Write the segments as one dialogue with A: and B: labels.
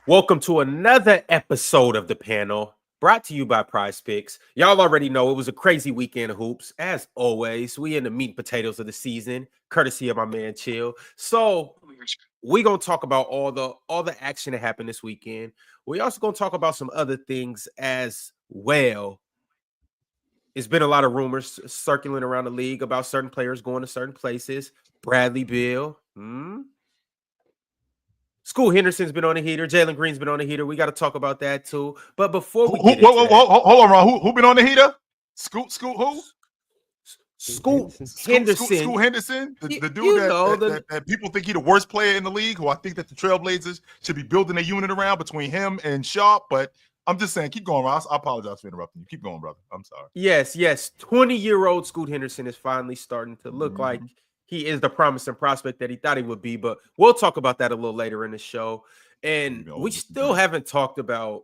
A: Welcome to another episode of The Panel, brought to you by PrizePicks. Y'all already know it was a crazy weekend of hoops. As always, we in the meat and potatoes of the season, courtesy of my man Chill. So we're going to talk about all the action that happened this weekend. We also going to talk about some other things as well. It's been a lot of rumors circling around the league about certain players going to certain places. Bradley Beal. Scoot Henderson's been on the heater. Jalen Green's been on the heater. We got to talk about that too. But before we get into that,
B: hold on, Ron. Who been on the heater? Scoot who?
A: Scoot Henderson.
B: Scoot Henderson, the dude that people think he's the worst player in the league, who I think that the Trailblazers should be building a unit around between him and Sharp. But I'm just saying, keep going, Ross. I apologize for interrupting you. Keep going, brother. I'm sorry.
A: Yes. 20-year-old Scoot Henderson is finally starting to look like he is the promising prospect that he thought he would be. But we'll talk about that a little later in the show. And we still haven't talked about.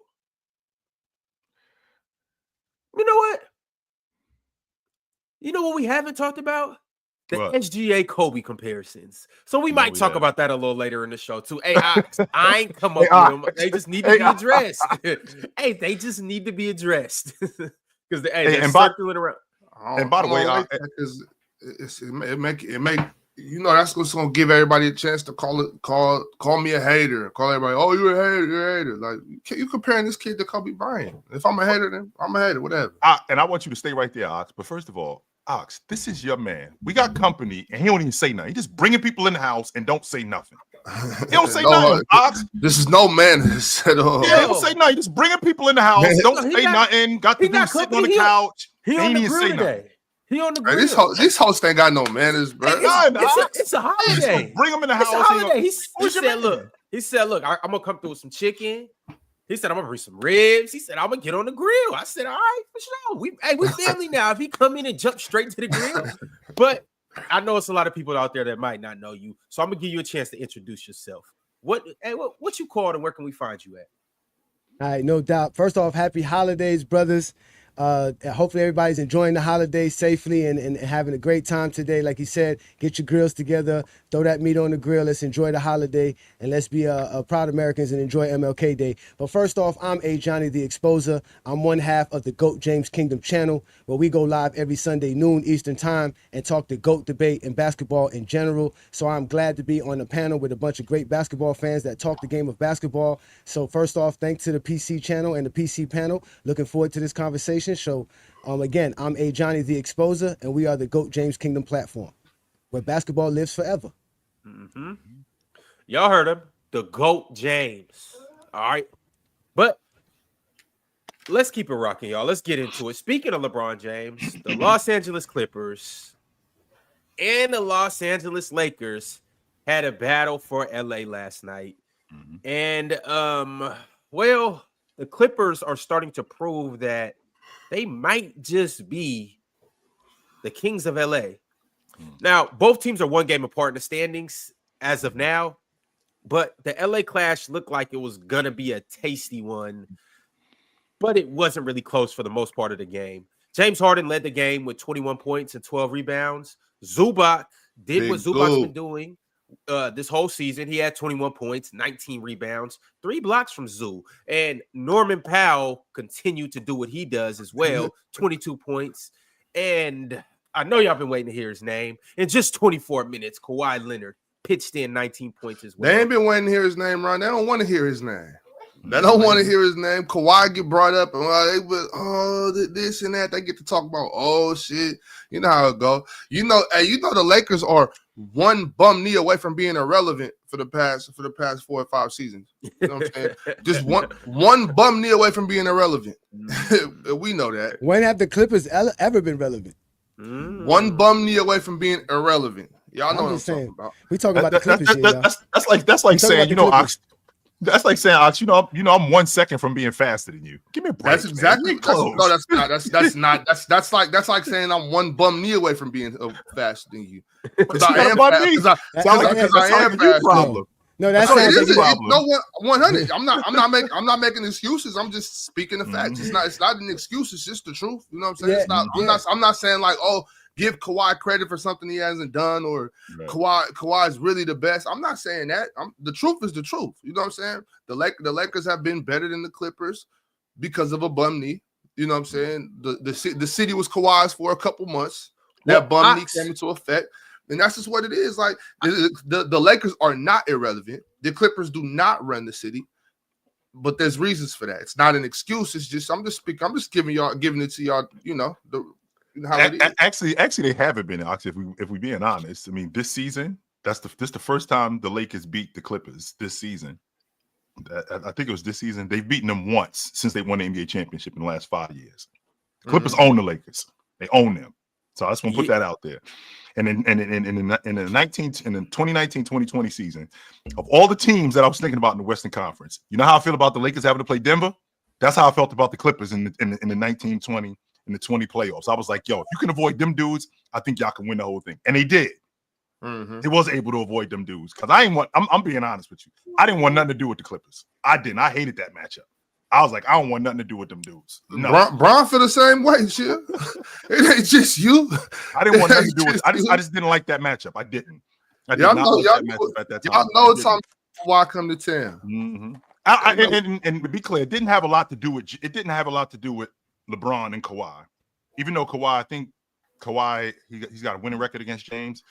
A: You know what? You know what we haven't talked about? The SGA Kobe comparisons. So we might talk about that a little later in the show too. Hey, I ain't come up with them. They just need to be addressed. Hey, they just need to be addressed. Because they're circling around.
B: And by the way,
C: it make that's what's gonna give everybody a chance to call me a hater. Call everybody, oh, you're a hater. Like, you comparing this kid to Kobe Bryant. If I'm a hater, then I'm a hater, whatever.
B: And I want you to stay right there, Ox. But first of all, Ox, this is your man. We got company, and he don't even say nothing. He just bringing people in the house and don't say nothing. He don't say nothing, Ox.
C: This is no man.
B: He don't say nothing. He just bringing people in the house. Don't say nothing. Got the dude sitting on the couch.
A: He on the grill today. He on the grill.
C: This host ain't got no manners, bro.
A: It's a holiday.
B: Bring him in the house.
A: It's a holiday. He said, look, I'm gonna come through with some chicken. He said, I'm gonna bring some ribs. He said, I'm gonna get on the grill. I said, all right, for sure. We family now. If he come in and jump straight to the grill. But I know it's a lot of people out there that might not know you. So I'm gonna give you a chance to introduce yourself. What you called and where can we find you at?
D: All right, no doubt. First off, happy holidays, brothers. Hopefully everybody's enjoying the holidays safely and having a great time today. Like he said, get your grills together, throw that meat on the grill. Let's enjoy the holiday and let's be proud Americans and enjoy MLK Day. But first off, I'm Johnny the Exposer. I'm one half of the GOAT James Kingdom channel, where we go live every Sunday noon Eastern time and talk the GOAT debate and basketball in general. So I'm glad to be on the panel with a bunch of great basketball fans that talk the game of basketball. So first off, thanks to the PC channel and the PC panel. Looking forward to this conversation. So again, I'm Johnny the Exposer, and we are the GOAT James Kingdom platform, where basketball lives forever.
A: Y'all heard him, the GOAT James. All right, but let's keep it rocking, y'all. Let's get into it. Speaking of LeBron James, the Los Angeles Clippers and the Los Angeles Lakers had a battle for LA last night, and well, the Clippers are starting to prove that they might just be the Kings of LA. Now, both teams are one game apart in the standings as of now, but the LA Clash looked like it was going to be a tasty one, but it wasn't really close for the most part of the game. James Harden led the game with 21 points and 12 rebounds. Zubac did what Zubac's been doing this whole season. He had 21 points, 19 rebounds, 3 blocks from Zoo. And Norman Powell continued to do what he does as well, 22 points. And I know y'all been waiting to hear his name. In just 24 minutes, Kawhi Leonard pitched in 19 points as well.
C: They ain't been waiting to hear his name, Ron. They don't want to hear his name. They don't want to hear his name. Kawhi get brought up, and this and that. They get to talk about, shit. You know how it go. You know the Lakers are one bum knee away from being irrelevant for the past 4 or 5 seasons. You know what I'm saying? Just one bum knee away from being irrelevant. We know that.
D: When have the Clippers ever been relevant?
C: One bum knee away from being irrelevant. Y'all know what I'm talking about.
D: We talking about the Clippers here.
B: That's like saying, Ox. That's like saying, Ox, I'm 1 second from being faster than you. Give me a break.
C: That's exactly close. No, that's not. That's like saying I'm one bum knee away from being faster than you. Because I am fast. Because I am fast.
D: No, that's
C: it is. No, 100. I'm not making excuses. I'm just speaking the facts. It's not an excuse. It's just the truth. You know what I'm saying? I'm not saying like, give Kawhi credit for something he hasn't done, or Kawhi is really the best. I'm not saying that. The truth is the truth. You know what I'm saying? The Lakers have been better than the Clippers because of a bum knee. You know what I'm saying? The city was Kawhi's for a couple months. That bum knee came into effect. And that's just what it is. Like the Lakers are not irrelevant. The Clippers do not run the city, but there's reasons for that. It's not an excuse. It's just I'm just giving it to y'all. You know how it is.
B: Actually, they haven't been. Actually, if we being honest, I mean, this season, this the first time the Lakers beat the Clippers this season. I think it was this season. They've beaten them once since they won the NBA championship in the last 5 years. The Clippers own the Lakers. They own them. So I just want to put that out there. And in the 2019-2020 season, of all the teams that I was thinking about in the Western Conference, you know how I feel about the Lakers having to play Denver? That's how I felt about the Clippers in the 19-20 and the 20 playoffs. I was like, yo, if you can avoid them dudes, I think y'all can win the whole thing. And they did. They was able to avoid them dudes. Because I'm being honest with you. I didn't want nothing to do with the Clippers. I didn't. I hated that matchup. I was like, I don't want nothing to do with them dudes. No.
C: Bron feel the same way, shit. It ain't just you.
B: I didn't want nothing to do with it. I just didn't like that matchup. I didn't. I did not like that matchup at that time.
C: Y'all know it's time why I come to town.
B: And to be clear, it didn't have a lot to do with LeBron and Kawhi. Even though Kawhi, I think Kawhi, he's got a winning record against James,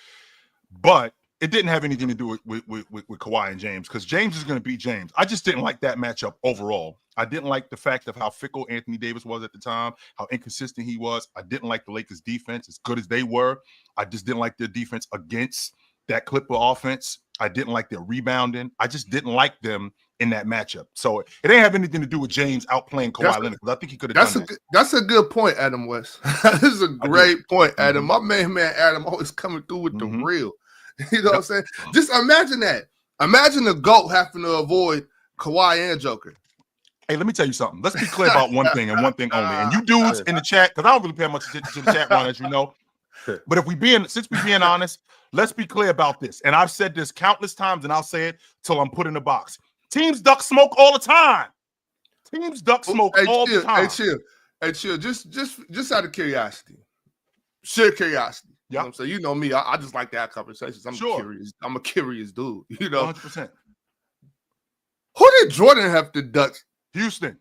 B: but it didn't have anything to do with Kawhi and James, because James is going to beat James. I just didn't like that matchup overall. I didn't like the fact of how fickle Anthony Davis was at the time, how inconsistent he was. I didn't like the Lakers' defense, as good as they were. I just didn't like their defense against that Clipper offense. I didn't like their rebounding. I just didn't like them in that matchup. So it ain't have anything to do with James outplaying Kawhi Leonard, because I think he could have done that.
C: That's a good point, Adam West. This is a great point, Adam. My man Adam always coming through with the real. You know what I'm saying? Just imagine that. Imagine the GOAT having to avoid Kawhi and Joker.
B: Hey, let me tell you something. Let's be clear about one thing and one thing only. And you dudes in the chat, because I don't really pay much attention to the chat round, as you know. But since we're being honest, let's be clear about this. And I've said this countless times, and I'll say it till I'm put in the box. Teams duck smoke all the time. Teams duck smoke all the time.
C: Hey, chill. Just out of curiosity. Sheer curiosity. You know what I'm saying? You know me. I just like to have conversations. Curious. I'm a curious dude. You know?
B: 100%.
C: Who did Jordan have to duck?
B: Houston.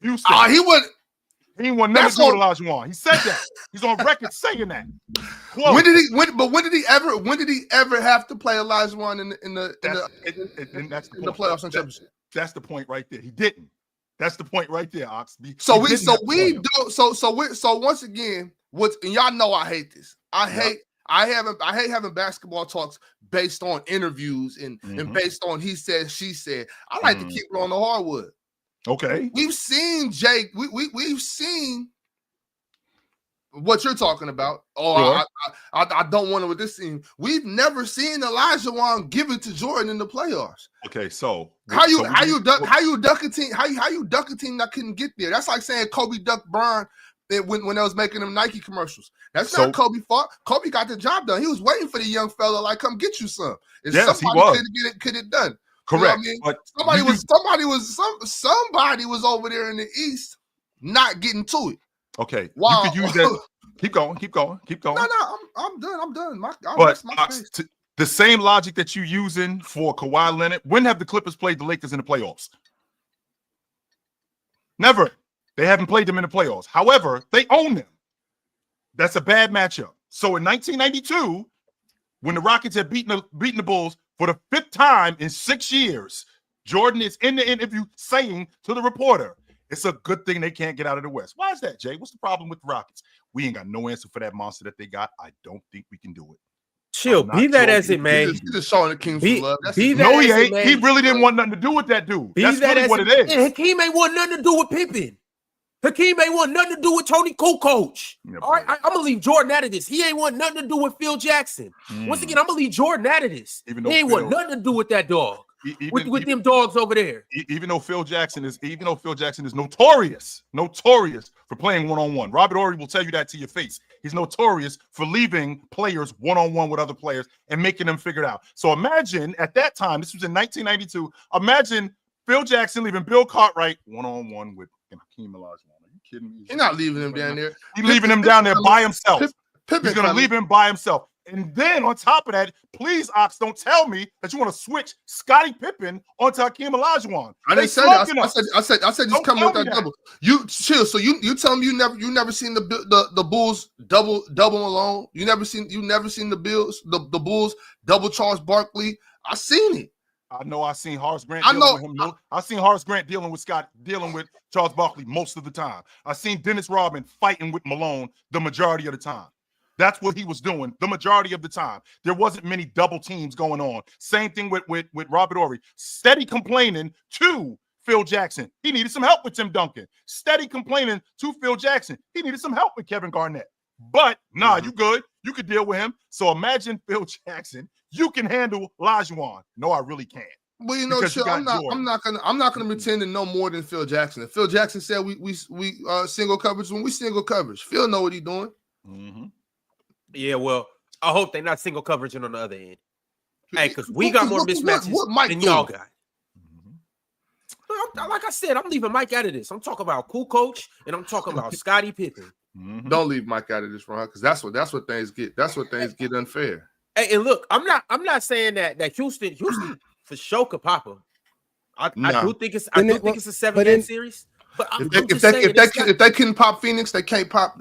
C: He would.
B: He ain't want nothing to do with Olajuwon. He said that. He's on record saying that. Whoa.
C: When did he ever have to play Olajuwon in the playoffs and championship?
B: That's the point right there. He didn't. That's the point right there, Ox.
C: So once again, and y'all know I hate this. I hate having basketball talks based on interviews and based on he said, she said. I like to keep it on the hardwood.
B: Okay.
C: We've seen Jake. We've seen what you're talking about. Oh, sure. I don't want to with this team. We've never seen Olajuwon give it to Jordan in the playoffs.
B: Okay, so
C: how you duck a team that couldn't get there? That's like saying Kobe ducked Bron when they was making them Nike commercials. That's not Kobe's fault. Kobe got the job done. He was waiting for the young fella, like, come get you some. And
B: yes, he was.
C: Could it done.
B: Correct.
C: You know what I mean? Somebody was over there in the East not getting to it.
B: Okay. Wow. You could use that. Keep going.
C: No, I'm done.
B: The same logic that you're using for Kawhi Leonard, when have the Clippers played the Lakers in the playoffs? Never. They haven't played them in the playoffs. However, they own them. That's a bad matchup. So in 1992, when the Rockets had beaten the Bulls for the 5th time in 6 years, Jordan is in the interview saying to the reporter, it's a good thing they can't get out of the West. Why is that, Jay? What's the problem with the Rockets? We ain't got no answer for that monster that they got. I don't think we can do it.
A: Chill. Be that as it may.
C: He's just showing the Kings some love.
B: He ain't. He really didn't want nothing to do with that dude. That's really what it is.
A: And Hakeem ain't want nothing to do with Pippen. Hakeem ain't want nothing to do with Tony Kukoc. All right, I'm going to leave Jordan out of this. He ain't want nothing to do with Phil Jackson. Once again, I'm going to leave Jordan out of this. He ain't want nothing to do with that dog. With them dogs over there.
B: Even though Phil Jackson is notorious for playing one-on-one. Robert Horry will tell you that to your face. He's notorious for leaving players one-on-one with other players and making them figure it out. So imagine at that time, this was in 1992, imagine Phil Jackson leaving Bill Cartwright one-on-one with Hakeem Olajuwon. Are you kidding me?
C: He's not leaving him down there.
B: He's leaving him down there by himself. He's going to leave him by himself. And then on top of that, please, Ox, don't tell me that you want to switch Scottie Pippen onto Hakeem Olajuwon.
C: I didn't say that. I said just come with that double. You chill. So you tell me you never seen the Bulls double alone. You never seen the Bulls double Charles Barkley. I seen it.
B: I know. I seen Horace Grant. I seen Horace Grant dealing with Charles Barkley most of the time. I seen Dennis Rodman fighting with Malone the majority of the time. That's what he was doing the majority of the time. There wasn't many double teams going on. Same thing with Robert Horry. Steady complaining to Phil Jackson. He needed some help with Tim Duncan. Steady complaining to Phil Jackson. He needed some help with Kevin Garnett. But you good. You could deal with him. So imagine Phil Jackson. You can handle Olajuwon. No, I really can't.
C: Well, you know, chill, I'm not gonna pretend to know more than Phil Jackson. If Phil Jackson said we single coverage when we single coverage, Phil know what he's doing.
B: Mm-hmm.
A: Yeah, well, I hope they're not single coverage on the other end. Hey, because we got more mismatches than y'all got. Mm-hmm. Like I said, I'm leaving Mike out of this. I'm talking about cool coach, and I'm talking about Scottie Pippen.
C: Mm-hmm. Don't leave Mike out of this, Ron, because that's what things get. That's what things get unfair.
A: Hey, and look, I'm not saying that Houston for sure could pop him. I do think it's a 7-game series. But
C: if they couldn't pop Phoenix, they can't pop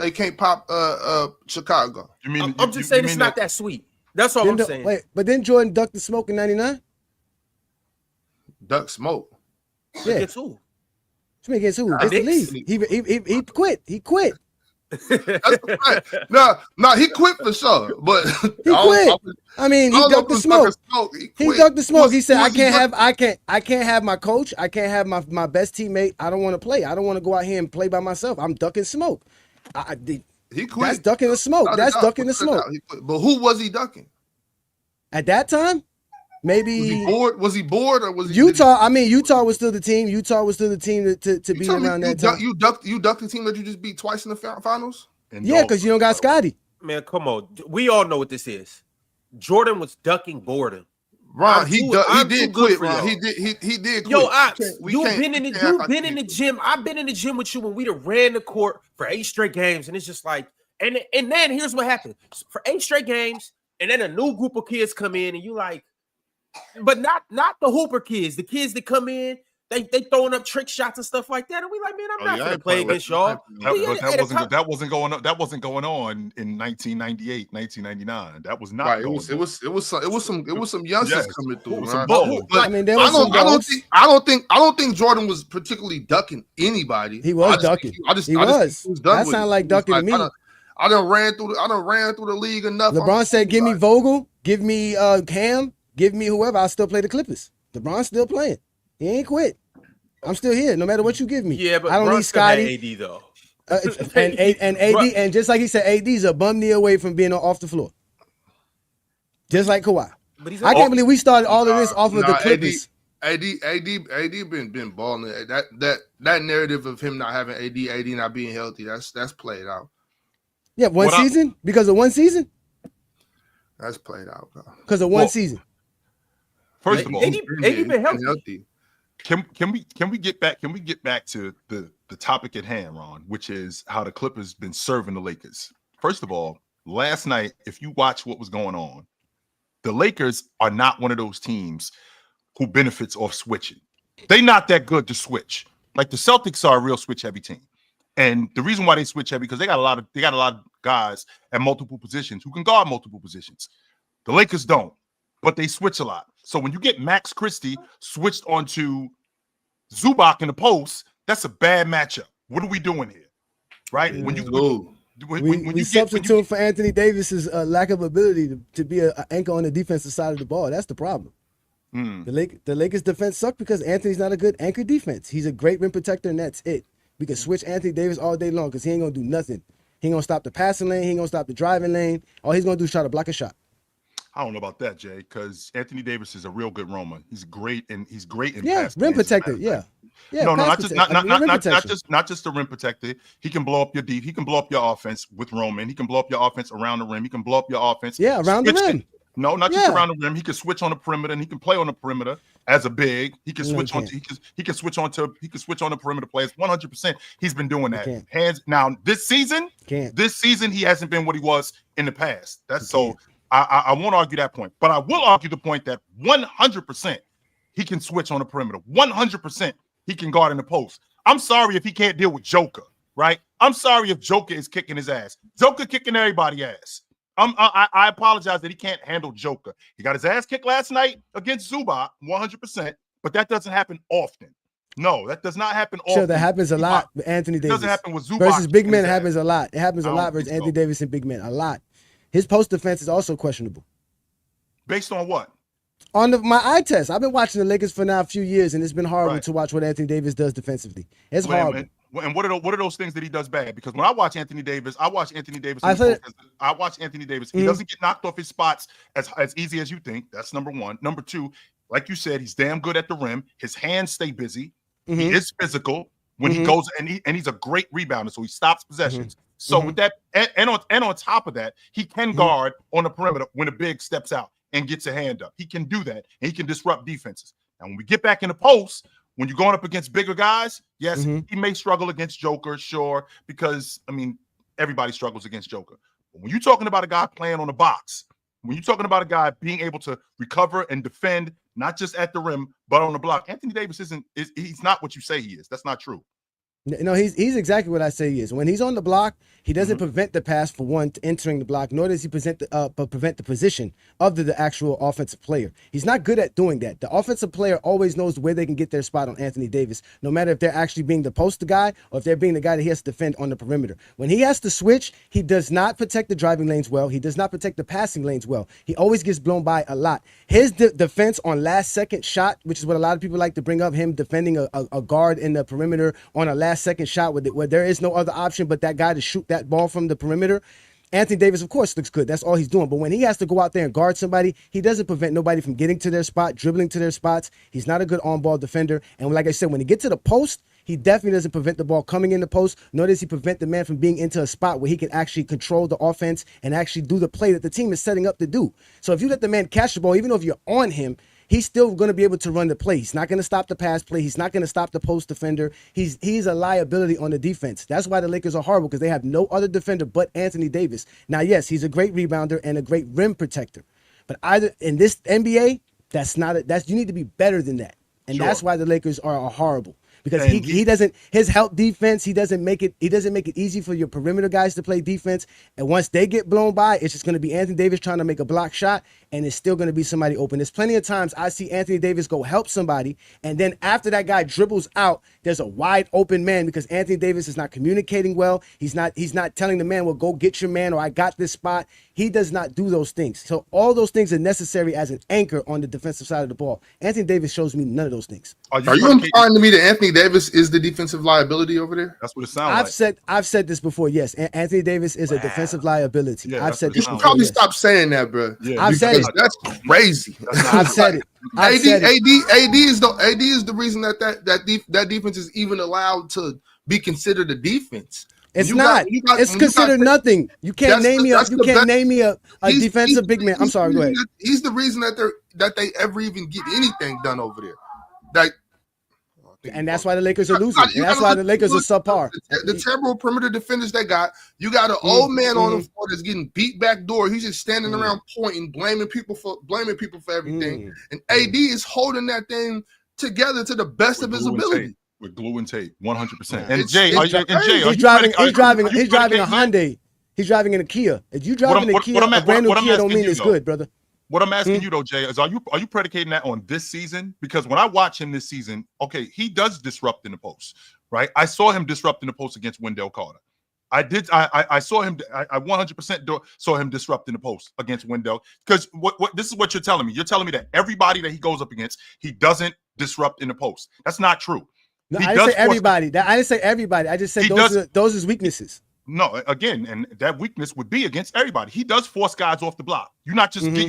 C: Chicago.
A: I'm just saying it's not that sweet. That's all I'm saying.
D: Wait, but then Jordan ducked the smoke in '99.
C: Duck smoke.
D: Yeah.
A: Against who?
D: Against who? Against the league. He quit. He quit.
C: That's right. No, he quit for sure. But
D: he quit. I mean, he ducked the smoke. He ducked the smoke. He said, "I can't have my coach. I can't have my best teammate. I don't want to play. I don't want to go out here and play by myself. I'm ducking smoke."
C: He quit.
D: That's ducking the smoke. That's ducking the smoke.
C: But who was he ducking
D: at that time? Maybe
C: was he bored or was he
D: Utah? I mean, Utah was still the team. Utah was still the team to be around that time.
C: You ducked the team that you just beat twice in the finals.
D: Yeah, because you don't got Scotty.
A: Man, come on. We all know what this is. Jordan was ducking boredom.
C: Ron, he did quit. Ron, he did quit.
A: Yo, Ox, you've been in the gym. I've been in the gym with you when we ran the court for 8 straight games, and it's just like, and then here's what happened for 8 straight games, and then a new group of kids come in, and you like. But not the Hooper kids, the kids that come in, they throwing up trick shots and stuff like that, and we like, man, I'm not gonna play against y'all.
B: That wasn't going on in 1998, 1999. That was not. Right. It
C: was some youngsters coming through.
D: I mean,
C: I don't think Jordan was particularly ducking anybody.
D: He was ducking. He was. That sounded like ducking to me.
C: I done ran through the league enough.
D: LeBron said, "Give me Vogel, give me Cam." Give me whoever, I'll still play the Clippers. LeBron's still playing. He ain't quit. I'm still here, no matter what you give me.
A: Yeah, but
D: I don't need Scotty.
A: AD though.
D: And AD, and just like he said, AD's a bum knee away from being off the floor. Just like Kawhi. But I can't believe we started all of this off of the Clippers.
C: AD been balling. That narrative of him not having AD not being healthy, that's played out.
D: Yeah, season? Because of one season?
C: That's played out, bro.
D: Because of one season.
B: First of all,
A: AD been healthy.
B: Can we get back to the topic at hand, Ron, which is how the Clippers been serving the Lakers. First of all, last night, if you watch what was going on, the Lakers are not one of those teams who benefits off switching. They're not that good to switch. Like the Celtics are a real switch heavy team. And the reason why they switch heavy because they got a lot of guys at multiple positions who can guard multiple positions. The Lakers don't, but they switch a lot. So when you get Max Christie switched onto Zubac in the post, that's a bad matchup. What are we doing here? Right?
D: Yeah. We substitute for Anthony Davis's lack of ability to be an anchor on the defensive side of the ball. That's the problem. The Lakers defense suck because Anthony's not a good anchor defense. He's a great rim protector, and that's it. We can switch Anthony Davis all day long because he ain't gonna do nothing. He ain't gonna stop the passing lane. He ain't gonna stop the driving lane. All he's gonna do is try to block a shot.
B: I don't know about that, Jay, because Anthony Davis is a real good roamer. He's great in
D: rim protector. Yeah.
B: No, not just the rim protector. He can blow up your deep. He can blow up your offense with roaming. He can blow up your offense around the rim. He can blow up your offense.
D: Yeah, around the rim.
B: No, not just around the rim. He can switch on the perimeter, and he can play on the perimeter as a big. He can switch on. He can switch on the perimeter players. 100%. He's been doing that. Hands now. This season, he hasn't been what he was in the past. That's so. I won't argue that point, but I will argue the point that 100% he can switch on the perimeter. 100% he can guard in the post. I'm sorry if he can't deal with Joker, right? I'm sorry if Joker is kicking his ass. Joker kicking everybody's ass. I apologize that he can't handle Joker. He got his ass kicked last night against Zubac, 100%, but that doesn't happen often. No, that does not happen often.
D: Sure, that happens a lot with Anthony Davis.
B: It doesn't happen with Zubac.
D: Versus big men, it happens a lot. It happens a lot versus Anthony Davis and big men, a lot. His post defense is also questionable.
B: Based on what?
D: On my eye test. I've been watching the Lakers for now a few years, and it's been horrible to watch what Anthony Davis does defensively. It's horrible.
B: And what are those things that he does bad? Because when I watch Anthony Davis, He doesn't get knocked off his spots as easy as you think. That's number one. Number two, like you said, he's damn good at the rim. His hands stay busy. He is physical when he goes, and he's a great rebounder, so he stops possessions. So with that, and on top of that, he can guard on the perimeter when a big steps out and gets a hand up. He can do that, and he can disrupt defenses. And when we get back in the post, when you're going up against bigger guys, yes, he may struggle against Joker, sure, because, I mean, everybody struggles against Joker. But when you're talking about a guy playing on the box, when you're talking about a guy being able to recover and defend, not just at the rim, but on the block, Anthony Davis he's not what you say he is. That's not true.
D: No, he's exactly what I say he is. When he's on the block, he doesn't prevent the pass for one entering the block, nor does he prevent the position of the actual offensive player. He's not good at doing that. The offensive player always knows where they can get their spot on Anthony Davis, no matter if they're actually being the poster guy or if they're being the guy that he has to defend on the perimeter. When he has to switch, he does not protect the driving lanes well. He does not protect the passing lanes well. He always gets blown by a lot. His defense on last second shot, which is what a lot of people like to bring up, him defending a guard in the perimeter on a last second shot where there is no other option but that guy to shoot that ball from the perimeter. Anthony Davis, of course, looks good. That's all he's doing. But when he has to go out there and guard somebody, he doesn't prevent nobody from getting to their spot, dribbling to their spots. He's not a good on-ball defender. And like I said, when he gets to the post, he definitely doesn't prevent the ball coming in the post, nor does he prevent the man from being into a spot where he can actually control the offense and actually do the play that the team is setting up to do. So if you let the man catch the ball, even if you're on him, he's still going to be able to run the play. He's not going to stop the pass play. He's not going to stop the post defender. He's a liability on the defense. That's why the Lakers are horrible, because they have no other defender but Anthony Davis. Now, yes, he's a great rebounder and a great rim protector. But either in this NBA, you need to be better than that. And that's why the Lakers are horrible. Because he doesn't, his help defense, he doesn't make it easy for your perimeter guys to play defense. And once they get blown by, it's just going to be Anthony Davis trying to make a block shot, and it's still going to be somebody open. There's plenty of times I see Anthony Davis go help somebody, and then after that guy dribbles out, there's a wide open man because Anthony Davis is not communicating well. He's not telling the man, well, go get your man, or I got this spot. He does not do those things. So all those things are necessary as an anchor on the defensive side of the ball. Anthony Davis shows me none of those things.
C: Are you implying to me that Anthony Davis is the defensive liability over there?
B: That's what it sounds like.
D: I've said this before. Yes, Anthony Davis is a defensive liability.
B: Yeah,
D: I've said
C: you
D: this
C: should
D: before.
C: probably stop saying that, bro.
B: Yeah,
D: I've said it.
C: That's crazy.
D: I've said it.
C: AD is the reason that defense is even allowed to be considered a defense.
D: It's not. It's considered nothing. You can't name me a defensive big man. I'm sorry. Go ahead.
C: He's the reason that they ever even get anything done over there.
D: And that's why the Lakers are losing. And that's why the Lakers are subpar.
C: The terrible perimeter defenders they got. You got an old man on the floor that's getting beat back door. He's just standing around pointing, blaming people for everything. And AD is holding that thing together to the best of his ability.
B: With glue and tape, 100%.
D: And Jay, he's driving a Hyundai. He's driving in a Kia. If you driving a Kia, a brand new Kia don't mean it's good, brother.
B: What I'm asking you though, Jay, is are you predicating that on this season? Because when I watch him this season, okay, he does disrupt in the post, right? I saw him disrupt in the post against Wendell Carter. I saw him. I 100% saw him disrupt in the post against Wendell. Because what this is what you're telling me. You're telling me that everybody that he goes up against, he doesn't disrupt in the post. That's not true.
D: No, I didn't say everybody. I didn't say everybody. I just said those is weaknesses.
B: No, again, and that weakness would be against everybody. He does force guys off the block. You're not just coming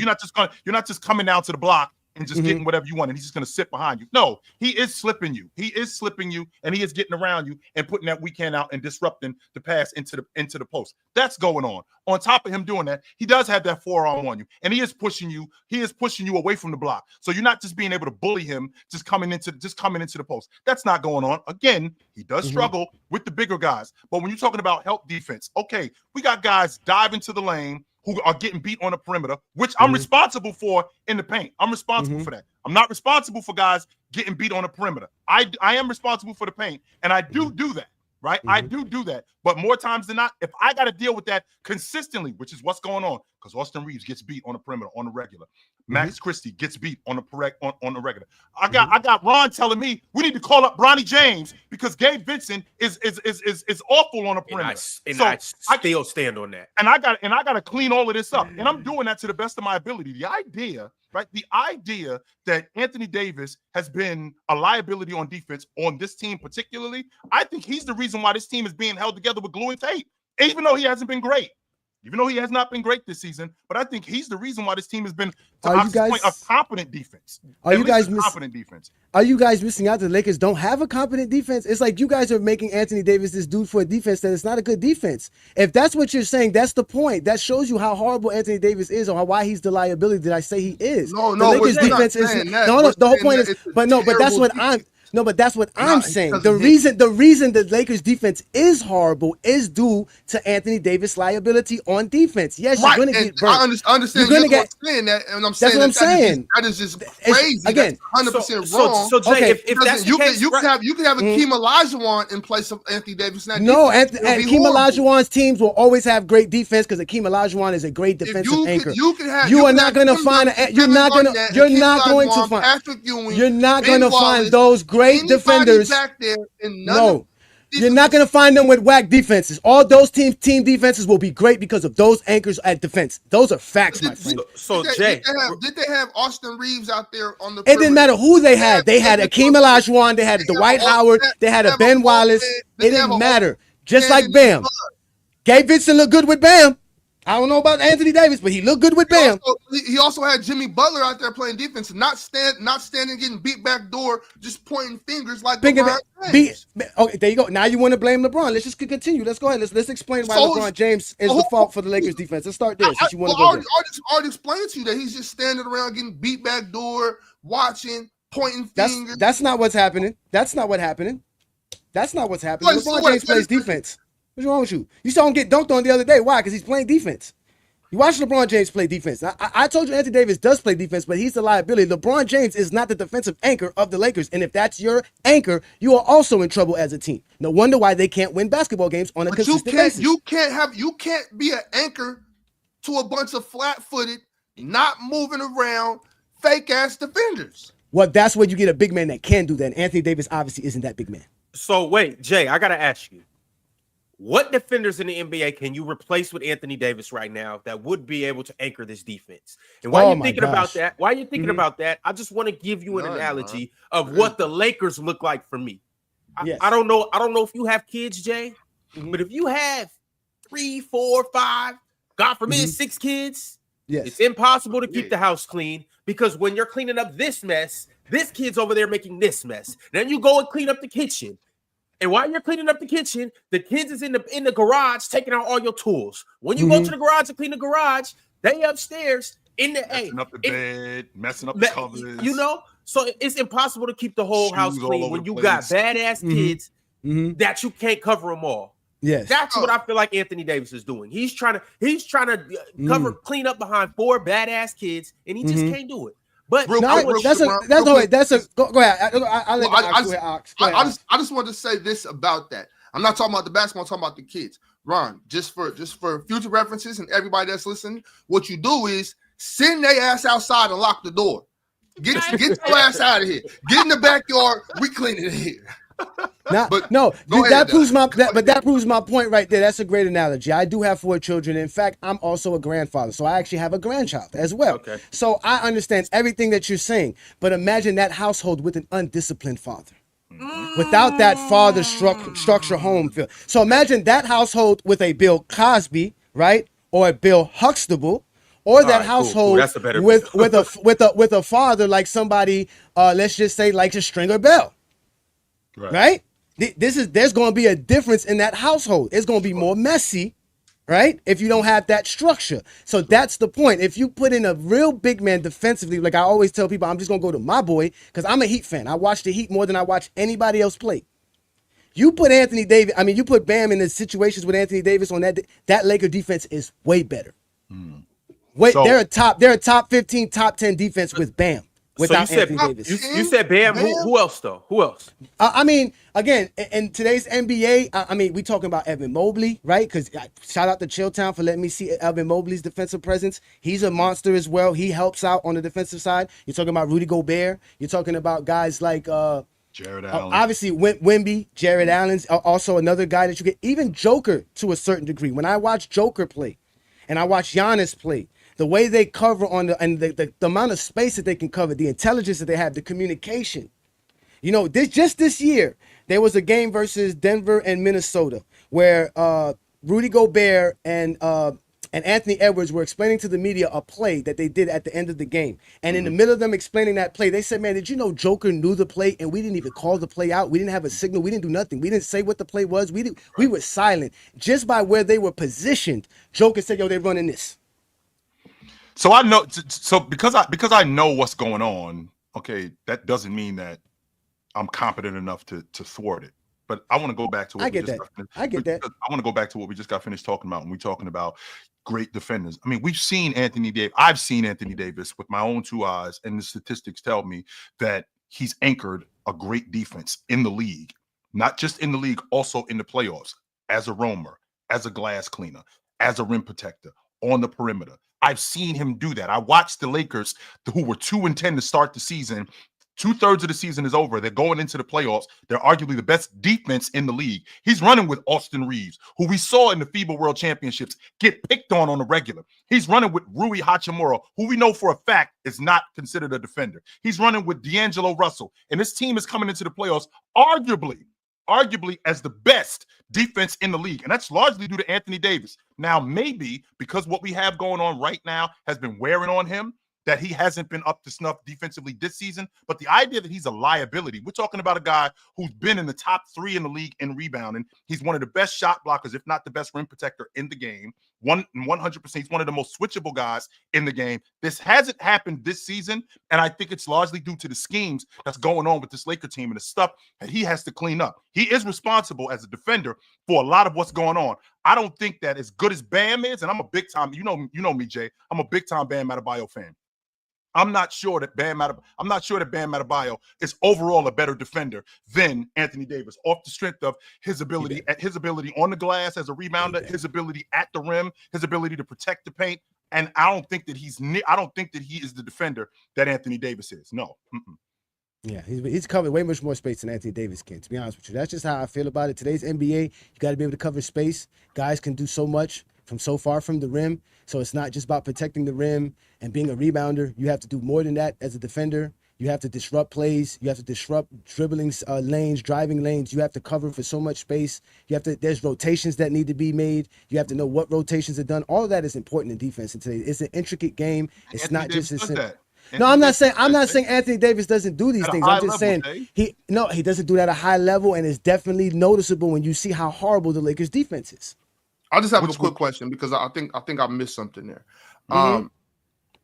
B: down to the block and just getting whatever you want, and he's just going to sit behind you. No, he is slipping you. He is slipping you, and he is getting around you and putting that weak hand out and disrupting the pass into the post. That's going on. On top of him doing that, he does have that forearm on you, and he is pushing you. He is pushing you away from the block. So you're not just being able to bully him, just coming into the post. That's not going on. Again, he does struggle with the bigger guys, but when you're talking about help defense, okay, we got guys dive into the lane who are getting beat on the perimeter, which I'm responsible for in the paint. I'm responsible for that. I'm not responsible for guys getting beat on the perimeter. I am responsible for the paint, and I do that, right? I do that. But more times than not, if I got to deal with that consistently, which is what's going on, because Austin Reeves gets beat on the perimeter on the regular. Max Christie gets beat on the regular. I got Ron telling me we need to call up Bronny James because Gabe Vincent is awful on the perimeter.
A: I still stand on that.
B: And I got to clean all of this up. And I'm doing that to the best of my ability. The idea that Anthony Davis has been a liability on defense on this team particularly, I think he's the reason why this team is being held together with glue and tape, even though he hasn't been great. Even though he has not been great this season, but I think he's the reason why this team has been a competent defense.
D: Are you guys
B: competent defense?
D: Are you guys missing out? The Lakers don't have a competent defense. It's like you guys are making Anthony Davis this dude for a defense that is not a good defense. If that's what you're saying, that's the point. That shows you how horrible Anthony Davis is, or why he's the liability that I say he is.
C: No,
D: the Lakers defense is the whole point is, but that's what I'm. No, but that's what I'm saying. The reason the Lakers defense is horrible is due to Anthony Davis' liability on defense. Yes, you're going to get burnt.
C: I understand you're saying that, and I'm saying
D: that's what I'm saying.
C: That is just crazy.
D: Again,
C: that's 100% wrong.
A: So Jay, if that's
C: you can have Akeem Olajuwon in place of Anthony Davis.
D: No, Akeem Olajuwon's teams will always have great defense because Akeem Olajuwon is a great defensive anchor. You're not going to find those great defenders.
C: Back there
D: you're not going to find them with whack defenses. All those team defenses will be great because of those anchors at defense. Those are facts, my friend.
A: Jay,
C: did they have Austin Reeves out there on the?
D: It didn't matter who they had. They had Akeem Olajuwon. They had Dwight Howard. They had a Ben Wallace. It didn't matter. Just like Bam. Gabe Vincent looked good with Bam. I don't know about Anthony Davis, but he looked good with Bam.
C: He also had Jimmy Butler out there playing defense, not standing, getting beat back door, just pointing fingers like LeBron James.
D: Okay, there you go. Now you want to blame LeBron. Let's just continue. Let's go ahead. Let's explain why LeBron James is the fault for the Lakers defense. Let's start there. Since you want to go there.
C: I already explained to you that he's just standing around getting beat back door, watching, pointing fingers.
D: That's not what's happening. That's not what's happening. LeBron James plays defense. What's wrong with you? You saw him get dunked on the other day. Why? Because he's playing defense. You watch LeBron James play defense. I told you Anthony Davis does play defense, but he's the liability. LeBron James is not the defensive anchor of the Lakers. And if that's your anchor, you are also in trouble as a team. No wonder why they can't win basketball games on a consistent basis.
C: You can't be an anchor to a bunch of flat-footed, not moving around, fake-ass defenders.
D: Well, that's where you get a big man that can do that. And Anthony Davis obviously isn't that big man.
A: So wait, Jay, I got to ask you. What defenders in the NBA can you replace with Anthony Davis right now that would be able to anchor this defense? And while you're thinking about that, I just want to give you an analogy of what the Lakers look like for me. I don't know if you have kids, Jay, but if you have 3, 4, 5, God forbid, 6 kids, it's impossible to keep the house clean because when you're cleaning up this mess, this kid's over there making this mess. Then you go and clean up the kitchen. And while you're cleaning up the kitchen, the kids is in the garage taking out all your tools. When you go to the garage to clean the garage, they upstairs
B: messing up the bed, messing up the covers.
A: You know, so it's impossible to keep the whole house clean when you got badass kids that you can't cover them all.
D: Yes,
A: that's what I feel like Anthony Davis is doing. He's trying to clean up behind 4 badass kids, and he just can't do it. But
D: go ahead. I
C: just wanted to say this about that. I'm not talking about the basketball. I'm talking about the kids. Ron, just for future references and everybody that's listening, what you do is send their ass outside and lock the door. Get your ass out of here. Get in the backyard. We cleaning it here.
D: That proves my point right there. That's a great analogy. I do have 4 children. In fact, I'm also a grandfather, so I actually have a grandchild as well. Okay. So I understand everything that you're saying, but imagine that household with an undisciplined father. Without that father structure home feel. So imagine that household with a Bill Cosby, right, or a Bill Huxtable, or that
A: Cool.
D: household
A: That's a better
D: with a father like somebody, let's just say, like a Stringer Bell, right? There's going to be a difference in that household. It's going to be more messy, right? If you don't have that structure. So that's the point. If you put in a real big man defensively, like I always tell people, I'm just going to go to my boy because I'm a Heat fan. I watch the Heat more than I watch anybody else play. You put you put Bam in the situations with Anthony Davis on that Laker defense is way better. They're a top 15, top 10 defense with Bam. Without Anthony Davis.
A: You said Bam. Who else though? Who else?
D: Again, in today's NBA, we talking about Evan Mobley, right? Because shout out to Chilltown for letting me see Evan Mobley's defensive presence. He's a monster as well. He helps out on the defensive side. You're talking about Rudy Gobert. You're talking about guys like
B: Jared Allen.
D: Obviously, Wemby, Jared Allen's also another guy that you get. Even Joker to a certain degree. When I watch Joker play, and I watch Giannis play, the way they cover the amount of space that they can cover, the intelligence that they have, the communication. This year, there was a game versus Denver and Minnesota where Rudy Gobert and Anthony Edwards were explaining to the media a play that they did at the end of the game. And in the middle of them explaining that play, they said, man, did you know Joker knew the play and we didn't even call the play out? We didn't have a signal. We didn't do nothing. We didn't say what the play was. We were silent. Just by where they were positioned, Joker said, yo, they're running this.
B: So I know. So because I know what's going on. Okay, that doesn't mean that I'm competent enough to thwart it. But I want to go back to what
D: I get that. I
B: want to go back to what we just got finished talking about when we're talking about great defenders. I mean, we've seen Anthony Davis. I've seen Anthony Davis with my own two eyes, and the statistics tell me that he's anchored a great defense in the league, not just in the league, also in the playoffs, as a roamer, as a glass cleaner, as a rim protector, on the perimeter. I've seen him do that. I watched the Lakers, who were 2-10 to start the season. 2/3 of the season is over. They're going into the playoffs. They're arguably the best defense in the league. He's running with Austin Reeves, who we saw in the FIBA World Championships get picked on the regular. He's running with Rui Hachimura, who we know for a fact is not considered a defender. He's running with D'Angelo Russell. And this team is coming into the playoffs arguably as the best defense in the league. And that's largely due to Anthony Davis. Now, maybe because what we have going on right now has been wearing on him, that he hasn't been up to snuff defensively this season. But the idea that he's a liability, we're talking about a guy who's been in the top 3 in the league in rebounding. He's one of the best shot blockers, if not the best rim protector in the game. 100%. He's one of the most switchable guys in the game. This hasn't happened this season, and I think it's largely due to the schemes that's going on with this Laker team and the stuff that he has to clean up. He is responsible as a defender for a lot of what's going on. I don't think that as good as Bam is, and I'm a big time, you know me, Jay. I'm a big time Bam Adebayo fan. I'm not sure that Bam Adebayo is overall a better defender than Anthony Davis, off the strength of his ability on the glass as a rebounder, his ability at the rim, his ability to protect the paint. And I don't think that he is the defender that Anthony Davis is. No. Mm-mm.
D: Yeah, he's covered way much more space than Anthony Davis can, to be honest with you. That's just how I feel about it. Today's NBA, you got to be able to cover space. Guys can do so much from so far from the rim. So it's not just about protecting the rim and being a rebounder. You have to do more than that as a defender. You have to disrupt plays. You have to disrupt dribbling lanes, driving lanes. You have to cover for so much space. There's rotations that need to be made. You have to know what rotations are done. All of that is important in defense. And today, it's an intricate game. It's
B: Anthony
D: not
B: Davis
D: just as
B: does
D: simple.
B: that.
D: No, I'm not saying Anthony Davis doesn't do these things. I'm just saying he doesn't do that at a high level, and it's definitely noticeable when you see how horrible the Lakers defense is.
C: I'll just have a quick question because I think I missed something there.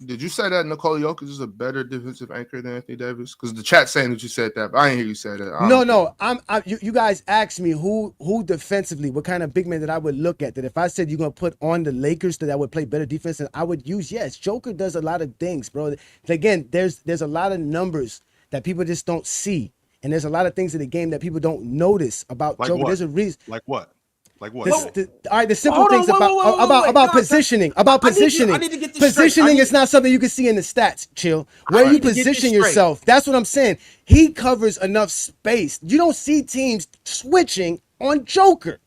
C: Did you say that Nikola Jokic is a better defensive anchor than Anthony Davis? Because the chat's saying that you said that, but I didn't hear you say that.
D: You guys asked me who defensively, what kind of big man that I would look at. That if I said you're gonna put on the Lakers that I would play better defense, and I would use Joker does a lot of things, bro. Again, there's a lot of numbers that people just don't see, and there's a lot of things in the game that people don't notice about
B: like
D: Joker.
B: What?
D: There's a reason.
B: Like what? Like what?
D: All right, the simple things about positioning. About positioning. Positioning is not something you can see in the stats, Chill. Where you position yourself, that's what I'm saying. He covers enough space. You don't see teams switching on Joker.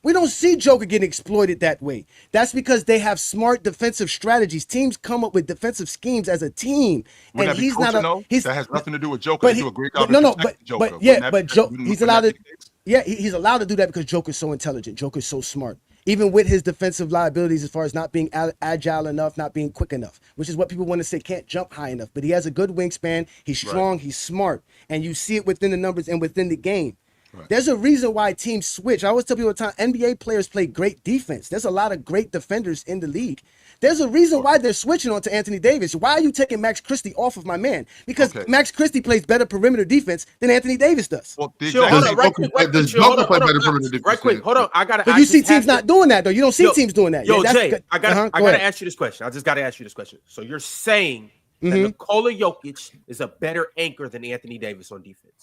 D: We don't see Joker getting exploited that way. That's because they have smart defensive strategies. Teams come up with defensive schemes as a team.
B: And
D: he's
B: coaching,
D: not
B: though? That has nothing to do with Joker. They do a great job
D: Joker. He's allowed to. Yeah, he's allowed to do that because Joker's so intelligent. Joker's so smart. even with his defensive liabilities as far as not being agile enough, not being quick enough, which is what people want to say can't jump high enough. But he has a good wingspan. He's strong. Right. He's smart. And you see it within the numbers and within the game. Right. There's a reason why teams switch. I always tell people all the time, NBA players play great defense. There's a lot of great defenders in the league. There's a reason why they're switching on to Anthony Davis. Why are you taking Max Christie off of my man? Because Max Christie plays better perimeter defense than Anthony Davis does.
C: Well, hold on, right quick. Right quick.
A: Hold on.
D: But you see teams not doing that, though. You don't see teams doing that.
A: Yo, Jay, I gotta ask you this question. I just gotta ask you this question. So you're saying that Nikola Jokic is a better anchor than Anthony Davis on defense?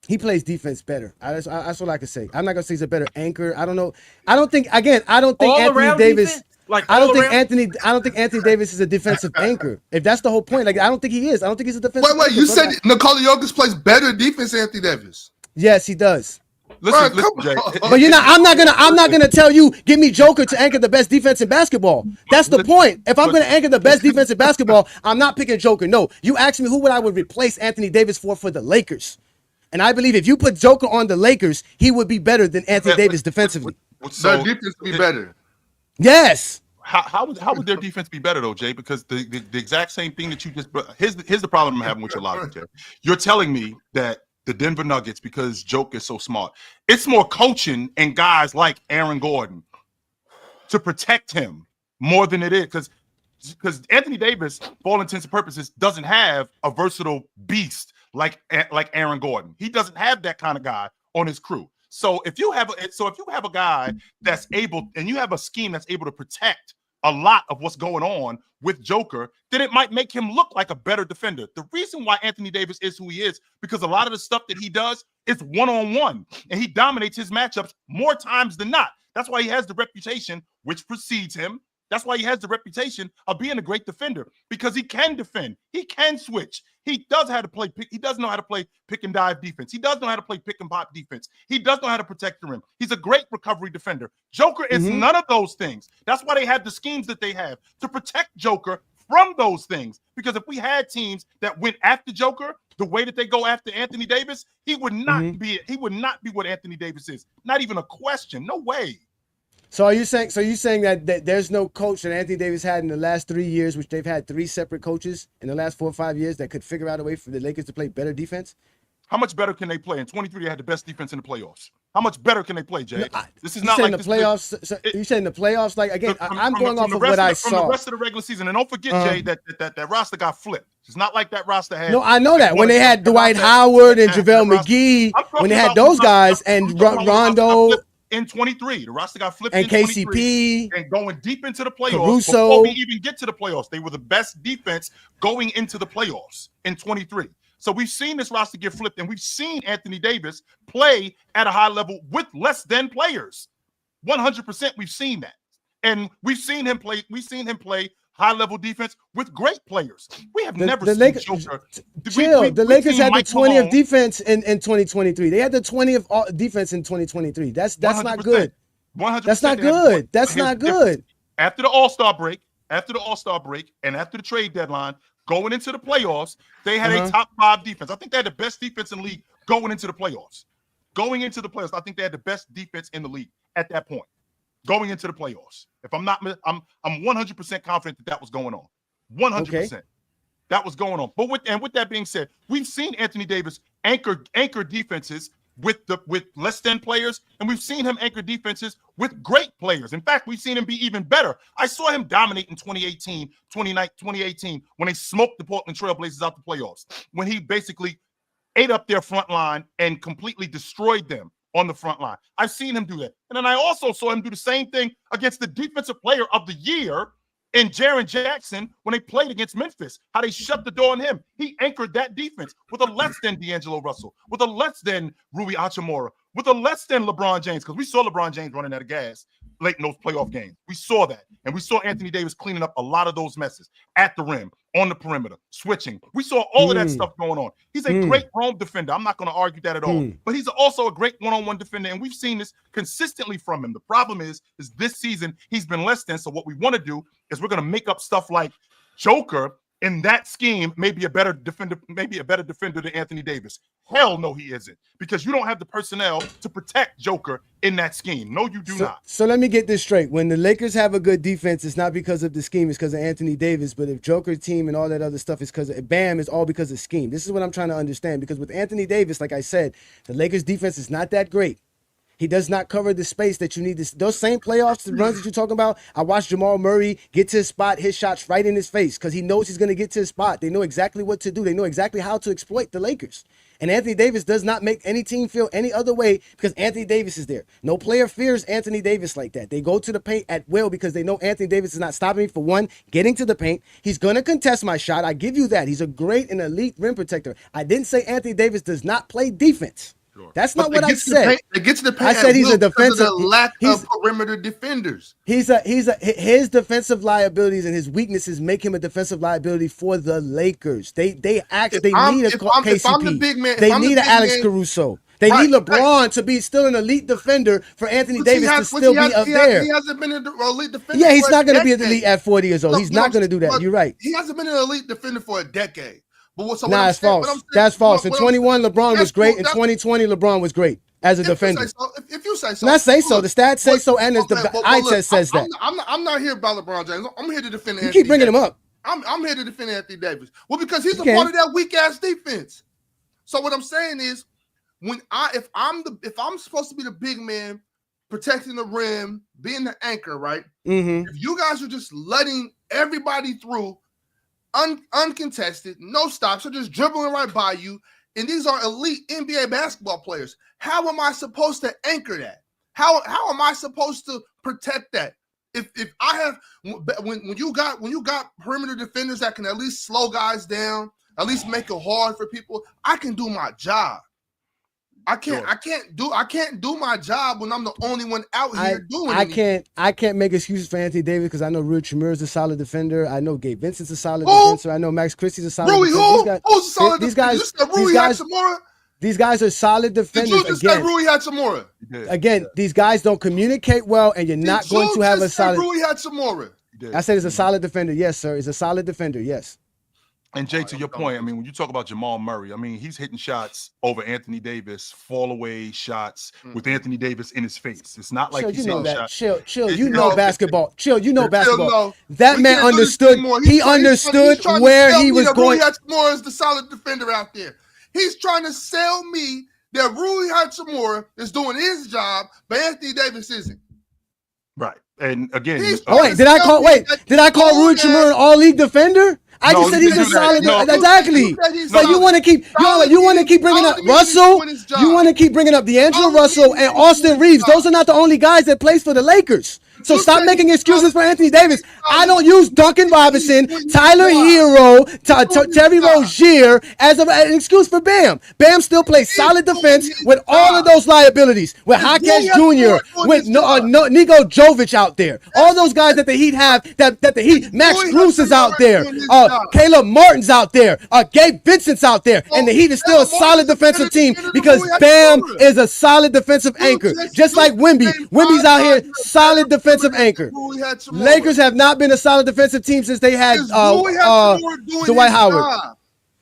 D: He plays defense better. That's what I can say. I'm not gonna say he's a better anchor. I don't know. I don't think Anthony Davis. I don't think Anthony Davis is a defensive anchor. If that's the whole point, I don't think he is. I don't think he's a defensive.
C: Wait. You said Nikola Jokic plays better defense than Anthony Davis.
D: Yes, he does.
B: Listen, Jay.
D: But I'm not gonna tell you give me Joker to anchor the best defense in basketball. That's the point. If I'm gonna anchor the best defense in basketball, I'm not picking Joker. No, you asked me who would I replace Anthony Davis for the Lakers. And I believe if you put Joker on the Lakers, he would be better than Anthony Davis defensively.
C: So their defense would be better.
D: Yes.
B: How would their defense be better though, Jay? Because the exact same thing that you just here's the problem I'm having with your logic, Jay. You're telling me that the Denver Nuggets, because Joker is so smart, it's more coaching and guys like Aaron Gordon to protect him more than it is because Anthony Davis, for all intents and purposes, doesn't have a versatile beast like Aaron Gordon. He doesn't have that kind of guy on his crew. So if you have a guy that's able, and you have a scheme that's able to protect a lot of what's going on with Joker, then it might make him look like a better defender. The reason why Anthony Davis is who he is, because a lot of the stuff that he does is one-on-one, and he dominates his matchups more times than not. That's why he has the reputation which precedes him. That's why he has the reputation of being a great defender, because he can defend. He can switch. He does know how to play. He does know how to play pick and dive defense. He does know how to play pick and pop defense. He does know how to protect the rim. He's a great recovery defender. Joker is none of those things. That's why they have the schemes that they have to protect Joker from those things. Because if we had teams that went after Joker the way that they go after Anthony Davis, he would not be. He would not be what Anthony Davis is. Not even a question. No way.
D: So are you saying? So you saying that there's no coach that Anthony Davis had in the last 3 years, which they've had 3 separate coaches in the last 4 or 5 years, that could figure out a way for the Lakers to play better defense?
B: How much better can they play? In 23, they had the best defense in the playoffs. How much better can they play, Jay?
D: No,
B: this is not like
D: the playoffs. You saying the playoffs? Like again, I'm going off of what I saw
B: from the rest of the regular season. And don't forget, Jay, that roster got flipped. It's not like that roster had.
D: No, I know that when they had Dwight Howard and JaVale McGee, when they had those guys and Rondo.
B: In 23, the roster got flipped
D: and
B: in
D: KCP
B: and going deep into the playoffs.
D: Caruso.
B: Before we even get to the playoffs, they were the best defense going into the playoffs in 23. So we've seen this roster get flipped, and we've seen Anthony Davis play at a high level with less than players. 100%, we've seen that, and we've seen him play. We've seen him play high-level defense with great players. We have never seen Joker.
D: The Lakers had the 20th defense in 2023. They had the 20th defense in 2023. That's not good.
B: 100%.
D: That's not good. That's not good.
B: After the All-Star break, and after the trade deadline, going into the playoffs, they had a top 5 defense. I think they had the best defense in the league going into the playoffs. Going into the playoffs, I think they had the best defense in the league at that point. Going into the playoffs. If I'm 100% confident that was going on. 100%. Okay. That was going on. But with that being said, we've seen Anthony Davis anchor defenses with less than players, and we've seen him anchor defenses with great players. In fact, we've seen him be even better. I saw him dominate in 2018 when they smoked the Portland Trail Blazers out the playoffs, when he basically ate up their front line and completely destroyed them on the front line. I've seen him do that. And then I also saw him do the same thing against the defensive player of the year in Jaren Jackson when they played against Memphis, how they shut the door on him. He anchored that defense with a less than D'Angelo Russell, with a less than Rui Hachimura, with a less than LeBron James, because we saw LeBron James running out of gas late in those playoff games. We saw that. And we saw Anthony Davis cleaning up a lot of those messes at the rim, on the perimeter, switching. We saw all of that stuff going on. He's a great home defender. I'm not going to argue that at all. But he's also a great one-on-one defender, and we've seen this consistently from him. The problem is this season he's been less than. So what we want to do is we're going to make up stuff like Joker in that scheme may be a better defender than Anthony Davis. Hell no, he isn't, because you don't have the personnel to protect Joker in that scheme. No, you do not.
D: So let me get this straight. When the Lakers have a good defense, it's not because of the scheme, it's because of Anthony Davis. But if Joker team and all that other stuff is because of Bam, it's all because of scheme. This is what I'm trying to understand, because with Anthony Davis, like I said, the Lakers defense is not that great. He does not cover the space that you need. Those same playoffs, the runs that you're talking about, I watched Jamal Murray get to his spot, his shots right in his face, because he knows he's going to get to his spot. They know exactly what to do. They know exactly how to exploit the Lakers. And Anthony Davis does not make any team feel any other way because Anthony Davis is there. No player fears Anthony Davis like that. They go to the paint at will because they know Anthony Davis is not stopping me for one, getting to the paint. He's going to contest my shot. I give you that. He's a great and elite rim protector. I didn't say Anthony Davis does not play defense. That's not what I said.
C: It gets to the paint.
D: I said he's a defensive
C: lack of perimeter defenders.
D: His defensive liabilities and his weaknesses make him a defensive liability for the Lakers. They need a KCP. They need an Alex Caruso. They need LeBron to be still an elite defender for Anthony Davis to still be up there.
C: He hasn't been an elite defender.
D: Yeah, he's not going to be an elite at 40 years old. He's not going to do that. You're right.
C: He hasn't been an elite defender for a decade.
D: Nah, it's false. That's false. In 21, LeBron was great. In 2020, LeBron was great as a defender.
C: If you say so.
D: Not say so. The stats say so, and the eye test says that.
C: I'm not here about LeBron James. I'm here to defend Anthony Davis.
D: You keep bringing him up.
C: I'm here to defend Anthony Davis. Well, because he's a part of that weak-ass defense. So what I'm saying is, if I'm supposed to be the big man, protecting the rim, being the anchor, right?
D: Mm-hmm.
C: If you guys are just letting everybody through, uncontested, no stops, so just dribbling right by you, and these are elite NBA basketball players, how am I supposed to anchor that? How am I supposed to protect that? If I have when you got perimeter defenders that can at least slow guys down, at least make it hard for people, I can do my job. I can't do my job when I'm the only one out here doing it.
D: I can't make excuses for Anthony Davis because I know Rui Chamur is a solid defender. I know Gabe Vincent's a solid defender. I know Max Christie's a solid defender.
C: Who's a solid defender?
D: These guys are solid defenders.
C: Did you just say Rui Hachimura?
D: Again, these guys don't communicate well, and you're not going to have a solid.
C: Rui Hachimura?
D: I said he's a solid defender. Yes, sir. He's a solid defender. Yes.
B: And Jay, to your point, I mean, when you talk about Jamal Murray, I mean, he's hitting shots over Anthony Davis, fall away shots with Anthony Davis in his face. It's not like he's hitting shots.
D: Chill. You know basketball. That man understood. He understood where he was going.
C: Rui Hachimura is the solid defender out there. He's trying to sell me that Rui Hachimura is doing his job, but Anthony Davis isn't.
B: Right. And again,
D: did I call Rui Chamur an all-league defender? I just said he's a solid. Exactly. So you want to keep bringing up Russell. You want to keep bringing up D'Angelo Russell and Austin Reeves. Those are not the only guys that plays for the Lakers. So stop making excuses for Anthony Davis. I don't use Duncan Robinson, Tyler Hero, Terry Rozier as an excuse for Bam. Bam still plays solid defense with all of those liabilities. With Jaquez Jr., with Niko Jovic out there. All those guys that the Heat have, that the Heat, Max Strus is out there. Caleb Martin's out there. Gabe Vincent's out there. And the Heat is still a solid defensive team because Bam is a solid defensive anchor. Just like Wemby. Wemby's out here, solid defensive anchor. Lakers have not been a solid defensive team since they had Dwight Howard.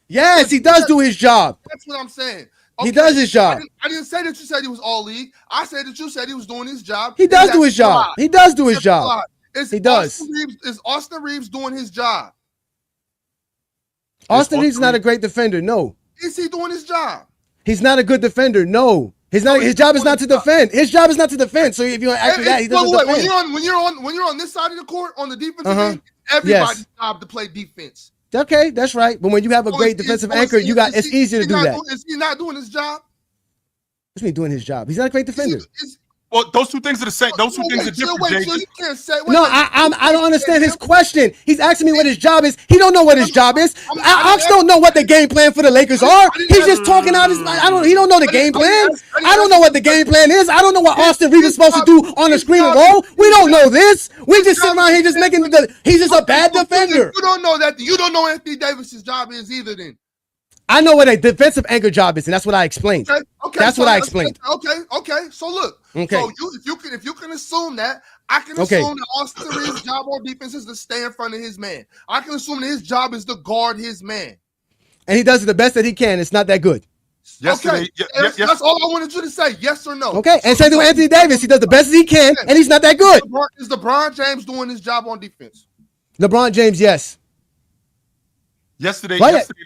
D: Yes, he does do his job.
C: That's what I'm saying.
D: He does his job.
C: I didn't say that you said he was all league. I said that you said he was doing his job.
D: He does do his job. He does do his job. He does.
C: Is Austin Reeves doing his job?
D: Austin Reeves is not a great defender. No.
C: Is he doing his job?
D: He's not a good defender. No. His job is not to defend. His job is not to defend. So if you want to ask me that, he doesn't defend.
C: When you're on this side of the court, on the defensive end, everybody's job to play defense.
D: Okay, that's right. But when you have a great defensive anchor, it's easier to do that.
C: Is he not doing his job?
D: What's me doing his job? He's not a great defender.
B: Well, those two things are the same. Those two things are different.
D: I don't understand his question. He's asking me what his job is. He don't know what his job is. Ox don't know what the game plan for the Lakers are. He's just talking out his. He don't know the game plan. I don't know what the game plan is. I don't know what Austin Reeves is supposed to do on the screen and roll. We don't know this. We just sit around here just making he's just a bad defender.
C: You don't know that. You don't know Anthony Davis's job is either. Then
D: I know what a defensive anchor job is, and that's what I explained. Okay, that's what I explained.
C: Okay. So look. Okay. So if you can assume that, I can assume that Austin Reeves' job on defense is to stay in front of his man. I can assume that his job is to guard his man.
D: And he does it the best that he can. It's not that good.
C: Yesterday, okay. That's all I wanted you to say. Yes or no.
D: Okay. And same thing with Anthony Davis. He does the best as he can, and he's not that good.
C: Is LeBron James doing his job on defense?
D: LeBron James, yes.
B: Yesterday,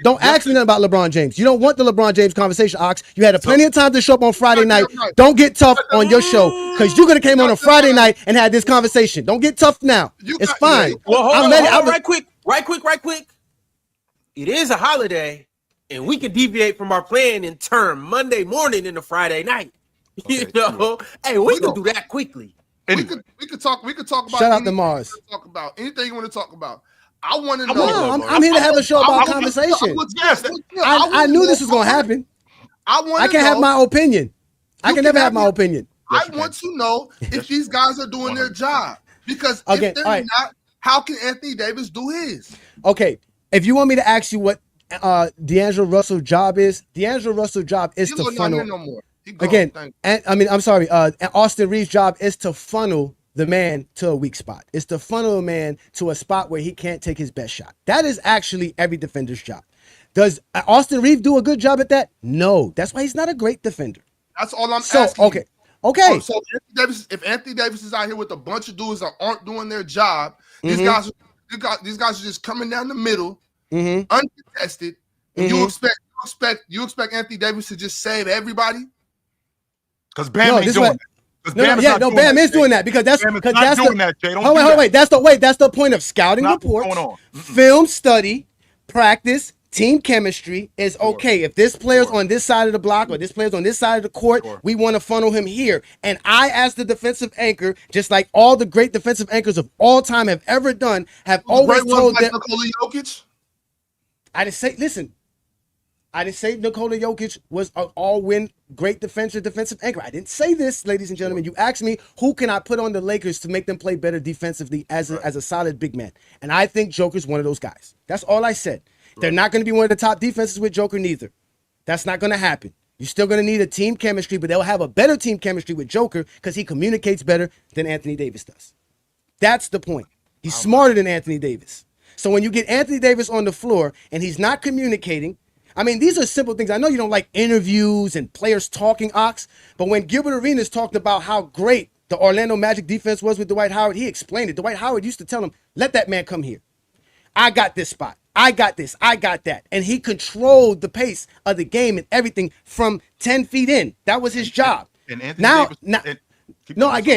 D: don't ask me nothing about LeBron James. You don't want the LeBron James conversation, Ox. You had plenty of time to show up on Friday night. Don't get tough on your show because you could have came on a Friday night and had this conversation. Don't get tough now. It's fine.
A: Well, hold on, right quick. It is a holiday, and we can deviate from our plan and turn Monday morning into Friday night. Okay, hey, we can do that quickly.
C: Anyway. We could talk about.
D: Shout out to Mars.
C: Talk about anything you want to talk about. I want to know.
D: I'm here to have a show about conversation. I knew this was going to happen. I can have my opinion. I can never have my opinion.
C: I want to know if these guys are doing their job. Because if they're not, how can Anthony Davis do his?
D: Okay. If you want me to ask you what D'Angelo Russell's job is, D'Angelo Russell's job is to funnel.
C: No more.
D: Again, Austin Reeves' job is to funnel the man to a weak spot. It's to funnel a man to a spot where he can't take his best shot. That is actually every defender's job. Does Austin Reeves do a good job at that? No. That's why he's not a great defender.
C: That's all I'm asking.
D: Okay.
C: So if Anthony Davis is out here with a bunch of dudes that aren't doing their job, these guys are just coming down the middle, uncontested. And you expect Anthony Davis to just save everybody?
B: Because Bam ain't doing that.
D: Bam is doing that because that's
B: doing that, Jay.
D: Wait. That's the point of scouting reports, film study, practice, team chemistry is okay. If this player's on this side of the block or this player's on this side of the court, we want to funnel him here. And I, as the defensive anchor, just like all the great defensive anchors of all time have ever done, have always told them.
C: Nikola Jokic?
D: I didn't say Nikola Jokic was an all-win great defensive anchor. I didn't say this, ladies and gentlemen. You asked me who can I put on the Lakers to make them play better defensively as a solid big man. And I think Joker's one of those guys. That's all I said. They're not going to be one of the top defenses with Joker neither. That's not going to happen. You're still going to need a team chemistry, but they'll have a better team chemistry with Joker because he communicates better than Anthony Davis does. That's the point. He's smarter than Anthony Davis. So when you get Anthony Davis on the floor and he's not communicating, I mean, these are simple things. I know you don't like interviews and players talking, Ox, but when Gilbert Arenas talked about how great the Orlando Magic defense was with Dwight Howard, he explained it. Dwight Howard used to tell him, let that man come here. I got this spot. I got this. I got that. And he controlled the pace of the game and everything from 10 feet in. That was his job.
B: And Anthony Davis,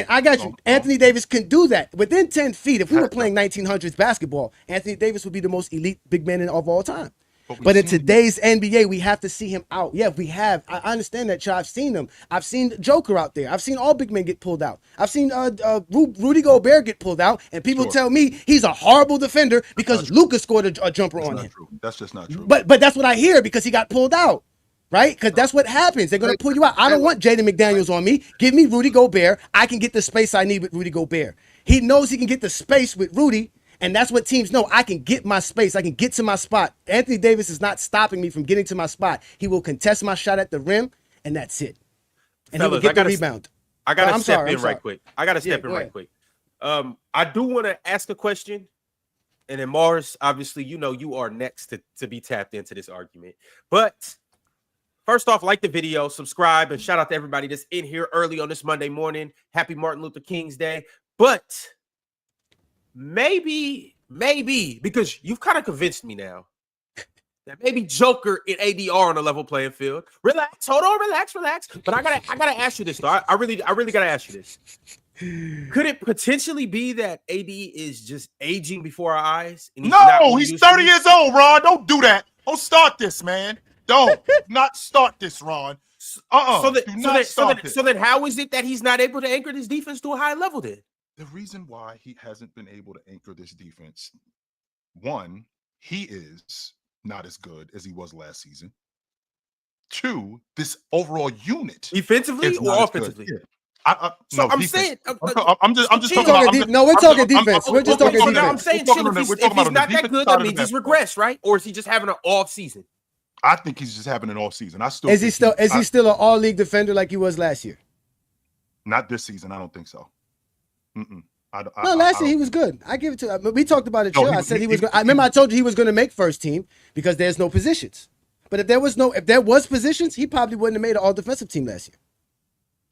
D: I got you. Anthony Davis can do that. Within 10 feet, if we were playing 1900s basketball, Anthony Davis would be the most elite big man of all time. But in today's NBA, we have to see him out. Yeah, we have. I understand that, I've seen him. I've seen Joker out there. I've seen all big men get pulled out. I've seen Rudy Gobert get pulled out, and people tell me he's a horrible defender because Luka scored a jumper on him.
B: That's just not true.
D: But that's what I hear because he got pulled out, right? Because that's what happens. They're going to pull you out. I don't want Jaden McDaniels on me. Give me Rudy Gobert. I can get the space I need with Rudy Gobert. He knows he can get the space with Rudy. And that's what teams know. I can get my space. I can get to my spot. Anthony Davis is not stopping me from getting to my spot. He will contest my shot at the rim, and that's it. And he will get the rebound.
A: I got to step in right quick. I do want to ask a question. And then Mars, obviously, you are next to be tapped into this argument. But first off, like the video, subscribe, and shout out to everybody that's in here early on this Monday morning. Happy Martin Luther King's Day. But maybe, because you've kind of convinced me now that maybe Joker and AD are on a level playing field. Relax, hold on, relax. But I gotta ask you this though. I really gotta ask you this. Could it potentially be that AD is just aging before our eyes?
B: No, he's 30 years old, Ron. Don't do that. Don't start this, man. Don't not start this, Ron.
A: So then how is it that he's not able to anchor this defense to a high level then?
B: The reason why he hasn't been able to anchor this defense, one, he is not as good as he was last season. Two, this overall unit,
A: defensively or offensively.
B: I'm just talking
D: about. No, we're talking defense. We're just talking defense.
A: I'm saying, if he's not that good, that means he's regressed, right? Or is he just having an off season?
B: I think he's just having an off season.
D: Is he still an all league defender like he was last year?
B: Not this season. I don't think so.
D: Last year he was good. I give it to him. We talked about it.
B: No,
D: I said he was good. I remember I told you he was going to make first team because there's no positions. But if there was positions, he probably wouldn't have made an all defensive team last year.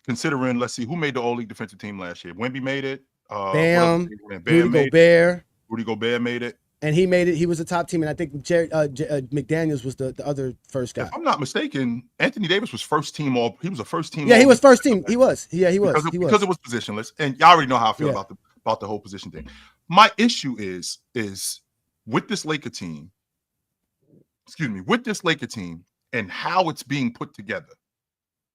B: Considering, let's see, who made the all-league defensive team last year? Wemby made it.
D: Bam Rudy Gobert
B: made it.
D: And he made it. He was a top team, and I think McDaniels was the other first guy.
B: If I'm not mistaken, Anthony Davis was first team all. He was a first team.
D: Yeah, he was first team. He was. Yeah, he was.
B: Because it was positionless, and y'all already know how I feel about the whole position thing. My issue is with this Laker team. With this Laker team and how it's being put together,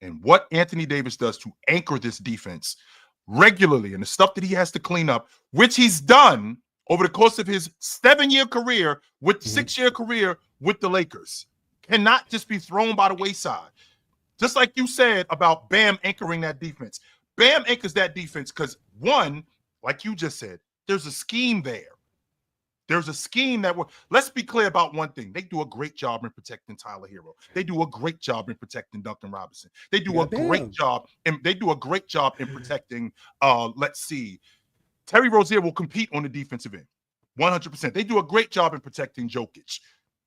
B: and what Anthony Davis does to anchor this defense regularly, and the stuff that he has to clean up, which he's done over the course of his 7-year career with 6-year career with the Lakers, cannot just be thrown by the wayside. Just like you said about Bam anchoring that defense. Bam anchors that defense because, one, like you just said, there's a scheme there. There's a scheme that let's be clear about one thing. They do a great job in protecting Tyler Hero. They do a great job in protecting Duncan Robinson. They do a great job in protecting, let's see, Terry Rozier will compete on the defensive end, 100%. They do a great job in protecting Jokic,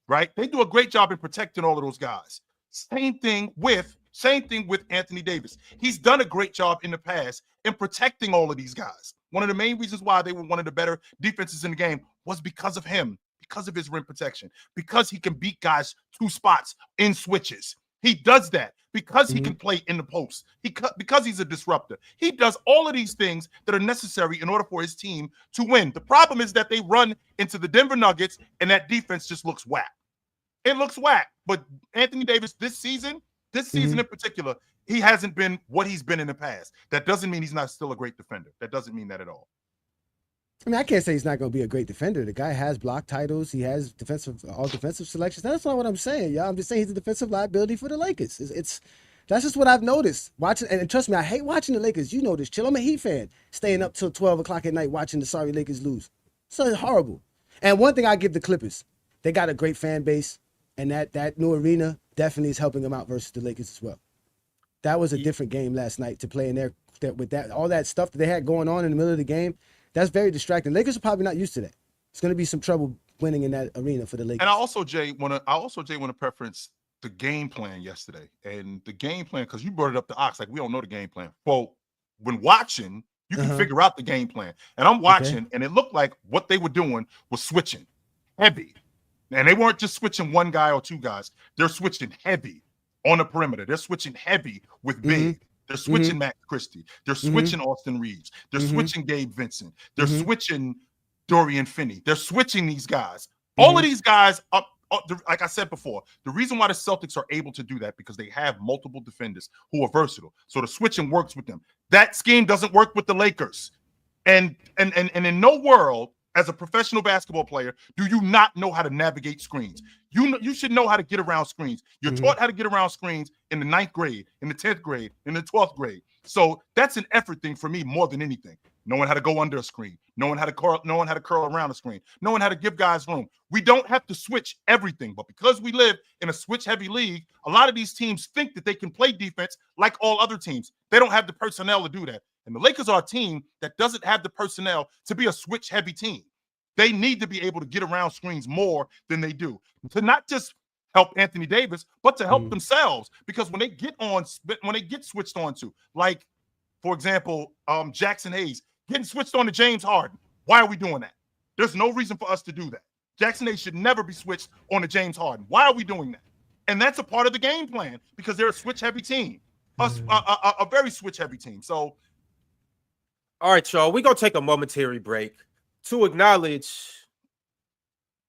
B: right? They do a great job in protecting all of those guys. Same thing with Anthony Davis. He's done a great job in the past in protecting all of these guys. One of the main reasons why they were one of the better defenses in the game was because of him, because of his rim protection, because he can beat guys 2 spots in switches. He does that because he can play in the post. Because he's a disruptor. He does all of these things that are necessary in order for his team to win. The problem is that they run into the Denver Nuggets and that defense just looks whack. It looks whack. But Anthony Davis this season in particular, he hasn't been what he's been in the past. That doesn't mean he's not still a great defender. That doesn't mean that at all.
D: I mean, I can't say he's not going to be a great defender. The guy has block titles. He has all defensive selections. That's not what I'm saying, y'all. I'm just saying he's a defensive liability for the Lakers. That's just what I've noticed. Watching, and trust me, I hate watching the Lakers. You know this, Chill. I'm a Heat fan. Staying up till 12 o'clock at night watching the sorry Lakers lose. So horrible. And one thing I give the Clippers, they got a great fan base, and that new arena definitely is helping them out versus the Lakers as well. That was a different game last night to play in there with that all that stuff that they had going on in the middle of the game. That's very distracting. Lakers are probably not used to that. It's going to be some trouble winning in that arena for the Lakers.
B: And I also, Jay, want to preference the game plan yesterday. And the game plan, because you brought it up to Ox, like we don't know the game plan. Well, when watching, you can figure out the game plan. And I'm watching, and it looked like what they were doing was switching heavy. And they weren't just switching one guy or 2 guys. They're switching heavy on the perimeter. They're switching heavy with big. They're switching Max Christie. They're switching Austin Reeves. They're switching Gabe Vincent. They're switching Dorian Finney. They're switching these guys. All of these guys, like I said before, the reason why the Celtics are able to do that because they have multiple defenders who are versatile. So the switching works with them. That scheme doesn't work with the Lakers. And in no world, as a professional basketball player, do you not know how to navigate screens? You should know how to get around screens. You're taught how to get around screens in the 9th grade, in the 10th grade, in the 12th grade. So that's an effort thing for me more than anything. Knowing how to go under a screen, knowing how to curl around a screen, knowing how to give guys room. We don't have to switch everything, but because we live in a switch-heavy league, a lot of these teams think that they can play defense like all other teams. They don't have the personnel to do that. And the Lakers are a team that doesn't have the personnel to be a switch-heavy team. They need to be able to get around screens more than they do to not just help Anthony Davis, but to help themselves. Because when they get switched on to, like, for example, Jackson Hayes getting switched on to James Harden. Why are we doing that? There's no reason for us to do that. Jackson Hayes should never be switched on to James Harden. Why are we doing that? And that's a part of the game plan because they're a switch-heavy team, a very switch-heavy team. So,
A: all right, y'all, we're going to take a momentary break to acknowledge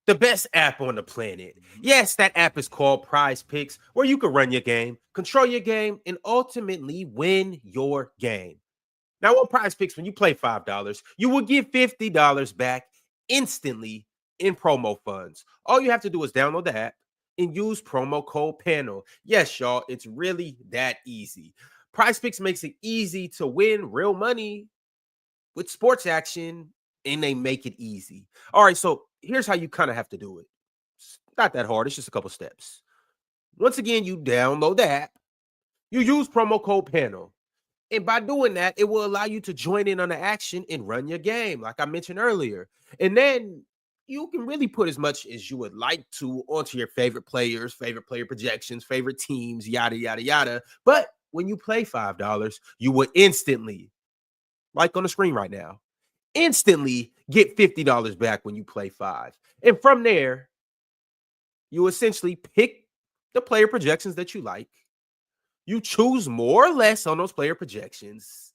A: the best app on the planet. Yes, that app is called PrizePicks, where you can run your game, control your game, and ultimately win your game. Now, on PrizePicks, when you play $5, you will get $50 back instantly in promo funds. All you have to do is download the app and use promo code PANEL. Yes, y'all, it's really that easy. PrizePicks makes it easy to win real money with sports action, and they make it easy. All right, so here's how you kind of have to do it. It's not that hard. It's just a couple steps. Once again, you download the app. You use promo code PANEL. And by doing that, it will allow you to join in on the action and run your game, like I mentioned earlier. And then you can really put as much as you would like to onto your favorite players, favorite player projections, favorite teams, yada, yada, yada. But when you play $5, you will instantly, like on the screen right now, instantly get $50 back when you play 5. And from there, you essentially pick the player projections that you like. You choose more or less on those player projections.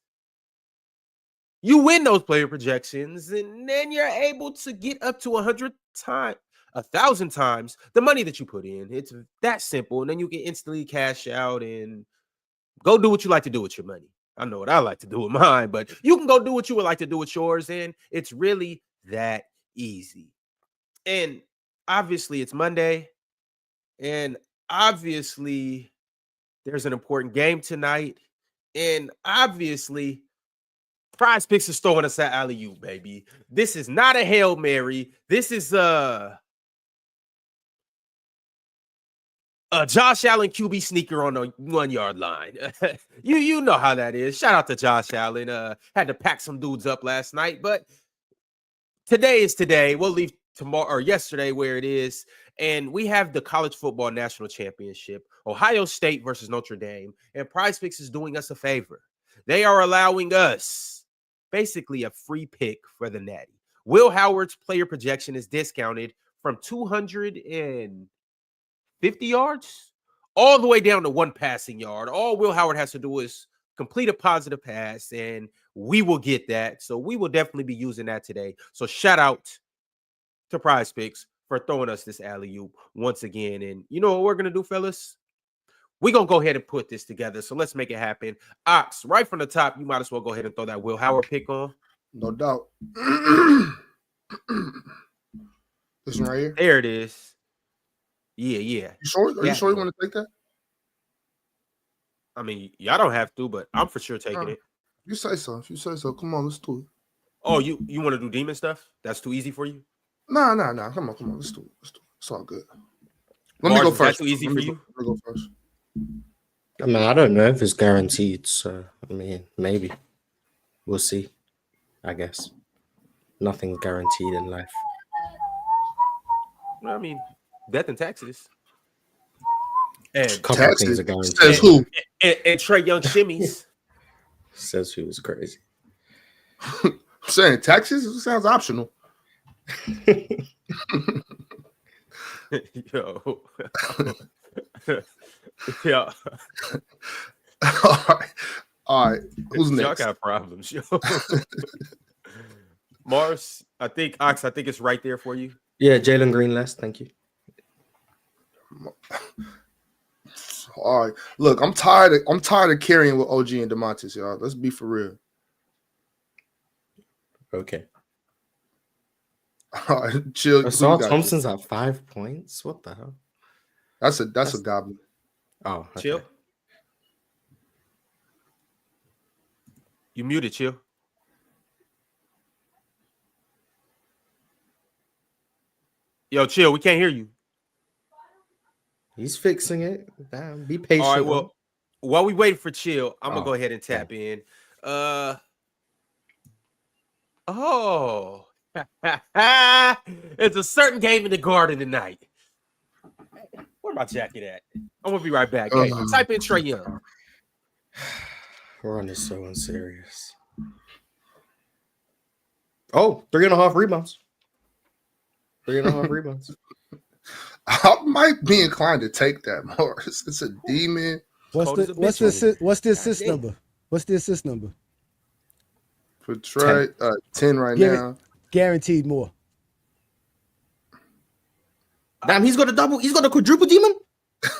A: You win those player projections, and then you're able to get up to 1,000 times the money that you put in. It's that simple. And then you can instantly cash out and go do what you like to do with your money. I know what I like to do with mine, but you can go do what you would like to do with yours. And it's really that easy. And obviously it's Monday. And obviously there's an important game tonight. And obviously PrizePicks is throwing us at alley-oop, baby. This is not a Hail Mary. This is a Josh Allen QB sneaker on the 1-yard line. you know how that is. Shout out to Josh Allen. Had to pack some dudes up last night, but today is today. We'll leave tomorrow or yesterday where it is. And we have the college football national championship, Ohio State versus Notre Dame. And PrizePicks is doing us a favor. They are allowing us basically a free pick for the Natty. Will Howard's player projection is discounted from 250 yards all the way down to 1 passing yard. All Will Howard has to do is complete a positive pass, and we will get that. So we will definitely be using that today. So shout out to PrizePicks for throwing us this alley-oop once again. And you know what we're going to do, fellas? We're going to go ahead and put this together. So let's make it happen. Ox, right from the top, you might as well go ahead and throw that Will Howard pick on.
C: No doubt. This one right here?
A: There it is. Yeah.
C: You sure? Are you sure you want to take that?
A: I mean, y'all don't have to, but I'm for sure taking it.
C: You say so. If you say so, come on, let's do it.
A: Oh, you want to do demon stuff? That's too easy for you?
C: Nah. Come on. Let's do it. It's all good. Let me go first.
A: That's too easy for you?
C: Let me go first.
E: I mean, I don't know if it's guaranteed, so I mean, maybe we'll see. I guess nothing's guaranteed in life.
A: Well, I mean, death and taxes. And
E: A couple of things are guaranteed.
C: Says who?
A: And Trae Young shimmies.
E: Says who was crazy.
C: I'm saying taxes sounds optional.
A: Yo. Yeah.
C: All right. Who's next?
A: Y'all got problems, yo. Mars, I think it's right there for you.
E: Yeah, Jalen Green last. Thank you.
C: All right. Look, I'm tired of carrying with OG and DeMontis, y'all. Let's be for real.
E: Okay.
C: All right, chill.
E: Assault Thompson's at 5 points. What the hell?
C: That's a goblin.
E: Oh, okay.
A: Chill. You muted, Chill. Yo, Chill, we can't hear you.
E: He's fixing it. Damn, be patient.
A: All right, well, while we wait for Chill, I'm gonna go ahead and tap in. It's a certain game in the Garden tonight. Where my jacket at? I'm gonna be right back. Hey, type in Trae Young.
E: Ron is so unserious. Oh, 3.5 rebounds. 3.5 rebounds.
C: I might be inclined to take that more. It's a demon.
D: What's the assist number? What's the assist number?
C: For Trae, 10 right now.
D: Guaranteed more.
E: Damn, he's got a quadruple demon?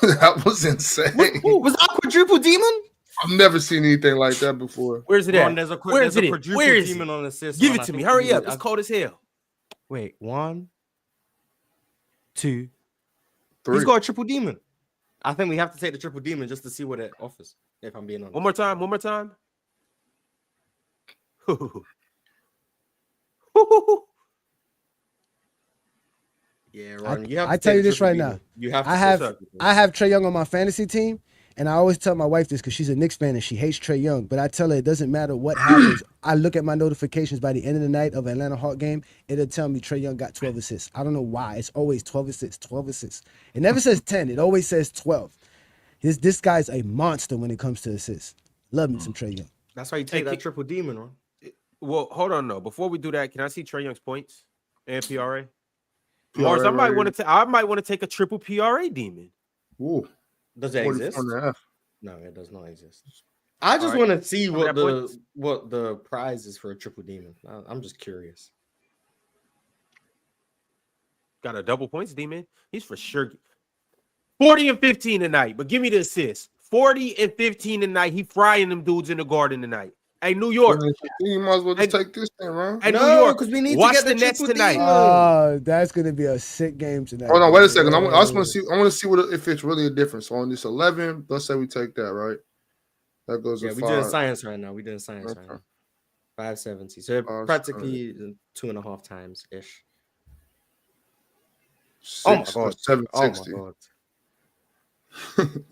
C: That was insane.
E: Was that a quadruple demon?
C: I've never seen anything like that before.
A: Where's it at?
E: There's a
A: Where
E: quadruple
A: is
E: demon on assist.
A: Give it to me. Hurry up. It's cold as hell.
E: Wait, 1, 2,
C: 3.
E: He's got a triple demon. I think we have to take the triple demon just to see what it offers, if I'm being honest.
A: One more time.
E: Yeah, Ron,
D: I tell you this right now.
E: You have to
D: I have Trae Young on my fantasy team, And I always tell my wife this because she's a Knicks fan and she hates Trae Young. But I tell her it doesn't matter what happens. I look at my notifications by the end of the night of Atlanta Hawk game. It'll tell me Trae Young got 12 assists. I don't know why. It's always 12 assists, 12 assists. It never says 10. It always says 12. This guy's a monster when it comes to assists. Love me some Trae Young.
E: That's why you take that triple demon on.
A: Well, hold on, though. Before we do that, can I see Trae Young's points and PRA? Mars, I might want to take a triple PRA demon.
C: Ooh.
E: Does that exist?
C: 44.5.
E: No, it does not exist. I just want to see what the prize is for a triple demon. I'm just curious.
A: Got a double points demon. He's for sure 40 and 15 tonight. But give me the assist. 40 and 15 tonight. He frying them dudes in the garden tonight. Hey, New York.
C: You might as well just take this thing, right?
A: Hey, New York,
E: because we need
A: watch
E: to get
A: the Nets tonight.
D: That's gonna be a sick game tonight.
C: Hold on, wait a second. I just want to see. I want to see if it's really a difference. So on this 11, let's say we take that, right? That goes.
E: Yeah,
C: to
E: we
C: 5.
E: doing science right now. Right now. 570. So practically 2.5 times ish.
C: 6,
E: oh my god,
C: 760.
E: Oh my god.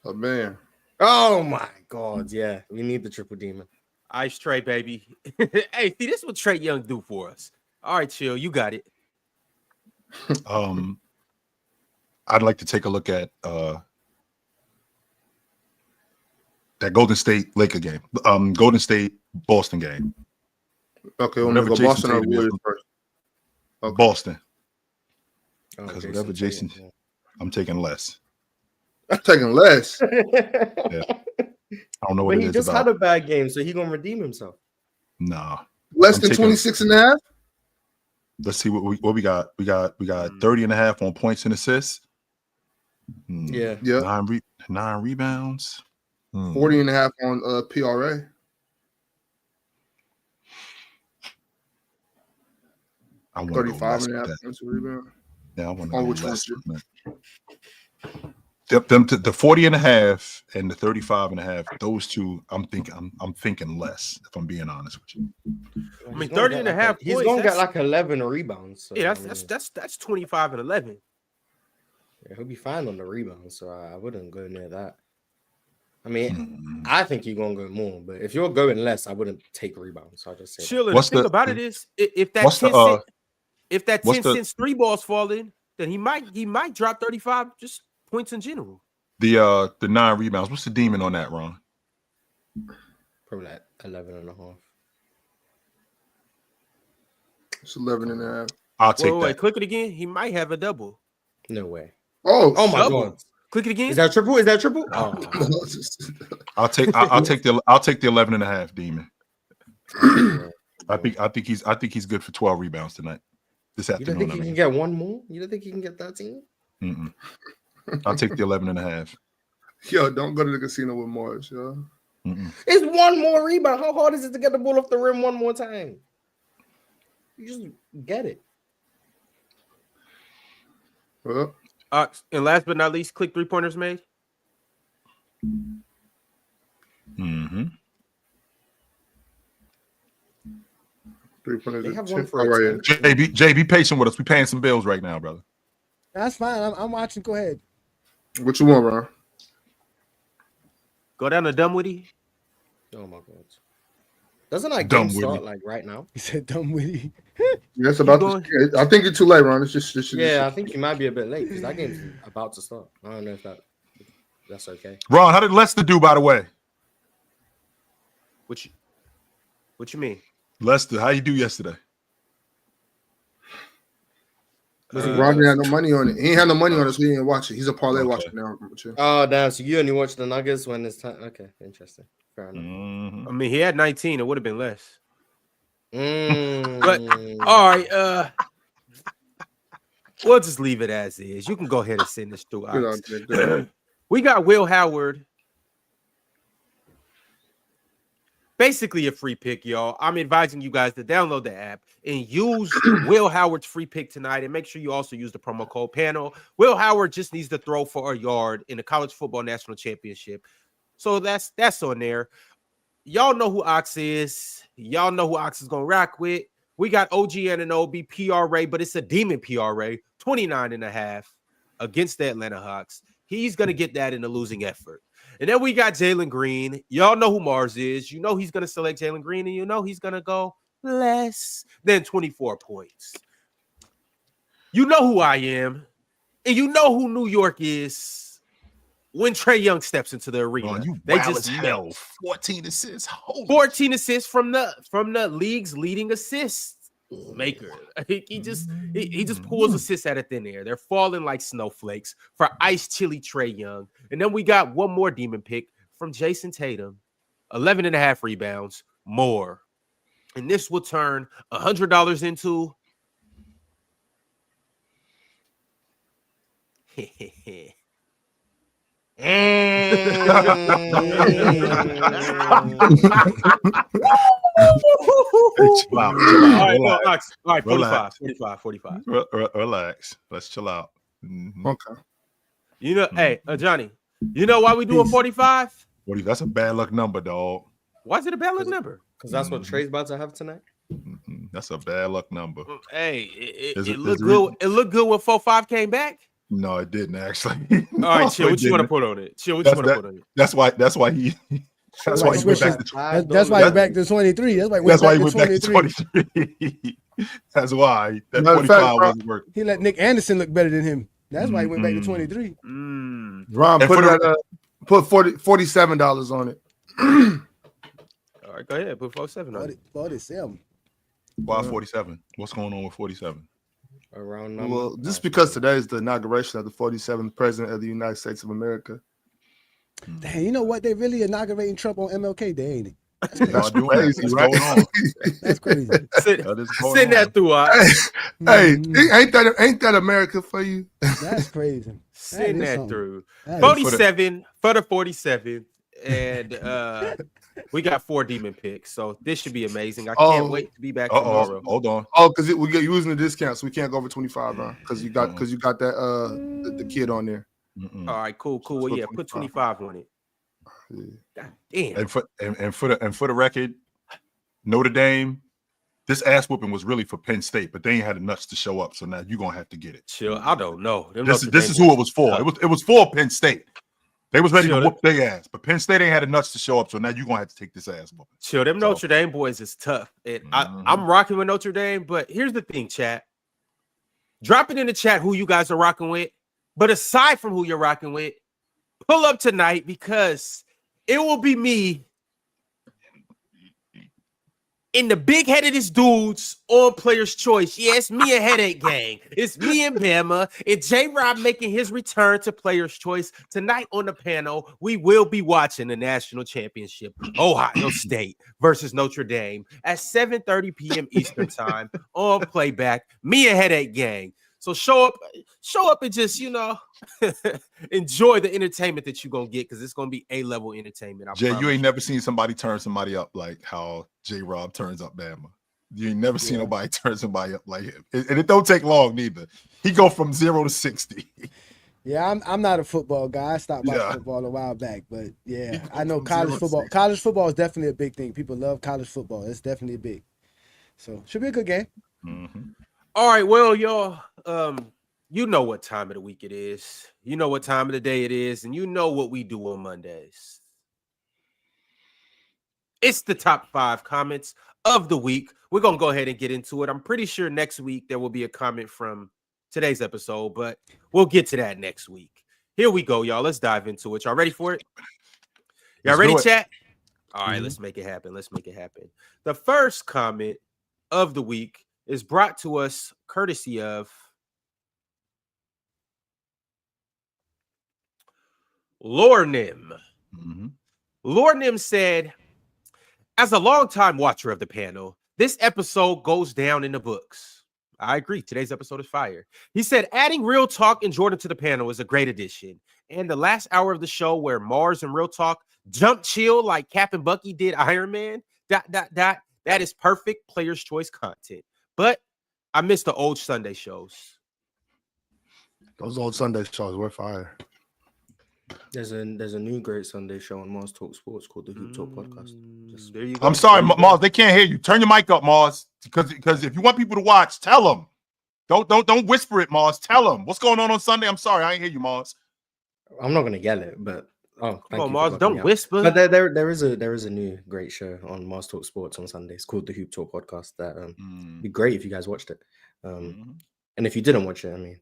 C: Oh man.
E: Oh my god, yeah. We need the triple demon.
A: Ice Trae, baby. Hey, see, this is what Trae Young do for us. All right, chill. You got it.
B: I'd like to take a look at that Golden State Laker game. Golden State Boston game.
C: Okay, we'll go Boston or Warriors first.
B: Okay. Boston.
E: Because
B: whatever Jason, I'm taking less.
C: I'm taking less.
B: Yeah. I don't know what
E: but
B: it
E: he
B: is
E: just
B: about.
E: had a bad game, so he gonna redeem himself.
B: Nah.
C: Less than 26.5?
B: Let's see what we got. We got 30.5 on points and assists.
E: Yeah.
B: 9 rebounds.
C: 40.5 on PRA.
B: I want
C: 35.5 points a rebound.
B: Yeah, I want to
C: On
B: go
C: which
B: less.
C: one?
B: The 40.5 and the 35.5, those two, I'm thinking less, if I'm being honest with you.
A: I mean, 30.5 points.
E: He's gonna get like 11 rebounds. So,
A: yeah, that's 25 and 11.
E: Yeah, he'll be fine on the rebounds, so I wouldn't go near that. I mean, I think you're gonna go more, but if you're going less, I wouldn't take rebounds. So I'll just say
A: Chill. The thing about it is, if that 10 cents 3 balls fall in, then he might drop 35 just points in general.
B: The 9 rebounds. What's the demon on that, Ron?
E: Probably like 11.5.
C: It's 11.5.
B: I'll take that.
A: Wait, click it again. He might have a double.
E: No way.
C: Oh
E: my
A: double.
E: god.
A: Click it again.
E: Is that triple? Oh.
B: I'll take the 11.5 demon. I think he's good for 12 rebounds tonight. This
E: You
B: afternoon.
E: don't think he can get one more? You don't think he can get 13?
B: I'll take the 11.5.
C: Yo, don't go to the casino with Mars, yo.
E: It's one more rebound. How hard is it to get the ball off the rim one more time? You just get it.
C: Well,
A: And last but not least, click 3-pointers made.
C: They
E: have one for right
B: Jay, be patient with us. We paying some bills right now, brother.
D: That's fine. I'm watching. Go ahead.
C: What you want, Ron?
A: Go down to Dunwoody.
E: Oh my god. Doesn't that game start like right now?
D: He said Dunwoody.
C: That's about to, I think it's too late, Ron. It's just
E: I think you might be a bit late because that game's about to start. I don't know if that's okay.
B: Ron, how did Leicester do, by the way?
A: What you mean?
B: Leicester, how you do yesterday?
C: Ron didn't have no money on it. He ain't had no money on it, so he didn't watch it. He's a parlay watcher now.
E: Oh, damn. So you only watch the Nuggets when it's time. Okay, interesting. Fair enough.
A: I mean, he had 19. It would have been less.
E: But
A: all right, we'll just leave it as is. You can go ahead and send this through. We got Will Howard. Basically a free pick, y'all. I'm advising you guys to download the app and use Will Howard's free pick tonight. And make sure you also use the promo code panel. Will Howard just needs to throw for a yard in the college football national championship. So that's on there. Y'all know who Ox is. Y'all know who Ox is going to rock with. We got OG and an OB PRA, but it's a demon PRA, 29.5. against the Atlanta Hawks. He's going to get that in a losing effort. And then we got Jalen Green. Y'all know who Mars is. You know he's going to select Jalen Green, and you know he's going to go less than 24 points. You know who I am, and you know who New York is when Trae Young steps into the arena.
B: They just hell. 14 assists. Holy
A: 14 assists from the league's leading assist maker. He just pulls assists out of thin air. They're falling like snowflakes for ice chilly Trae Young. And then we got one more demon pick from Jason Tatum, 11.5 rebounds more. And this will turn $100 into All right, 45.
B: Relax. Let's chill out. Mm-hmm.
C: Okay.
A: You know, hey, Johnny, you know why we doing 45?
B: That's a bad luck number, dog.
A: Why is it a bad luck number?
E: Because that's what Trae's about to have tonight.
B: Mm-hmm. That's a bad luck number.
A: Hey, it looked good. It looked good when 4-5 came back.
B: No, it didn't actually.
A: All right, chill. What you want to put on it? Chill. What you want to put on it?
B: That's why he. That's why he went back to.
D: That's why he back to 23. That's why he went back to
B: 23. That's why that 45 wasn't working.
D: He let Nick Anderson look better than him. That's why he went back to 23.
C: Ron, put $47 on it.
A: All right, go ahead. Put 47 on it.
D: 47.
B: Why 47? What's going on with 47?
E: Around
C: well, just because today is the inauguration of the 47th president of the United States of America.
D: Dang, you know what? They really inaugurating Trump on MLK Day, ain't it?
C: That's crazy, right?
D: That's crazy.
A: Send that through.
C: Hey, ain't that America for you?
D: That's crazy.
A: Send that through. 47 for the 47th, and we got 4 demon picks, so this should be amazing. I can't wait to be back tomorrow.
B: Hold on.
C: Oh, because we get using the discount, so we can't go over 25, huh? Because you got that the kid on there.
B: Mm-mm.
A: All right, cool. Well, yeah, put 25 on it.
C: Yeah.
A: God damn.
B: And for the record, Notre Dame, this ass whooping was really for Penn State, but they ain't had the nuts to show up. So now you're gonna have to get it.
A: Chill. I don't know.
B: This is who it was for. It was for Penn State. They was ready to whoop their ass, but Penn State ain't had the nuts to show up. So now you're gonna have to take this ass whooping.
A: Chill. Them Notre Dame boys is tough. And I'm rocking with Notre Dame, but here's the thing, chat. Drop it in the chat who you guys are rocking with. But aside from who you're rocking with, pull up tonight because it will be me in the big-headedest dudes on Players' Choice. Yeah, it's me and Headache Gang. It's me and Bama and J-Rob making his return to Players' Choice. Tonight on the panel, we will be watching the national championship, Ohio State versus Notre Dame at 7:30 p.m. Eastern time on playback. Me and Headache Gang. So show up and just, enjoy the entertainment that you're going to get because it's going to be A-level entertainment.
B: Jay, you ain't never seen somebody turn somebody up like how J-Rob turns up Bama. You ain't never seen nobody turn somebody up like him. And it don't take long neither. He go from 0 to 60.
D: Yeah, I'm not a football guy. I stopped watching football a while back. But, yeah, I know college football. College football is definitely a big thing. People love college football. It's definitely big. So, should be a good game.
B: Mm-hmm.
A: All right, well, y'all, you know what time of the week it is. You know what time of the day it is, and you know what we do on Mondays. It's the top 5 comments of the week. We're going to go ahead and get into it. I'm pretty sure next week there will be a comment from today's episode, but we'll get to that next week. Here we go, y'all. Let's dive into it. Y'all ready for it? Y'all ready, chat? All right, let's make it happen. The first comment of the week is brought to us courtesy of Lornim. Lornim said, as a longtime watcher of the panel, this episode goes down in the books. I agree. Today's episode is fire. He said, adding Real Talk and Jordan to the panel is a great addition. And the last hour of the show where Mars and Real Talk jump chill like Cap and Bucky did Iron Man, ... That is perfect Players' Choice content. But I miss the old Sunday shows.
C: Those old Sunday shows were fire.
E: There's a new great Sunday show on Mars Talk Sports called the Hoop Talk Podcast.
A: There you go.
B: I'm sorry, Mars. They can't hear you. Turn your mic up, Mars. Because if you want people to watch, tell them. Don't whisper it, Mars. Tell them what's going on Sunday. I'm sorry, I ain't hear you, Mars.
E: I'm not gonna yell it, but
A: Come
E: thank
A: on,
E: you.
A: Mars, don't whisper.
E: But there is a new great show on Mars Talk Sports on Sundays called the Hoop Talk Podcast. That be great if you guys watched it. And if you didn't watch it, I mean,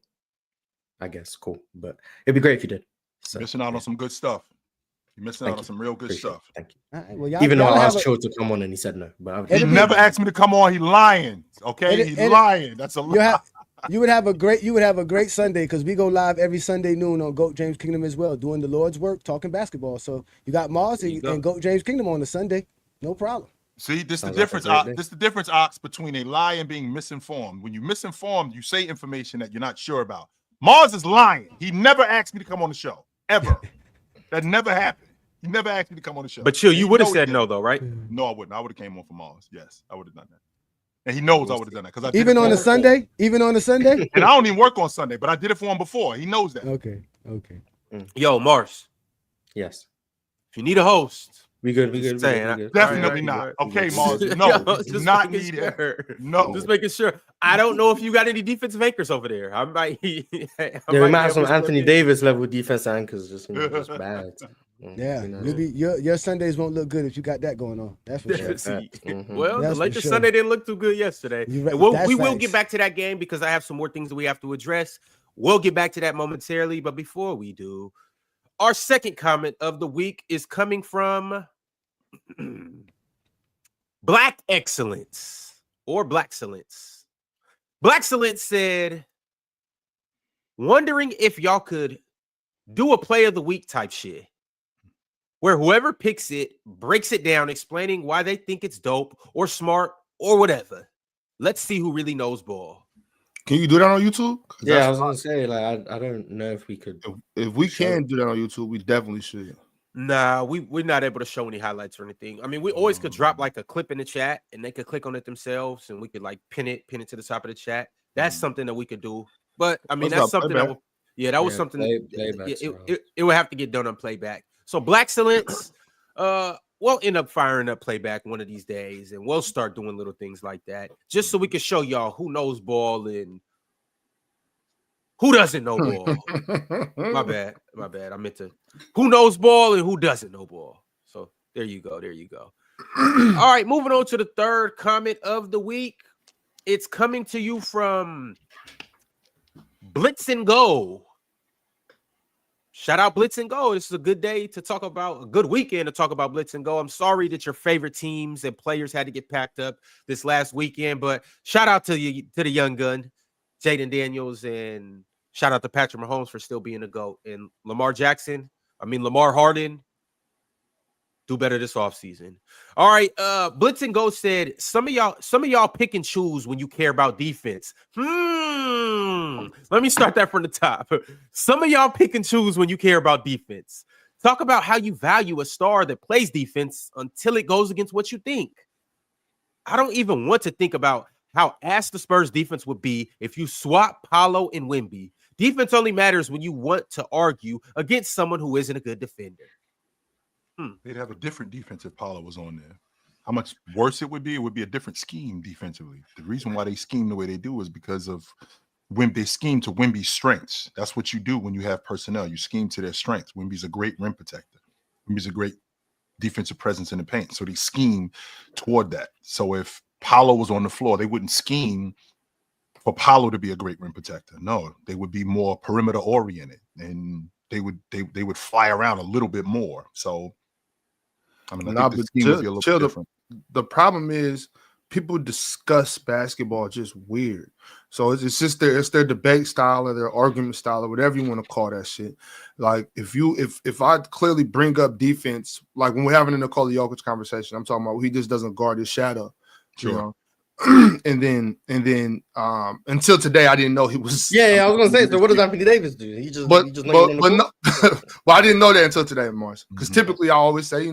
E: I guess cool, but it'd be great if you did. So,
B: missing out on some good stuff. You're missing out on some real good stuff.
E: Thank you.
D: Right, well,
E: Even though I asked Chill to come on and he said no, but
B: he never asked me to come on. He lying. Okay, he's lying. That's a lie.
D: You would have a great Sunday because we go live every Sunday noon on GOAT James Kingdom as well, doing the Lord's work, talking basketball. So you got Mars and GOAT James Kingdom on the Sunday, no problem.
B: See, this is the difference. This is the difference, Ox, between a lie and being misinformed. When you misinformed, you say information that you're not sure about. Mars is lying. He never asked me to come on the show ever. That never happened. He never asked me to come on the show.
A: But Chill, you would have said no, though, right?
B: No, I wouldn't. I would have came on for Mars. Yes, I would have done that. And he knows I would have done that because
D: even on a Sunday.
B: And I don't even work on Sunday, but I did it for him before. He knows that.
D: Okay.
A: Yo, Mars.
E: Yes.
A: If you need a host,
E: we good.
B: Definitely not. Okay, Mars. No, it's not needed. No,
A: just making sure. I don't know if you got any defensive anchors over there. I might.
E: We might have some Anthony Davis level defense anchors, just bad.
D: Yeah, your Sundays won't look good if you got that going on. That's for sure.
A: Well, the Lakers Sunday didn't look too good yesterday.
D: Right.
A: We will get back to that game because I have some more things that we have to address. We'll get back to that momentarily, but before we do, our second comment of the week is coming from Black Excellence or Blackcellence. Blackcellence said, wondering if y'all could do a play of the week type shit, where whoever picks it breaks it down, explaining why they think it's dope or smart or whatever. Let's see who really knows ball.
C: Can you do that on YouTube?
E: Yeah, I was gonna say, like, I don't know if we could.
C: If we can do that on YouTube, we definitely should.
A: Nah, we're not able to show any highlights or anything. I mean, we always could drop like a clip in the chat and they could click on it themselves and we could like pin it to the top of the chat. That's something that we could do. But I mean, that's something that was something it would have to get done on playback. So Blackcellence, we'll end up firing up playback one of these days, and we'll start doing little things like that, just so we can show y'all who knows ball and who doesn't know ball. My bad. I meant to. Who knows ball and who doesn't know ball. So there you go. All right, moving on to the third comment of the week. It's coming to you from Blitz and Go. Shout out Blitz and Go. This is a good day to talk about, a good weekend to talk about Blitz and Go. I'm sorry that your favorite teams and players had to get packed up this last weekend, but shout out to the young gun, Jaden Daniels, and shout out to Patrick Mahomes for still being a GOAT. And Lamar Harden, do better this offseason. All right, Blitz and Go said, some of y'all pick and choose when you care about defense. Let me start that from the top. Some of y'all pick and choose when you care about defense. Talk about how you value a star that plays defense until it goes against what you think. I don't even want to think about how ass the Spurs defense would be if you swap Paolo and Wemby. Defense only matters when you want to argue against someone who isn't a good defender.
B: They'd have a different defense if Paolo was on there. How much worse it would be a different scheme defensively. The reason why they scheme the way they do is because of when they scheme to Wemby's strengths. That's what you do when you have personnel. You scheme to their strengths. Wemby's a great rim protector. Wemby's a great defensive presence in the paint. So they scheme toward that. So if Paolo was on the floor, they wouldn't scheme for Paolo to be a great rim protector. No, they would be more perimeter oriented and they would fly around a little bit more. So I mean, I think the scheme would be a little bit different.
C: The problem is people discuss basketball just weird. So it's just their debate style or their argument style or whatever you want to call that shit. Like if I clearly bring up defense, like when we're having a Nikola Jokic conversation, I'm talking about he just doesn't guard his shadow.
B: Sure.
C: You know? and then until today I didn't know he was.
E: Yeah, I was gonna say. So what does Anthony Davis do? He just
C: well, I didn't know that until today, Mars. Because typically I always say,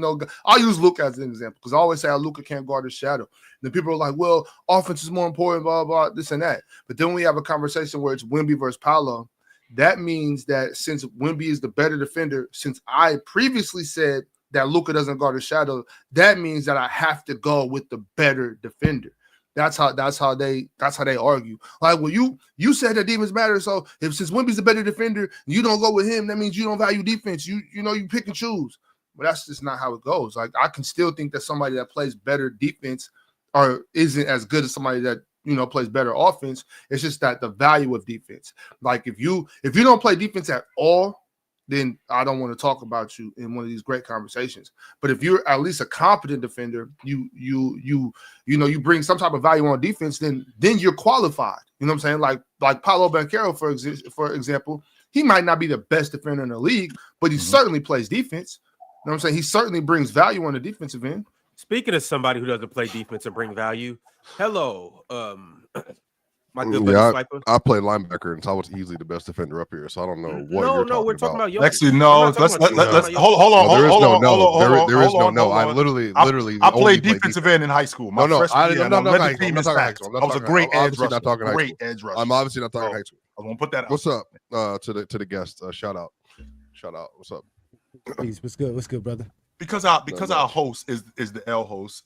C: I'll use Luka as an example because I always say Luka can't guard his shadow. And then people are like, well, offense is more important, blah blah, this and that. But then we have a conversation where it's Wemby versus Paolo. That means that since Wemby is the better defender, since I previously said that Luka doesn't guard his shadow, that means that I have to go with the better defender. That's how they argue. Like, well, you said that defense matters. So since Wemby's a better defender, you don't go with him. That means you don't value defense. You pick and choose. But that's just not how it goes. Like, I can still think that somebody that plays better defense or isn't as good as somebody that plays better offense. It's just that the value of defense. Like, if you don't play defense at all, then I don't want to talk about you in one of these great conversations. But if you're at least a competent defender, you bring some type of value on defense, then you're qualified. You know what I'm saying? Like Paolo Banchero, for example, he might not be the best defender in the league, but he certainly plays defense. You know what I'm saying? He certainly brings value on the defensive end.
A: Speaking of somebody who doesn't play defense and bring value, hello, my good buddy Swiper.
F: I play linebacker, and so I was easily the best defender up here. So I don't know what
A: we're talking about.
B: Actually, no. Let's hold on.
F: There is no. I literally.
B: I played defensive end in high school.
F: I was
B: a great edge rusher.
F: I'm obviously not talking high school.
B: I want to put that out.
F: What's up to the guest? Shout out. What's up?
D: Peace. What's good, brother?
B: Because our host is the L host.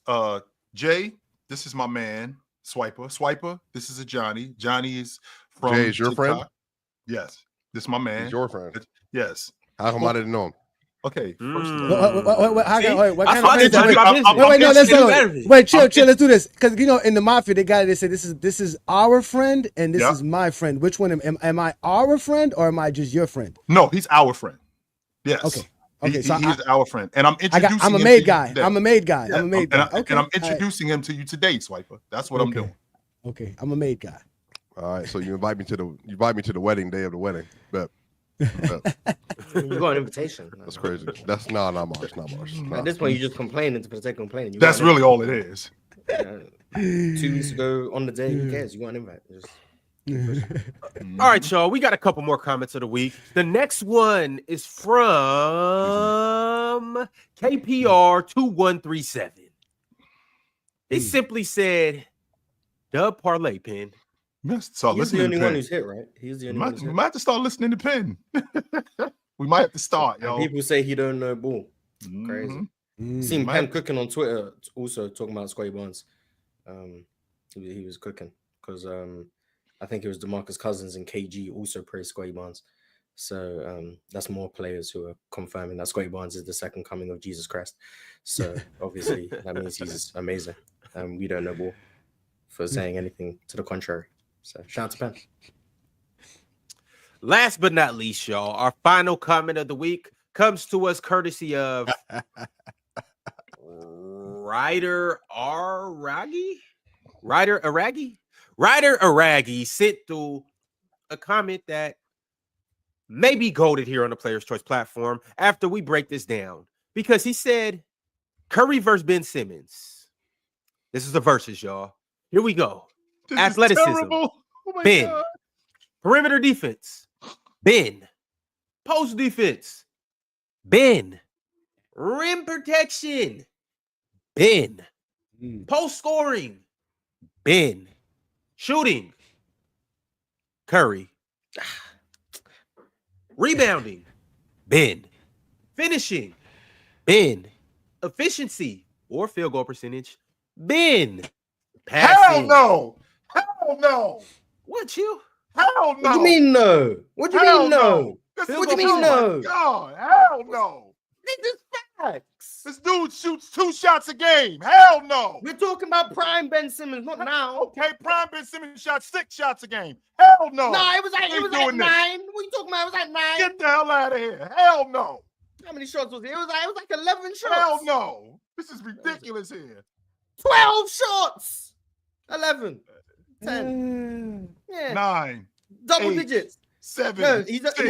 B: Jay, this is my man. Swiper, this is a Johnny. Johnny is from
F: Jay is your
B: TikTok.
F: friend?
B: Yes. This is my man.
F: He's your friend.
B: Yes.
F: How come I didn't know him?
B: Okay.
D: Wait, chill. Let's do this. Because in the mafia, they say this is our friend and this is my friend. Which one am I our friend or am I just your friend?
B: No, he's our friend. Yes.
D: Okay.
B: He's our friend, and I'm introducing.
D: I'm a made guy. I'm a made guy.
B: And I'm introducing him to you today, Swiper. That's what I'm doing.
D: Okay, I'm a made guy.
F: All right, so you invite me to the wedding day of the wedding, but
E: you got an invitation.
F: That's crazy. That's not Mars.
E: At this point, you're just complaining for the sake of complaining.
B: That's really all it is.
E: 2 weeks ago on the day, who cares? You got an invite.
A: All right, y'all. We got a couple more comments of the week. The next one is from KPR2137. He simply said, "Dub parlay pin."
E: He's the only one who's hit, right? He's the only one.
B: We might have to start listening to Penn. We might have to start, yo.
E: People say he don't know ball. Crazy. Seen Penn cooking on Twitter, also talking about Scotty Barnes. He was cooking because I think it was DeMarcus Cousins and KG also praised Scotty Barnes. So that's more players who are confirming that Scotty Barnes is the second coming of Jesus Christ. So obviously that means he's amazing. We don't know ball for saying anything to the contrary. So shout out to Penn.
A: Last but not least, y'all, our final comment of the week comes to us courtesy of Ryder Aragi sent through a comment that may be goated here on the Players' Choice platform after we break this down. Because he said, Curry versus Ben Simmons. This is the verses, y'all. Here we go.
B: This
A: athleticism.
B: Oh
A: Ben.
B: God.
A: Perimeter defense. Ben. Post defense. Ben. Rim protection. Ben. Post scoring. Ben. Shooting. Curry. Rebounding. Ben. Finishing. Ben. Efficiency or field goal percentage. Ben. Passing.
B: Hell no.
A: What you?
B: Hell no.
E: What do you mean no? What do you mean no?
B: What
E: do you mean no?
B: God, hell no.
E: This facts.
B: This dude shoots 2 shots a game. Hell no.
E: We're talking about prime Ben Simmons, not now.
B: Okay, prime Ben Simmons shot 6 shots a game. Hell no.
E: Nah, it was like 9. What are you talking about? It was like 9.
B: Get the hell out of here. Hell no.
E: How many shots was it? It was like 11 shots.
B: Hell no. This is ridiculous here.
E: 12 shots. 11. 10. Yeah.
B: 9.
E: Double
B: 8,
E: digits.
B: 7.
E: No, he's
B: 6.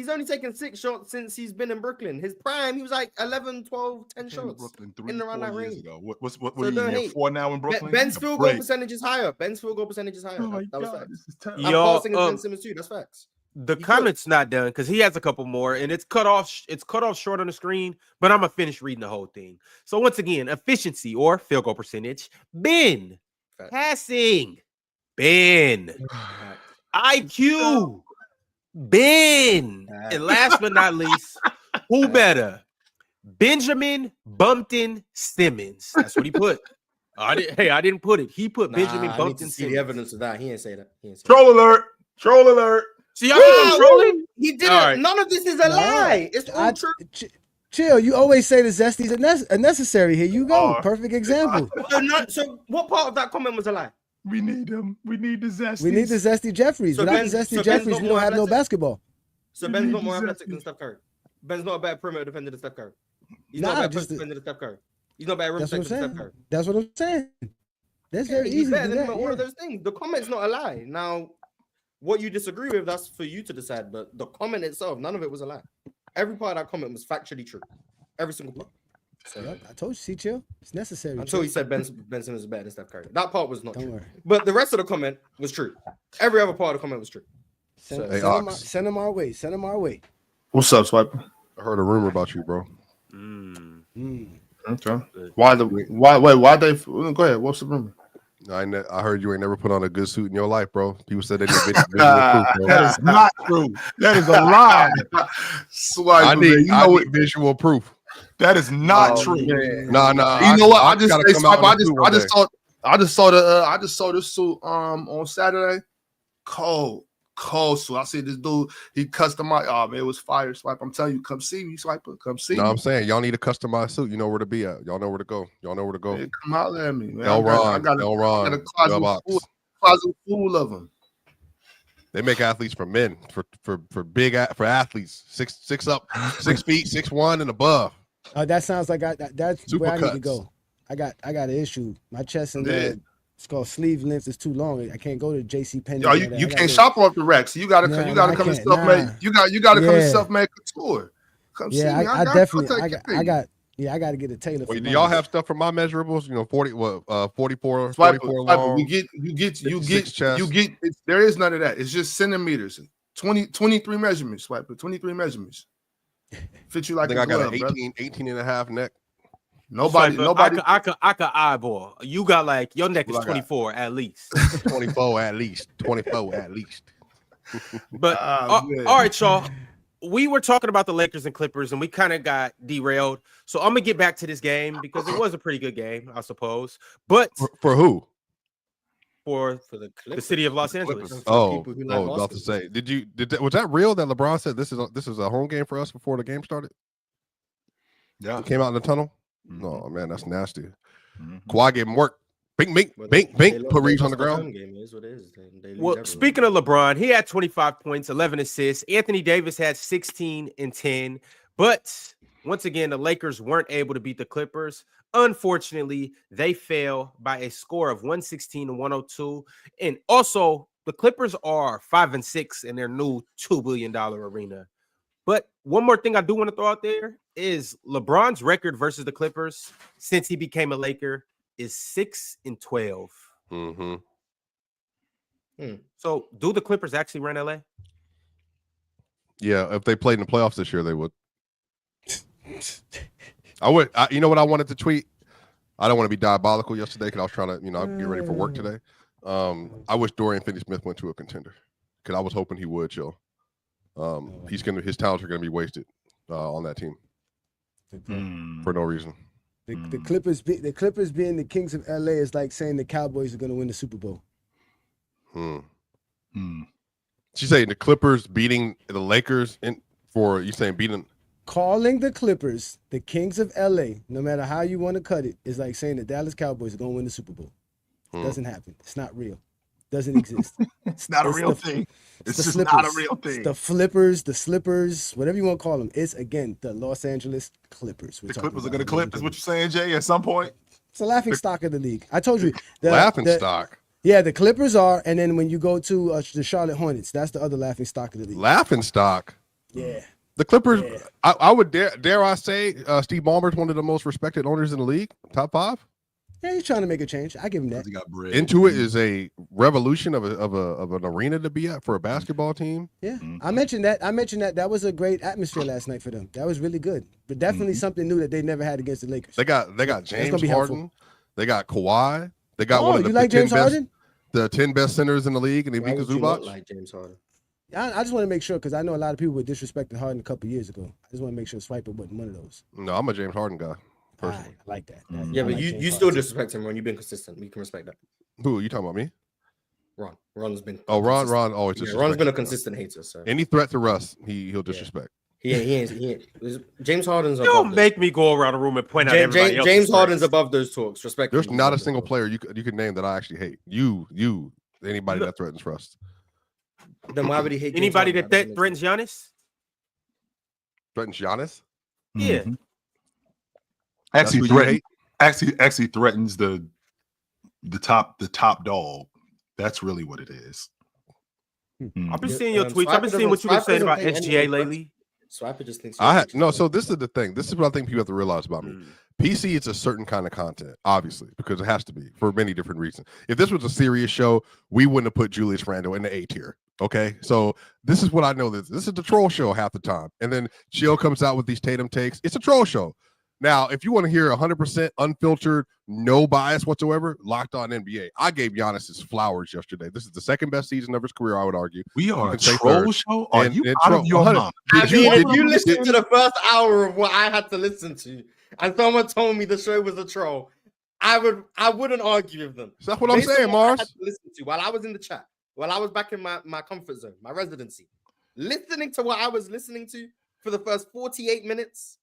E: only taken 6 shots since he's been in Brooklyn. His prime, he was like 11, 12, 10 shots.
B: Brooklyn
E: in around that range.
B: Ago. What
E: So
B: are you in 4 now in Brooklyn?
E: Ben's field goal percentage is higher.
B: Oh
E: that was facts.
B: this is terrible.
E: I'm
A: Yo,
E: passing Ben Simmons too. That's facts.
A: The comment's not done because he has a couple more and it's cut off short on the screen, but I'm gonna finish reading the whole thing. So once again, efficiency or field goal percentage, Ben.
E: Facts.
A: Passing, Ben. IQ, Ben. And last but not least, who better? Benjamin Bumpton Simmons. That's what he put. I didn't put it. He put Benjamin
E: I need to
A: Bumpton
E: see the evidence of that. He ain't say that.
B: Troll alert. Troll alert.
A: See, y'all think I'm trolling?
E: He didn't.
A: All right.
E: None of this is a lie. It's all true.
D: Chill. You always say the Zesty's unnecessary. Here you go. Perfect example.
E: So what part of that comment was a lie?
B: We need him. We need the Zesties.
D: We need the Zesty Jeffries.
E: So
D: Without the Zesty Jeffries, we don't have no basketball.
E: So Ben's not more athletic than Steph Curry. Ben's not a better perimeter defender than Steph Curry. He's not a better defender than Steph Curry. He's not a better rim protector than Steph Curry.
D: That's what I'm saying. That's very
E: He's
D: easy.
E: better
D: To do
E: than
D: that,
E: all of those things. The comment's not a lie. Now, what you disagree with, that's for you to decide. But the comment itself, none of it was a lie. Every part of that comment was factually true. Every single part. So,
D: Yep, I told you, see, chill. It's necessary.
E: Until he said Ben Simmons is better than Steph Curry. That part was not
D: Don't
E: true.
D: worry.
E: But the rest of the comment was true. Every other part of the comment was true.
D: Send them our way. Send them our way.
C: What's up, Swiper?
F: I heard a rumor about you, bro.
C: Okay. Why they? Go ahead. What's the rumor?
F: I heard you ain't never put on a good suit in your life, bro. People said they need visual proof, bro.
B: That is not true. That is a lie.
C: Swiper,
F: I need visual proof.
B: That is not true.
F: Nah.
C: You know what? I just saw the suit on Saturday. Cold suit. I see this dude. He customized. Oh man, it was fire. Swipe. I'm telling you, come see me, Swiper. Come see me.
F: I'm saying y'all need a customized suit. You know where to be at. Y'all know where to go.
C: Man, come out at me, man.
F: I got
C: a closet full of them.
F: They make athletes for men, for athletes, 6 feet, 6'1" and above.
D: That sounds like that's
F: Super
D: where I need to
F: cuts.
D: go. I got an issue. My chest and it's called sleeve length is too long. I can't go to JC Penney.
C: Yo, you can't shop off the rack. So you gotta come and self-made. You gotta come and self-made couture. Come see me.
D: I got to get a tailor.
F: Wait, do y'all have stuff for my measurables? 44 long.
C: You get. There is none of that. It's just centimeters. 23 measurements. Swiper. 23 measurements. Fit you like
F: I
C: glove,
F: got an 18 and a half neck.
C: Nobody.
A: I could eyeball. You got like your neck is 24 at least.
F: 24 at least. 24 at least.
A: But all right, y'all. We were talking about the Lakers and Clippers, and we kind of got derailed. So I'm gonna get back to this game because it was a pretty good game, I suppose. But
F: for who?
A: For the city of Los Angeles.
F: About to say, was that real that LeBron said this is a home game for us before the game started?
B: Yeah,
F: it came out in the tunnel. No, man, that's nasty. Kawhi gave him work. Bink. Put Reeves on the ground.
A: Well, speaking of LeBron, he had 25 points, 11 assists. Anthony Davis had 16 and 10. But once again, the Lakers weren't able to beat the Clippers. Unfortunately, they fell by a score of 116 to 102. And also, the Clippers are 5-6 in their new $2 billion arena. But one more thing I do want to throw out there is LeBron's record versus the Clippers since he became a Laker is 6-12. So, do the Clippers actually run LA?
F: Yeah, if they played in the playoffs this year, they would. I would. You know what I wanted to tweet? I don't want to be diabolical yesterday because I was trying to, get ready for work today. I wish Dorian Finney-Smith went to a contender because I was hoping he would, Joe. His talents are going to be wasted on that team for no reason.
D: The Clippers being the Kings of LA is like saying the Cowboys are going to win the Super Bowl.
F: She's saying the Clippers beating the Lakers
D: calling the Clippers the Kings of LA, no matter how you want to cut it, is like saying the Dallas Cowboys are going to win the Super Bowl. It doesn't happen. It's not real. It doesn't exist.
B: It's not a real thing. It's just not a real thing.
D: It's the flippers, the slippers, whatever you want to call them. It's, again, the Los Angeles Clippers.
B: The Clippers are going to clip, is what you're saying, Jay, at some point?
D: It's a laughing stock of the league. I told you.
F: Stock?
D: Yeah, the Clippers are, and then when you go to the Charlotte Hornets, that's the other laughing stock of the league.
F: Laughing stock?
D: Yeah.
F: The Clippers, yeah. I would dare I say Steve Ballmer's one of the most respected owners in the league, top 5.
D: Yeah, he's trying to make a change. I give him that.
B: He got bread.
F: Intuit is a revolution of an arena to be at for a basketball team.
D: Yeah, I mentioned that. That was a great atmosphere last night for them. That was really good, but definitely something new that they never had against the Lakers.
F: They got James Harden.
D: Helpful.
F: They got Kawhi. They got one of the
D: James Harden?
F: The 10 best centers in the league, and Ivica Zubac.
E: Like James Harden.
D: I just want to make sure because I know a lot of people were disrespecting Harden a couple years ago. I just want to make sure Swiper wasn't one of those.
F: No, I'm a James Harden guy. personally.
D: I like that.
E: Yeah,
D: I
E: but
D: like
E: you
D: James
E: still
D: Harden.
E: disrespect him, Ron. You've been consistent. We can respect that.
F: Who are you talking about? Me?
E: Ron's been.
F: Ron always.
E: Yeah, Ron's been a consistent hater. So
F: any threat to Russ, he'll disrespect.
E: He ain't. James Harden's above.
A: Don't make me go around the room and point out everybody else.
E: James Harden's above those talks. Respect.
F: There's not a single player you could name that I actually hate. Anybody that threatens Russ.
E: Then why would he hate
A: anybody that threatens Giannis?
F: Threatens Giannis?
A: Yeah.
B: Actually threatens the top dog. That's really what it is.
A: I've been seeing your tweets. I've been seeing what you've been saying about SGA lately.
E: Swiper just thinks
F: so this is the thing. This is what I think people have to realize about me. PC, it's a certain kind of content, obviously, because it has to be for many different reasons. If this was a serious show, we wouldn't have put Julius Randle in the A tier. Okay, so this is what I know. This is the troll show half the time, and then Chill comes out with these Tatum takes. It's a troll show. Now, if you want to hear 100% unfiltered, no bias whatsoever, Locked On NBA. I gave Giannis his flowers yesterday. This is the second best season of his career, I would argue.
B: We are a troll show? Are you out of your mind?
E: If you listen to the first hour of what I had to listen to, and someone told me the show was a troll, I wouldn't argue with them.
F: That's what I'm saying, Mars.
E: I had to listen to while I was in the chat, while I was back in my comfort zone, my residency, listening to what I was listening to for the first 48 minutes.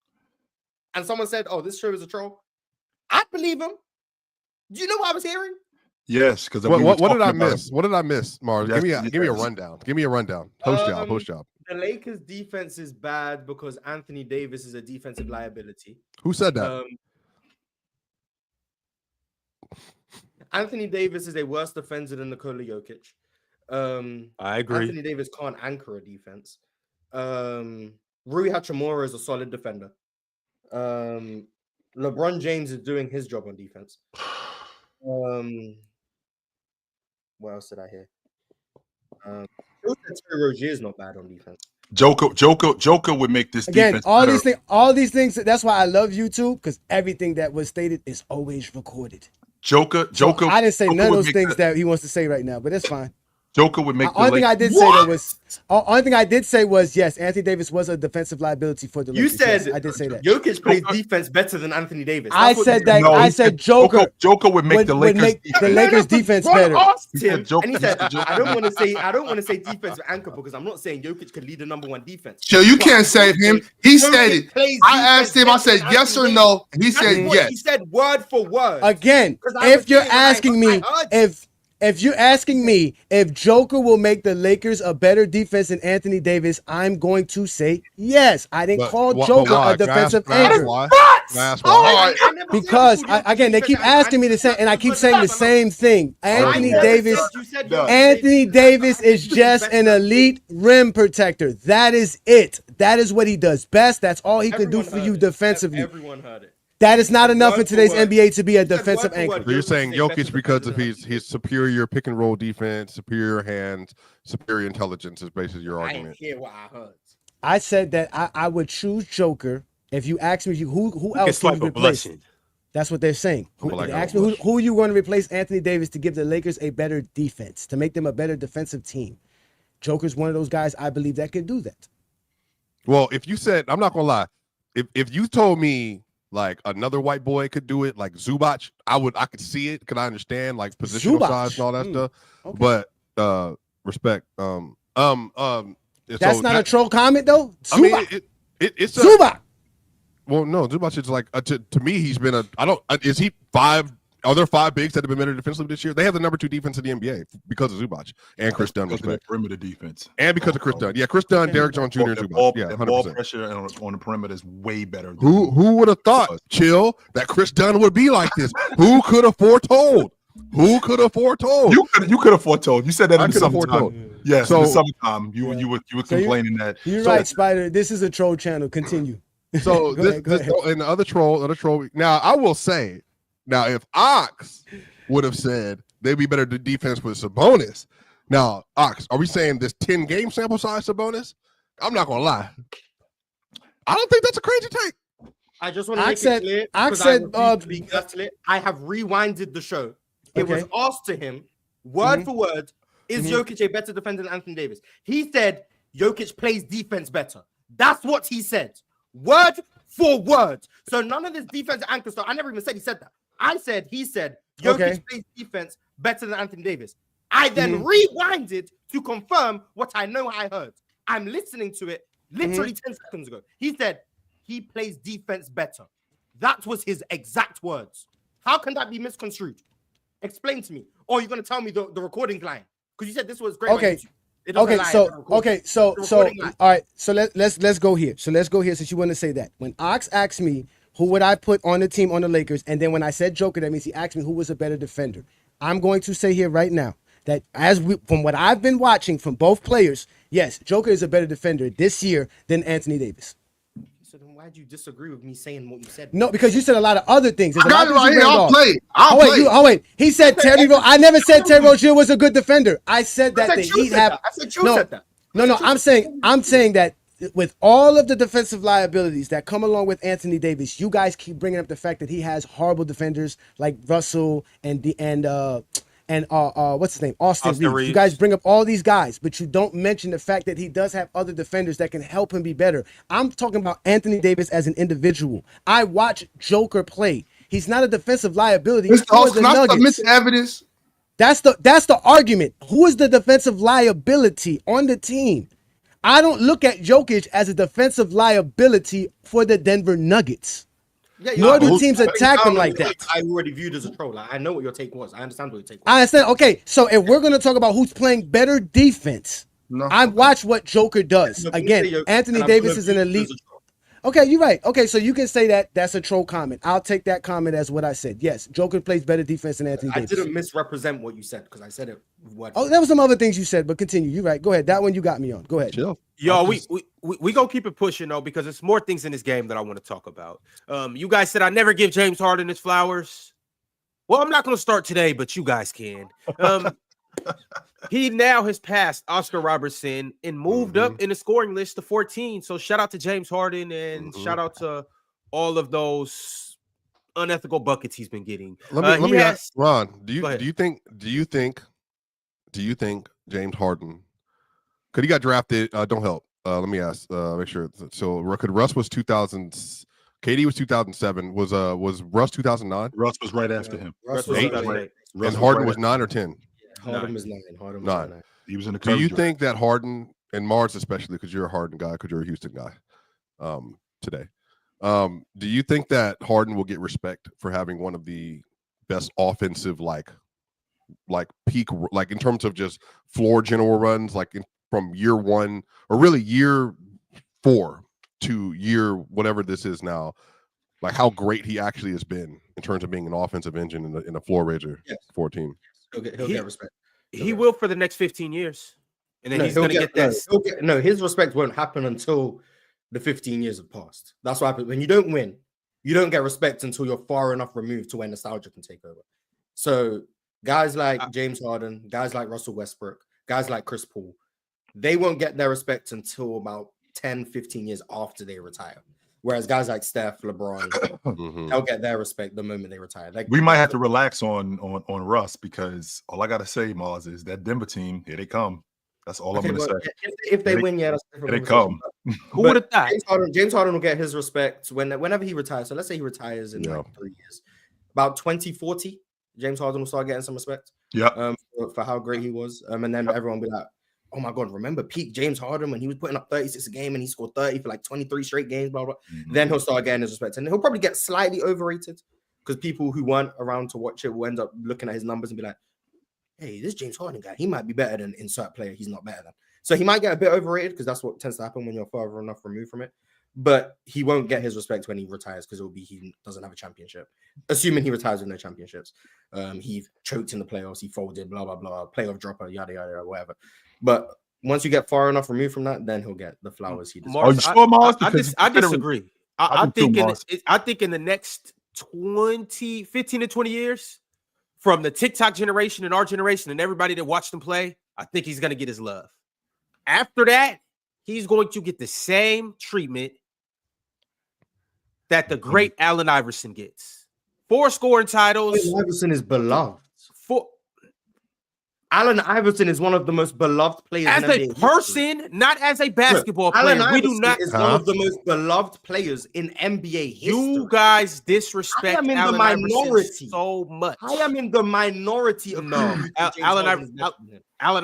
E: And someone said, "Oh, this show is a troll." I believe him. Do you know what I was hearing?
B: Yes, because
F: what did I miss? What did I miss, Mars? Give me a rundown. Give me a rundown. Post job.
E: The Lakers' defense is bad because Anthony Davis is a defensive liability.
F: Who said that?
E: Anthony Davis is a worse defender than Nikola Jokic.
A: I agree.
E: Anthony Davis can't anchor a defense. Rui Hachimura is a solid defender. LeBron James is doing his job on defense. What else did I hear? Terry Rozier is not bad on defense.
B: Joker would make this defense better.
D: all these things. That's why I love YouTube, because everything that was stated is always recorded.
B: Joker.
D: I didn't say none of those things that he wants to say right now, but it's fine.
B: Joker would make.
D: Only thing I did say was yes, Anthony Davis was a defensive liability for the Lakers.
E: You said
D: yes, I did say that.
E: Jokic plays defense better than Anthony Davis.
D: I said that. No, I said Joker
B: would make the
D: Lakers defense better.
E: And he said, I don't want to say defensive anchor because I'm not saying Jokic could lead the number one defense.
C: So you can't save him. He said it. I asked him. I said yes or no. He said yes.
E: He said word for word.
D: Again, if you're asking me if you're asking me if Joker will make the Lakers a better defense than Anthony Davis, I'm going to say yes. I didn't call Joker a defensive anchor. Because again, they keep asking me to say, and I keep saying the same thing. Anthony Davis is just an elite rim protector. That is it. That is what he does best. That's all he can do for you defensively.
E: Everyone heard it.
D: That is not enough in today's NBA to be a defensive anchor.
F: So you're saying Jokic because of his superior pick and roll defense, superior hands, superior intelligence is basically your argument.
E: I didn't hear what I heard.
D: I said that I would choose Joker if you ask me who else would replace. That's what they're saying. Ask me who you want to replace Anthony Davis to give the Lakers a better defense, to make them a better defensive team. Joker's one of those guys I believe that could do that.
F: Well, if you said, I'm not gonna lie, if you told me like another white boy could do it, like Zubac, I could see it because I understand like positional size and all that stuff. Okay. But respect.
D: That's not a troll comment though. Zubac.
F: I mean, it's
D: Zubac.
F: Well, no, Zubac is like to me. He's been is he five? Are there five bigs that have been better defensively this year? They have the number 2 defense in the NBA because of Zubac and Chris Dunn.
B: Because of the perimeter defense.
F: And because of Chris Dunn. Yeah, Chris Dunn, Derek Jones Jr. and Zubac. Yeah, 100%.
B: Ball pressure on the perimeter is way better.
F: Who would have thought, Chill, that Chris Dunn would be like this? Who could have foretold? You could have foretold. You said that in the summertime. Yes, in the summertime. You were complaining that.
D: You're right, Spider. This is a troll channel. Continue.
F: So go ahead. And the other troll. Now, I will say, if Ox would have said they'd be better to defense with Sabonis. Now, Ox, are we saying this 10-game sample size Sabonis? I'm not gonna lie. I don't think that's a crazy take.
E: I just want to make it clear. I have rewinded the show. It was asked to him, word for word, is Jokic a better defender than Anthony Davis? He said Jokic plays defense better. That's what he said. Word 4 words. So none of this defensive anchor stuff. I never even said he said that. He said Jokic plays defense better than Anthony Davis. I then rewinded to confirm what I know I heard. I'm listening to it literally 10 seconds ago. He said he plays defense better. That was his exact words. How can that be misconstrued? Explain to me. Or you're going to tell me the recording line. Because you said this was great.
D: Okay. So all right. So let's go here. Since you want to say that. When Ox asked me who would I put on the team on the Lakers, and then when I said Joker, that means he asked me who was a better defender. I'm going to say here right now that from what I've been watching from both players, yes, Joker is a better defender this year than Anthony Davis.
E: So then why'd you disagree with me saying what you said?
D: No, because you said a lot of other things.
C: I got it right here. I'll play.
D: Wait. He said Terry Rozier. I never said Terry Rozier was a good defender. I said that he have.
E: I said you said that.
D: No. I'm saying that with all of the defensive liabilities that come along with Anthony Davis, you guys keep bringing up the fact that he has horrible defenders like Russell and what's his name? Austin Reeves. You guys bring up all these guys, but you don't mention the fact that he does have other defenders that can help him be better. I'm talking about Anthony Davis as an individual. I watch Joker play. He's not a defensive liability.
C: Mr. Host, can I submit the evidence?
D: That's the argument. Who is the defensive liability on the team? I don't look at Jokic as a defensive liability for the Denver Nuggets. Nor do teams attack him like that.
E: I already viewed as a troll. Like, I know what your take was. I understand what your take was.
D: I understand. Okay, so if we're going to talk about who's playing better defense, I watch what Joker does. Again, Anthony Davis is an elite. Okay, you're right. Okay, so you can say that that's a troll comment. I'll take that comment as what I said. Yes, Joker plays better defense than Anthony Davis.
E: I didn't misrepresent what you said because I said it.
D: There was some other things you said, but continue. You're right. Go ahead. That one you got me on. Go ahead.
F: Chill.
A: Yo, we gonna keep it pushing though because there's more things in this game that I want to talk about. You guys said I never give James Harden his flowers. Well, I'm not gonna start today, but you guys can. He now has passed Oscar Robertson and moved up in the scoring list to 14. So shout out to James Harden and shout out to all of those unethical buckets he's been getting.
F: Let me ask Ron. Do you think James Harden? Because he got drafted. Don't help. Let me ask. Make sure. So Russ was 2000. KD was 2007. Was Russ 2009?
B: Russ was right after him.
E: Russ was 8.
F: And Harden was 9 or 10.
E: Harden was 9.
B: He was in the.
F: Do you think that Harden and Mars, especially because you're a Harden guy, because you're a Houston guy, today, do you think that Harden will get respect for having one of the best offensive like peak, like in terms of just floor general runs, like from year 1 or really year 4 to year whatever this is now, like how great he actually has been in terms of being an offensive engine in a floor raiser for a team?
E: He'll get respect.
A: He will for the next 15 years. And then he's going to get this.
E: No, his respect won't happen until the 15 years have passed. That's what happens. When you don't win, you don't get respect until you're far enough removed to when nostalgia can take over. So guys like James Harden, guys like Russell Westbrook, guys like Chris Paul, they won't get their respect until about 10, 15 years after they retire. Whereas guys like Steph, LeBron, they'll get their respect the moment they retire. Like,
B: we might have to relax on Russ because all I gotta say, Mars, is that Denver team, here they come. That's all I'm gonna say.
E: If they win, that's
B: different. Here they come.
A: Who would have thought?
E: James Harden will get his respect whenever he retires. So let's say he retires in like 3 years. About 2040, James Harden will start getting some respect.
B: Yeah.
E: For how great he was. And then everyone will be like, oh my God, remember peak James Harden when he was putting up 36 a game and he scored 30 for like 23 straight games, blah, blah. Then he'll start getting his respect. And he'll probably get slightly overrated because people who weren't around to watch it will end up looking at his numbers and be like, hey, this James Harden guy, he might be better than insert player he's not better than. So he might get a bit overrated because that's what tends to happen when you're further enough removed from it. But he won't get his respect when he retires because he doesn't have a championship. Assuming he retires with no championships. He choked in the playoffs, he folded, blah, blah, blah, playoff dropper, yada, yada, whatever. But once you get far enough removed from that, then he'll get the flowers he deserves.
B: Are you sure, Mars?
A: I disagree. I think in the next 15 to 20 years, from the TikTok generation and our generation and everybody that watched him play, I think he's going to get his love. After that, he's going to get the same treatment that the great Allen Iverson gets. 4 scoring titles.
E: Allen Iverson is beloved. Allen Iverson is one of the most beloved players
A: As
E: in
A: a
E: NBA history.
A: person, not as a basketball
E: Allen
A: player. We
E: Iverson
A: do not.
E: is one of the most beloved players in NBA history.
A: You guys disrespect
E: I am in
A: Allen
E: the
A: Iverson
E: minority.
A: so much.
E: I am in the minority of
A: Allen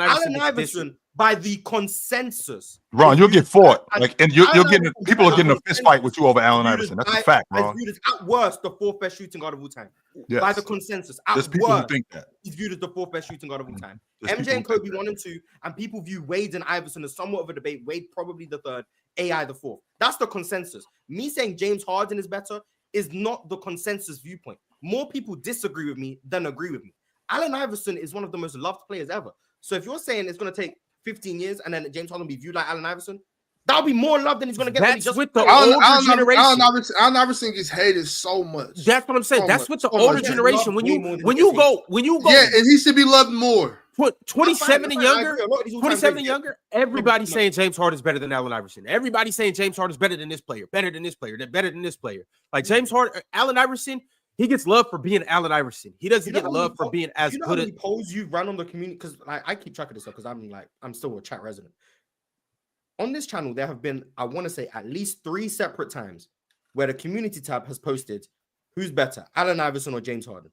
E: Iverson by the consensus.
B: Ron, you'll get fought. And you're
E: Allen
B: getting
E: Iverson
B: people are getting a
E: consensus
B: fist fight with you over Allen
E: viewed
B: Iverson.
E: as
B: That's a fact,
E: Is
B: Ron.
E: viewed as at worst the fourth best shooting guard of all time.
B: Yes.
E: By the consensus.
B: There's
E: At
B: people who
E: worst,
B: think that.
E: he's viewed as the fourth best shooting guard of all time.
B: There's
E: MJ and
B: people who
E: Kobe
B: think
E: 1 and 2, and people view Wade and Iverson as somewhat of a debate. Wade probably the third, AI the fourth. That's the consensus. Me saying James Harden is better is not the consensus viewpoint. More people disagree with me than agree with me. Allen Iverson is one of the most loved players ever. So if you're saying it's going to take 15 years and then James Harden will be viewed like Allen Iverson, that'll be more love than he's going to get.
A: That's with the older generation.
C: Allen Iverson gets hated so much.
A: That's what I'm saying.
C: So
A: That's
C: much.
A: with the
C: So
A: older
C: much.
A: generation. When you go,
C: yeah, and he should be loved more.
A: 27 and younger, everybody's
C: No.
A: saying James Harden's better than Allen Iverson. Everybody's saying James Harden's better than this player, better than this player, better than this player. Like James Harden, Allen Iverson, he gets love for being Allen Iverson. He doesn't get love for being as good as
E: polls you run on the community, because I keep track of this stuff because I'm still a chat resident. On this channel, there have been, I want to say, at least 3 separate times where the community tab has posted who's better, Allen Iverson or James Harden.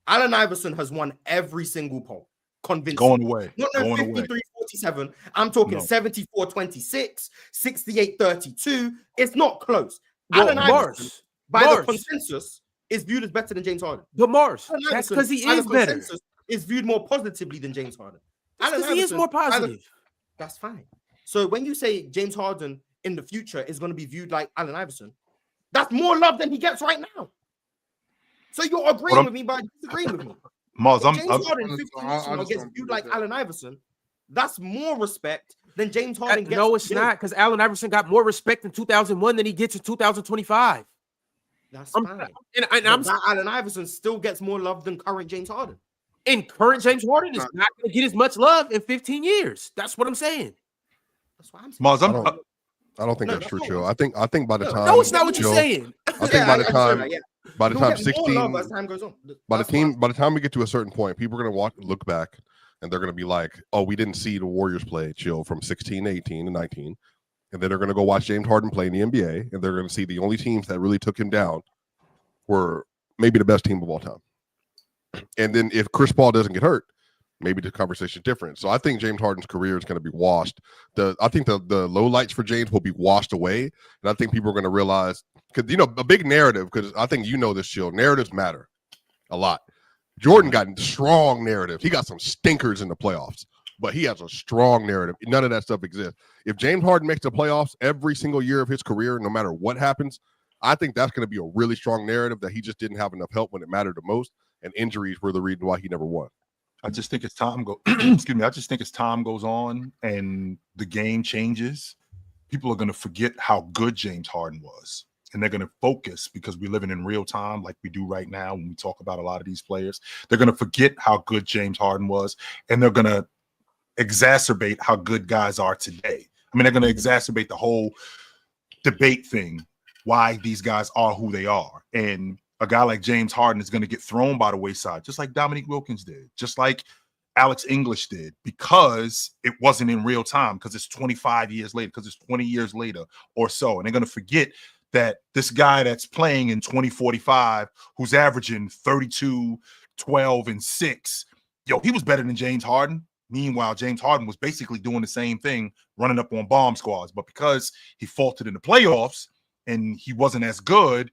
E: Allen Iverson has won every single poll. Convincing.
B: Going away.
E: Not 53-47. I'm talking 74-26, 68-32. It's not close. Allen Iverson, by the consensus, is viewed as better than James Harden.
A: But Mars, that's because he is better.
E: Is viewed more positively than James Harden.
A: Because he is more positive.
E: That's fine. So when you say James Harden in the future is going to be viewed like Allen Iverson, that's more love than he gets right now. So you're agreeing with me, but disagreeing with me.
B: Mars,
E: James Harden 15 years from now gets viewed like Allen Iverson. That's more respect than James Harden gets.
A: No, it's not, because Allen Iverson got more respect in 2001 than he gets in 2025.
E: That's fine. And Allen Iverson still gets more love than current James Harden.
A: And current James Harden is not going to get as much love in 15 years. That's what I'm saying.
E: That's what I'm saying.
B: Mars,
F: I don't think that's true, Chill. I think by the time.
A: No, it's not what you're saying.
F: I think by the time 16,
E: as time goes on.
F: by the time we get to a certain point, people are gonna look back and they're gonna be like, "Oh, we didn't see the Warriors play, Chill, from 16 to 18 to 19," and then they're gonna go watch James Harden play in the NBA, and they're gonna see the only teams that really took him down were maybe the best team of all time. And then if Chris Paul doesn't get hurt, maybe the conversation is different. So I think James Harden's career is going to be washed. I think the low lights for James will be washed away. And I think people are going to realize, because, a big narrative, because I think this, Chill, narratives matter a lot. Jordan got strong narratives. He got some stinkers in the playoffs, but he has a strong narrative. None of that stuff exists. If James Harden makes the playoffs every single year of his career, no matter what happens, I think that's going to be a really strong narrative that he just didn't have enough help when it mattered the most, and injuries were the reason why he never won.
B: I just think as time I just think as time goes on and the game changes, people are going to forget how good James Harden was. And they're going to focus, because we're living in real time like we do right now when we talk about a lot of these players. They're going to forget how good James Harden was, and they're going to exacerbate how good guys are today. I mean, they're going to exacerbate the whole debate thing, why these guys are who they are. And a guy like James Harden is going to get thrown by the wayside, just like Dominique Wilkins did, just like Alex English did, because it wasn't in real time, because it's 25 years later, because it's 20 years later or so. And they're going to forget that this guy that's playing in 2045, who's averaging 32, 12, and 6, he was better than James Harden. Meanwhile, James Harden was basically doing the same thing, running up on bomb squads. But because he faltered in the playoffs and he wasn't as good,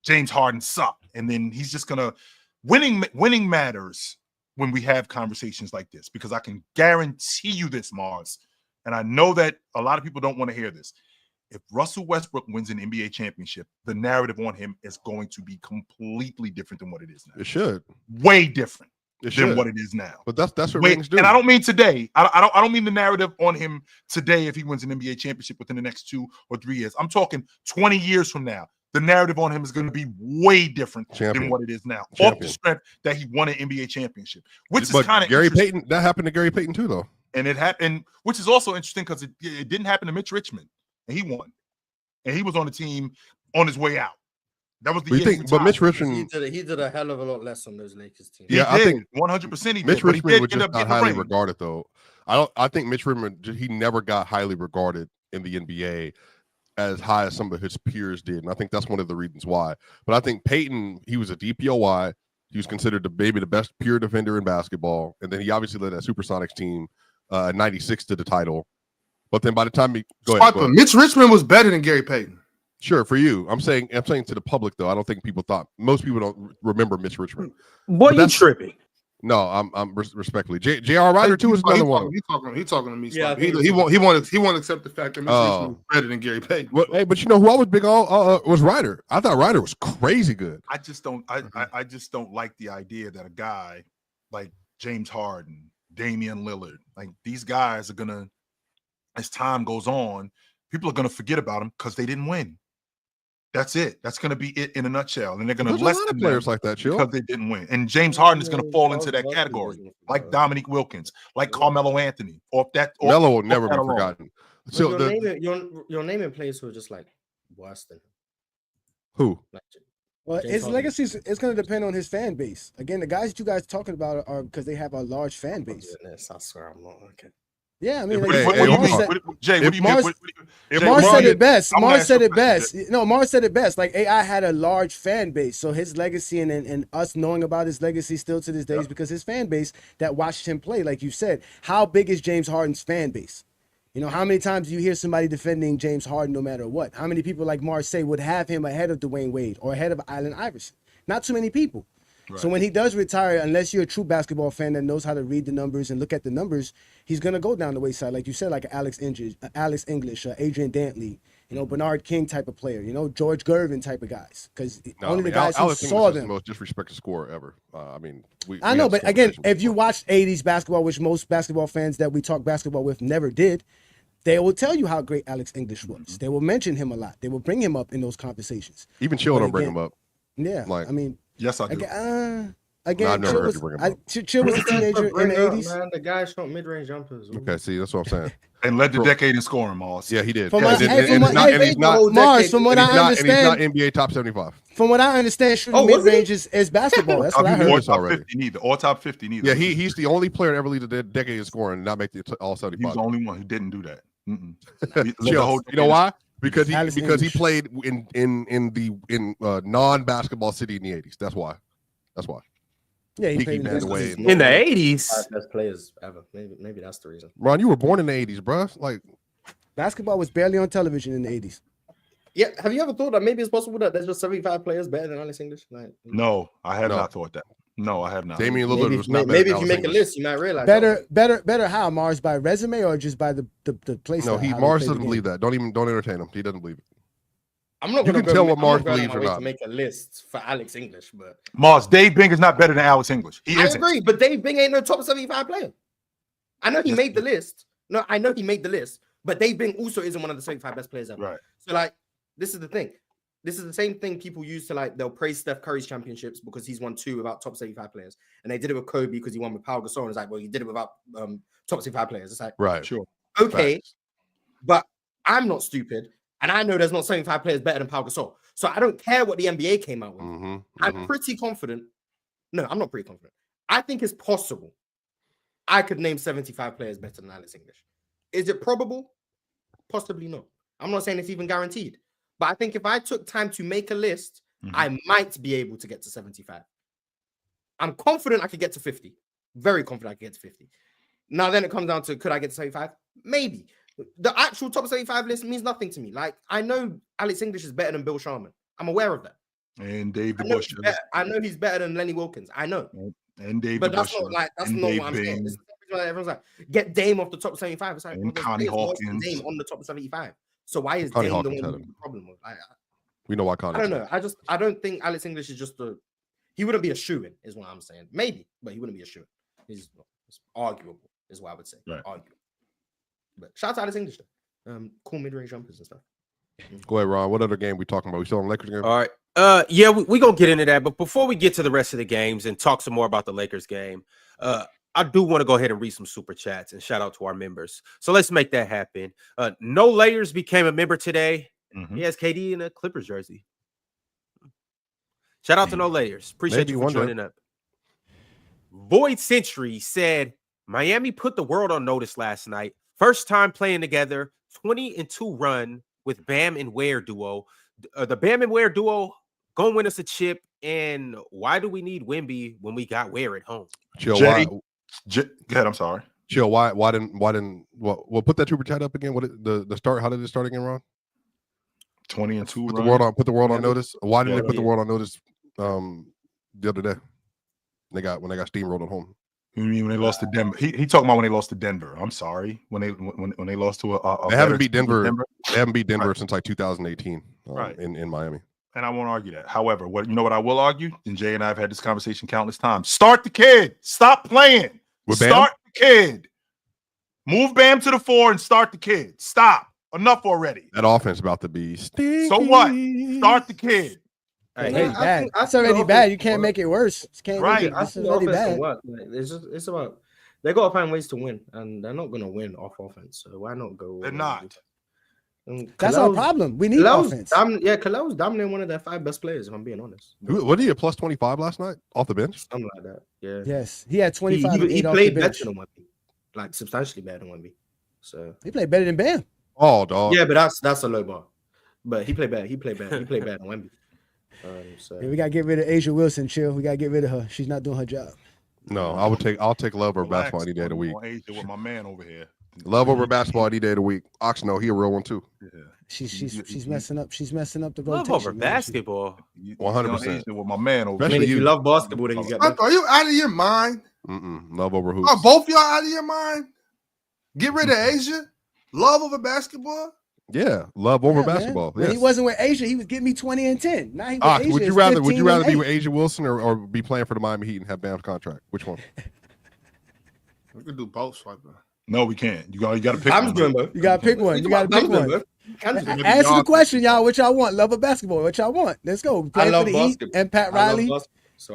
B: James Harden sucked. And then he's just going to winning matters when we have conversations like this, because I can guarantee you this, Mars, and I know that a lot of people don't want to hear this. If Russell Westbrook wins an NBA championship, the narrative on him is going to be completely different than what it is now.
F: It should.
B: Way different than what it is now.
F: But that's what rings do.
B: And I don't mean today. I don't mean the narrative on him today if he wins an NBA championship within the next 2 or 3 years. I'm talking 20 years from now. The narrative on him is going to be way different than what it is now. Off the strength that he won an NBA championship, which is kind of
F: Gary Payton. That happened to Gary Payton too, though.
B: And it happened, which is also interesting because it didn't happen to Mitch Richmond, and he won, and he was on the team on his way out. That was the
F: But you
B: year
F: think, but Mitch
E: He
F: Richmond,
E: did a hell of a lot less on those Lakers teams.
F: Yeah, I think
B: 100% he
F: Mitch
B: did. But he
F: Richmond
B: did
F: was
B: end
F: just
B: up
F: not
B: getting the
F: highly
B: ring.
F: regarded, though. I think Mitch Richmond, he never got highly regarded in the NBA as high as some of his peers did, and I think that's one of the reasons why. But I think Peyton, he was a DPOY. He was considered maybe the best pure defender in basketball, and then he obviously led that Supersonics team '96 to the title. But then by the time go ahead.
C: Mitch Richmond was better than Gary Payton.
F: Sure, for you. I'm saying to the public though. I don't think most people don't remember Mitch Richmond.
A: Boy, you tripping?
F: No, I'm respectfully. J.R. Ryder too is another one.
C: He talking to me.
E: Yeah,
C: he won't accept the fact that Mitch Richmond was better than Gary Payton.
F: Well, hey, but you know who I was big on was Ryder. I thought Ryder was crazy good.
B: I just don't like the idea that a guy like James Harden, Damian Lillard, like these guys are gonna, as time goes on, people are gonna forget about them because they didn't win. That's it. That's going to be it in a nutshell. And they're going to lessen
F: players like that, Chill,
B: because they didn't win. And James Harden is going to fall into that category, like Dominique Wilkins, like Carmelo Anthony,
F: Melo will never be forgotten.
E: So you're naming players who are just like worse than him.
F: Who?
E: Like,
D: well, his legacy is going to depend on his fan base. Again, the guys that you guys talking about are because they have a large fan base.
E: Goodness, I swear I'm not okay.
D: Yeah, I mean,
B: Jay, what do you mean?
D: Mars said it best. Mars said it best. No, Mars said it best. Like AI had a large fan base, so his legacy and us knowing about his legacy still to this day is because his fan base that watched him play. Like you said, how big is James Harden's fan base? You know, how many times do you hear somebody defending James Harden no matter what? How many people like Mars say would have him ahead of Dwayne Wade or ahead of Allen Iverson? Not too many people. Right. So when he does retire, unless you're a true basketball fan that knows how to read the numbers and look at the numbers, he's gonna go down the wayside, like you said, like Alex English, Adrian Dantley, Bernard King type of player, George Gervin type of guys, because only the guys who saw them.
F: The most disrespected scorer ever.
D: I know, but again, if you watched '80s basketball, which most basketball fans that we talk basketball with never did, they will tell you how great Alex English was. Mm-hmm. They will mention him a lot. They will bring him up in those conversations.
F: Even Chill don't bring him up.
D: Yeah,
B: yes, I do.
D: Again, Chill was a teenager in the 80s.
E: Man, the guy shot mid-range jumpers.
F: Okay, see, that's what I'm saying.
B: And led the decade in scoring, Moss.
F: Yeah, he did.
D: From what I understand,
F: not NBA top 75.
D: From what I understand, shooting mid-range is basketball. That's what I heard.
B: Or top 50 neither. Or top 50 neither.
F: Yeah, he's the only player to ever lead the decade in scoring and not make the all 75.
B: He's the only one who didn't do that.
F: You know why? Because he played in non-basketball city in the 80s. That's why.
D: Yeah, he played
A: in the 80s.
E: Best players ever. Maybe that's the reason.
F: Ron, you were born in the 80s, bro. Like
D: basketball was barely on television in the 80s.
E: Yeah, have you ever thought that maybe it's possible that there's just 75 players better than Alex English?
B: No, I have not thought that. No, I have not.
F: Damian Lillard was not
E: maybe if you make a list, you might realize
D: better how Mars by resume or just by the place.
F: No, Mars doesn't believe that. Don't entertain him. He doesn't believe it.
E: I'm not going to tell what Mars believes or not. To make a list for Alex English, but
B: Mars, Dave Bing is not better than Alex English.
E: I agree, but Dave Bing ain't no top 75 player. I know he made the list. No, I know he made the list, but Dave Bing also isn't one of the 75 best players ever.
B: Right.
E: So this is the thing. This is the same thing people use to they'll praise Steph Curry's championships because he's won 2 without top 75 players, and they did it with Kobe because he won with Pau Gasol. And it's like, well, he did it without top 75 players. It's like,
F: right,
B: sure,
E: okay, but I'm not stupid. And I know there's not 75 players better than Pau Gasol. So I don't care what the NBA came out with. I'm pretty confident. No, I'm not pretty confident. I think it's possible. I could name 75 players better than Alex English. Is it probable? Possibly not. I'm not saying it's even guaranteed. But I think if I took time to make a list, I might be able to get to 75. I'm confident I could get to 50. Very confident I could get to 50. Now then it comes down to, could I get to 75? Maybe. The actual top 75 list means nothing to me. Like, I know Alex English is better than Bill Sharman. I'm aware of that.
B: And Dave DeBush.
E: I know he's better than Lenny Wilkins. I know.
B: And Dave
E: But
B: that's
E: not what I'm saying. Everyone's like, get Dame off the top 75. It's like,
B: and Connie Hawkins.
E: Dame on the top 75. So why is Dame the one with the problem?
F: We know why Connie.
E: I don't know. I don't think Alex English is just he wouldn't be a shoo-in, is what I'm saying. Maybe, but he wouldn't be a shoo-in. It's arguable, is what I would say.
B: Right.
E: Arguable. But shout out to Alex English, though. Cool mid-range jumpers and stuff.
F: Go ahead, Ron. What other game we talking about? We still on the Lakers game?
A: All right. Yeah, we gonna get into that. But before we get to the rest of the games and talk some more about the Lakers game, I do want to go ahead and read some super chats and shout out to our members. So let's make that happen. No Layers became a member today. He has KD in a Clippers jersey. Shout out to No Layers. Appreciate you for joining up. Void Century said Miami put the world on notice last night. First time playing together, 20-2 run with Bam and Ware duo. The Bam and Ware duo gonna win us a chip. And why do we need Wemby when we got Ware at home?
B: Chill. Go ahead. I'm sorry.
F: Chill. Why didn't we'll put that Superchat up again? What the start? How did it start again, Ron?
B: 20-2.
F: Put the world on notice. Why didn't they put the world on notice the other day? When they got steamrolled at home.
B: You mean when they lost to Denver? He talking about when they lost to Denver. I'm sorry. When they lost to
F: they haven't beat Denver. They haven't beat Denver since like 2018 in Miami.
B: And I won't argue that. However, what I will argue, and Jay and I have had this conversation countless times. Start the kid. Stop playing. Start the kid. Move Bam to the 4 and start the kid. Stop. Enough already.
F: That offense about to be stinky.
B: So what? Start the kid.
D: It's already bad. You can't make it worse. It's already bad.
E: Like, it's about they got to find ways to win, and they're not going to win off offense. So why not go?
B: They're not.
D: That's our problem. We need offense.
E: Khalil's dominating one of their 5 best players, if I'm being honest.
F: What did he at plus 25 last night off the bench?
E: Something like that. Yeah.
D: Yes, he had 25.
E: He played better than Wemby, like substantially better than Wemby. So
D: he played better than Bam.
F: Oh, dog.
E: Yeah, but that's a low bar. But he played better. He played better than Wemby.
D: We gotta get rid of Asia Wilson. Chill. We gotta get rid of her. She's not doing her job.
F: No, I'll take love over basketball any day of the week.
B: Asia with my man over here.
F: Love over basketball any day of the week. Ox, no, he a real one too.
B: Yeah.
D: She's messing up. She's messing up the
A: rotation.
D: Love
A: over basketball.
F: 100%.
B: With my man over
E: here. I mean, if you love basketball, then you get.
C: Are you out of your mind?
F: Love over hoops.
C: Are both y'all out of your mind? Get rid of Asia. Love over basketball.
F: Yeah, love over basketball.
D: When he wasn't with Asia, he was getting me 20 and 10. Now he with Asia.
F: Would you rather be with Asia Wilson or be playing for the Miami Heat and have Bam's contract? Which one?
C: We can do both, Swiper.
B: No, we can't. You got to pick
D: one. You got to pick one. You got to pick one. Answer the question, y'all. What y'all want? Love or basketball? What y'all want? Let's go. Play for the Heat and Pat Riley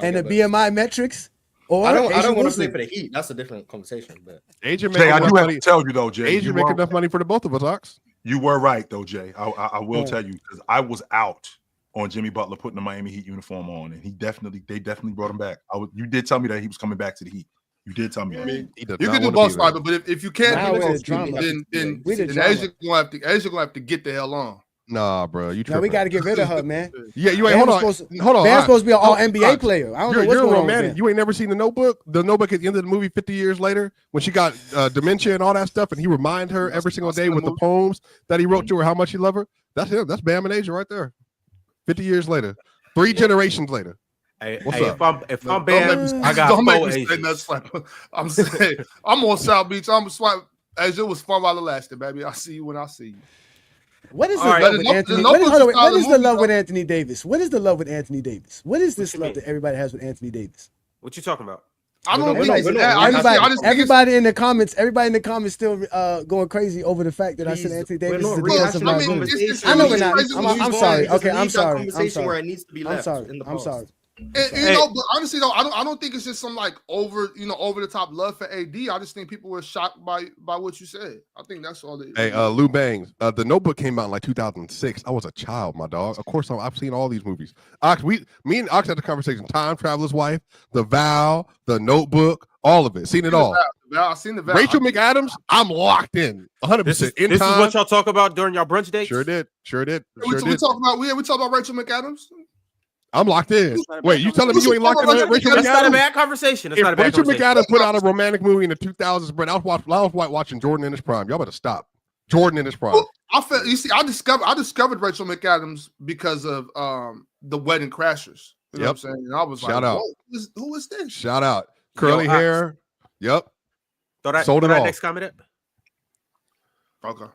D: and the BMI metrics. Or
E: I don't want to play for the Heat. That's a different conversation. But
B: Jay, I do have to tell you though, Jay.
F: Asia make enough money for the both of us, Ox.
B: You were right though, Jay. I will tell you because I was out on Jimmy Butler putting the Miami Heat uniform on, and they definitely brought him back. You did tell me that he was coming back to the Heat. You did tell me that.
C: You can do both, Swiper, but if you can't do both, then Asia gonna have to get the hell on.
F: Nah, bro, you.
D: Now we got to get rid of her, man.
F: Yeah, you ain't. Hold on.
D: Bam's supposed to be an all NBA player. I don't know what's
F: going
D: on.
F: Romantic. You ain't never seen The Notebook? The Notebook at the end of the movie, 50 years later, when she got dementia and all that stuff, and he remind her every single day with the poems that he wrote to her how much he loved her. That's him. That's Bam and Asia right there. 50 years later, 3 generations later. What's up?
B: If I'm Bam, I got
C: don't
B: four
C: make me say that. I'm saying I'm on South Beach. I'm swipe. As it was fun while it lasted, baby. I'll see you when I see you.
D: What is the love with Anthony? What is the love with Anthony Davis? What is the love with Anthony Davis? What is this love that everybody has with Anthony Davis?
A: What you talking about?
C: I don't think it's that.
D: Everybody in the comments still going crazy over the fact that I said Anthony Davis is the defensive liability. I know we're not. I'm sorry. Okay, I'm sorry.
E: Where it needs to be left.
D: I'm sorry.
C: But honestly though, I don't think it's just some like over the top love for AD. I just think people were shocked by what you said. I think that's all.
F: Hey, Lou Bangs, The Notebook came out in like 2006. I was a child, my dog. Of course, I've seen all these movies. Me and Ox had the conversation. Time Traveler's Wife, The Vow, The Notebook, all of it. Seen it all.
C: I've seen The Vow.
F: Rachel McAdams, I'm locked in 100%.
A: This is what y'all talk about during y'all brunch dates.
F: Sure did.
C: We talk about Rachel McAdams.
F: I'm locked in. Wait, you telling me you ain't locked in? Rachel McAdams?
A: That's not a bad conversation. That's not a bad
F: conversation. Rachel McAdams put out a romantic movie in the 2000s, but I was watching Jordan in his prime. Y'all better stop. Jordan in his prime.
C: Well, I discovered Rachel McAdams because of The Wedding Crashers. You know what I'm saying? And I was
F: shout out.
C: Who is this?
F: Shout out. Curly hair. Yep.
A: Sold it all. Next comment up.
C: Okay.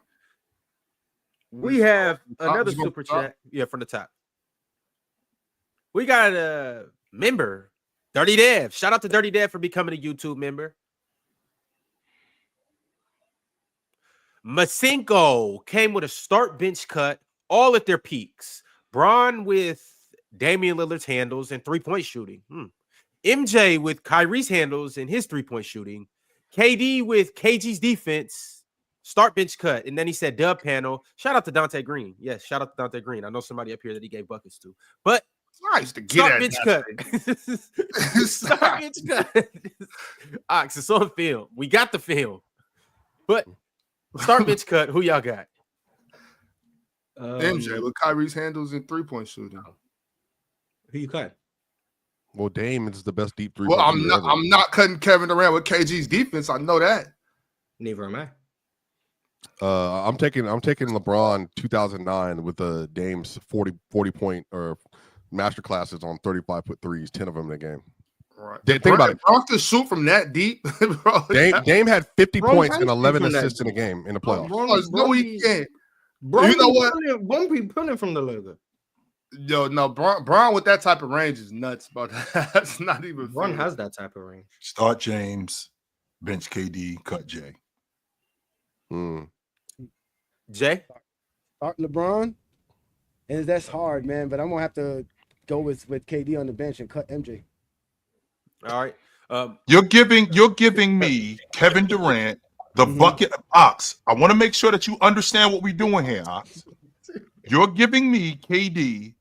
A: We have another super chat. Yeah, from the top. We got a member, Dirty Dev. Shout out to Dirty Dev for becoming a YouTube member. Masenko came with a start bench cut, all at their peaks. Bron with Damian Lillard's handles and three-point shooting. MJ with Kyrie's handles and his three-point shooting. KD with KG's defense, start bench cut. And then he said dub panel. Shout out to Dante Green. Yes, shout out to Dante Green. I know somebody up here that he gave buckets to. But
C: I used to get
A: Start
C: at
A: bench
C: that.
A: cut. Start bench cut. Ox, it's on film. We got the film. But start bench cut. Who y'all got?
C: MJ with Kyrie's handles and 3-point shooting.
E: Who you cut?
F: Well, Dame is the best deep three.
C: Well, I'm not cutting Kevin Durant with KG's defense. I know that.
E: Neither am I.
F: I'm taking LeBron 2009 with the Dame's 40 point or master classes on 35-foot threes, 10 of them in the game.
C: Right.
F: Think about it.
C: Bron could shoot from that deep. Bro,
F: Dame had 50
E: Bron
F: points
E: can
F: and 11
E: shoot from
F: assists
E: that
F: in a game in the playoffs.
C: no, he can't.
E: Bro,
C: You know what?
E: Bron be pulling from the logo.
C: Yo, no, Bron with that type of range is nuts, but that's not even
E: Bron
C: fair.
E: has that type of range.
B: Start James, bench KD, cut Jay.
A: Jay?
D: Start LeBron. And that's hard, man. But I'm gonna have to go with KD on the bench and cut MJ.
A: All right.
B: You're giving me Kevin Durant, the bucket Ox. I want to make sure that you understand what we're doing here, Ox. You're giving me KD,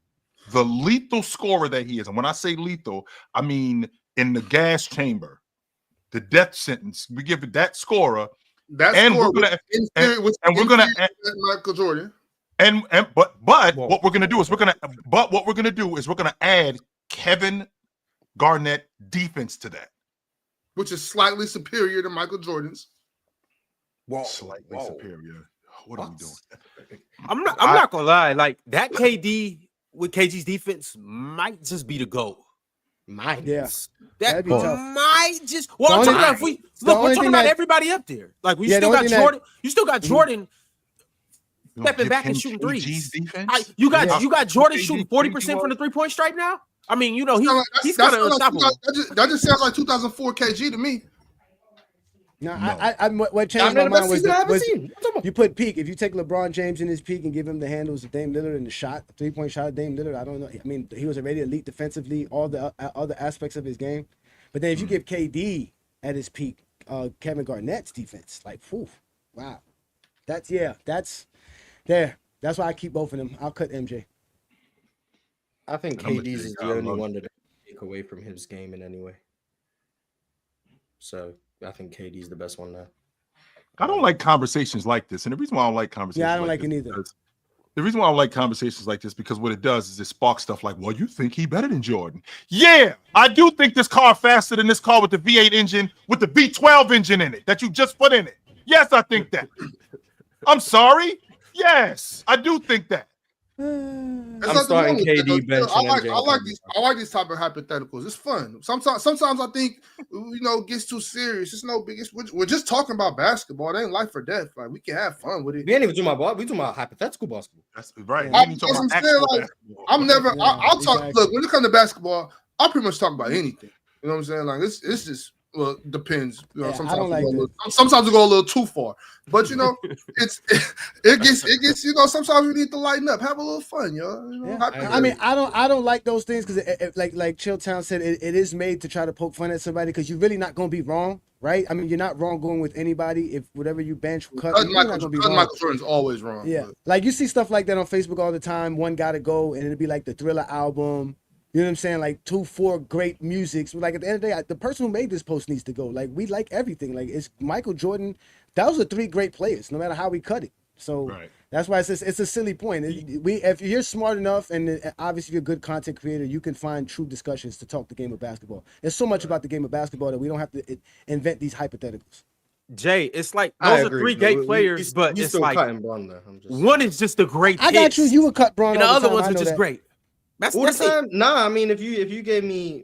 B: the lethal scorer that he is. And when I say lethal, I mean in the gas chamber, the death sentence. We give it that scorer.
C: That
B: And
C: score
B: we're gonna-
C: was
B: and we're gonna
C: Michael Jordan.
B: But what we're gonna do is we're gonna add Kevin Garnett defense to that.
C: Which is slightly superior to Michael Jordan's.
B: Slightly superior. What are we doing?
A: I'm not gonna lie. Like that KD with KG's defense might just be the GOAT.
E: Might.
D: Yeah.
A: That
D: That'd be tough.
A: might just. Well, I'm
D: The
A: talking
D: only-
A: about if we
D: the
A: look. We're
D: only
A: talking
D: thing
A: about
D: that-
A: everybody up there. Like we
D: Yeah,
A: still
D: the
A: got
D: only thing
A: Jordan. You still got Jordan
B: You gonna
A: stepping
B: give
A: back and
B: him
A: shooting
B: KG's
A: threes.
B: defense?
A: You got
D: Yeah.
A: Jordan
B: KD
A: shooting 40% from the 3-point stripe now. I mean, you know, he's kind of unstoppable.
C: That just sounds like 2004 KG to me.
D: No,
B: No.
D: what changed my mind was, was
E: You
D: you put peak. If you take LeBron James in his peak and give him the handles of Dame Lillard and the shot, 3-point shot of Dame Lillard, I don't know. I mean, he was already elite defensively, all the other aspects of his game. But then if you give KD at his peak, Kevin Garnett's defense, like, whew, wow. That's there. That's why I keep both of them. I'll cut MJ.
E: I think
B: I'm a
E: KD's is
B: big
E: the
B: guy,
E: only
B: love
E: one that take away from his game in any way. So I think KD's the best one there.
B: I don't like conversations like this, and the reason why I don't like conversations,
D: Yeah, I don't like
B: this
D: it either.
B: is the reason why I don't like conversations like this because what it does is it sparks stuff like, "Well, you think he better than Jordan?" Yeah, I do think this car faster than this car with the V8 engine with the V12 engine in it that you just put in it. Yes, I think that. I'm sorry. Yes, I do think that.
E: I'm starting KD bench.
C: I like these type of hypotheticals. It's fun. Sometimes I think it gets too serious. It's no big. We're just talking about basketball. It ain't life or death. Like we can have fun with it.
E: We ain't even talking about we talking about hypothetical basketball.
B: That's right.
D: Yeah.
B: We ain't talking about actual basketball.
C: I'm never.
D: Yeah,
C: I'll talk.
D: exactly.
C: Look, when it comes to basketball, I'll pretty much talk about anything. You know what I'm saying? Like it's just depends.
D: Yeah, I
C: sometimes
D: don't like
C: sometimes we go a little too far, but it gets. Sometimes we need to lighten up, have a little fun, yo.
D: Yeah. I mean, I don't like those things because, like Chilltown said, it is made to try to poke fun at somebody because you're really not going to be wrong, right? I mean, you're not wrong going with anybody if whatever you bench cut. You're not going to be wrong.
C: Michael Jordan's always wrong.
D: Yeah,
C: but.
D: like you see stuff like that on Facebook all the time. One got to go, and it'll be like the Thriller album. You know what I'm saying? Like 2-4 great musics. Like at the end of the day, the person who made this post needs to go. Like we like everything. Like it's Michael Jordan. Those are 3 great players, no matter how we cut it. So that's why it's a silly point. If you're smart enough, and obviously you're a good content creator, you can find true discussions to talk the game of basketball. There's so much about the game of basketball that we don't have to invent these hypotheticals.
A: Jay, it's like
E: I
A: those are
E: agree,
A: 3 great players,
E: you
A: but it's
E: still
A: like
E: cutting Bron there. I'm just
A: one is just a great.
D: I got you.
A: hits,
D: You would cut Bron,
A: and the
D: all
A: other
D: time.
A: ones
D: I
A: are
D: know
A: just
D: that.
A: great. That's
E: all the
A: it.
E: time. Nah, I mean, if you gave me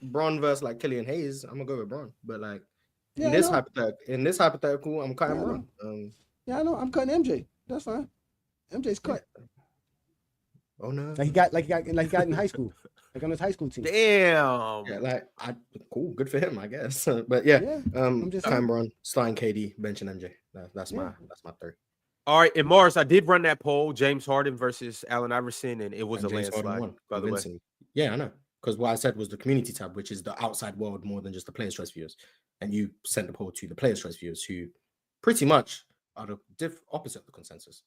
E: Bron versus like Killian Hayes, I'm gonna go with Bron. But like
D: Yeah,
E: in
D: I
E: this
D: know.
E: hypothetical, I'm cutting
D: Yeah, I
E: Bron.
D: Yeah, I know. I'm cutting MJ. That's fine. MJ's cut.
E: Oh no,
D: Like he got in high school, like on his high school team.
A: Damn.
E: yeah, cool, good for him, I guess. But yeah,
D: Yeah, I'm just
E: cutting
D: saying.
E: Bron, starting KD, benching MJ. That's my 3.
A: All right, and Mars, I did run that poll: James Harden versus Allen Iverson, and it was
E: And
A: a
E: James Harden
A: landslide.
E: won,
A: By the way,
E: convincingly. Yeah, I know. Because what I said was the community tab, which is the outside world more than just the players' choice viewers. And you sent the poll to the players' choice viewers, who pretty much are the opposite of the consensus.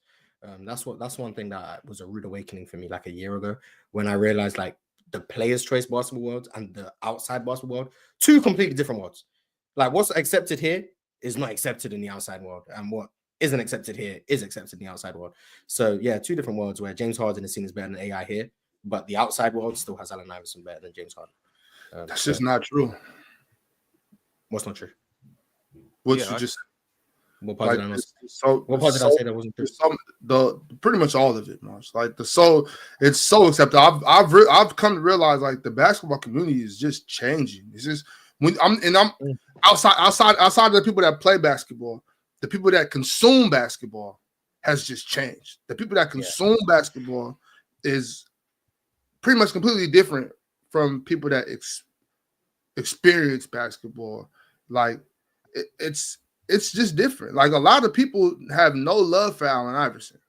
E: That's one thing that was a rude awakening for me like a year ago when I realized like the player's choice basketball world and the outside basketball world, two completely different worlds. Like what's accepted here is not accepted in the outside world, and what isn't accepted here is accepted in the outside world. So yeah, two different worlds where James Harden is seen as better than AI here, but the outside world still has Allen Iverson better than James Harden.
C: That's just not true.
E: What's not true?
C: What you just
E: what part did I not
C: what
E: part did I say that wasn't true?
C: Pretty much all of it, Mars. Like it's so accepted. I've come to realize like the basketball community is just changing. It's just when I'm outside of the people that play basketball, the people that consume basketball has just changed. The people that consume basketball is pretty much completely different from people that experience basketball. Like it's just different. Like a lot of people have no love for Allen Iverson.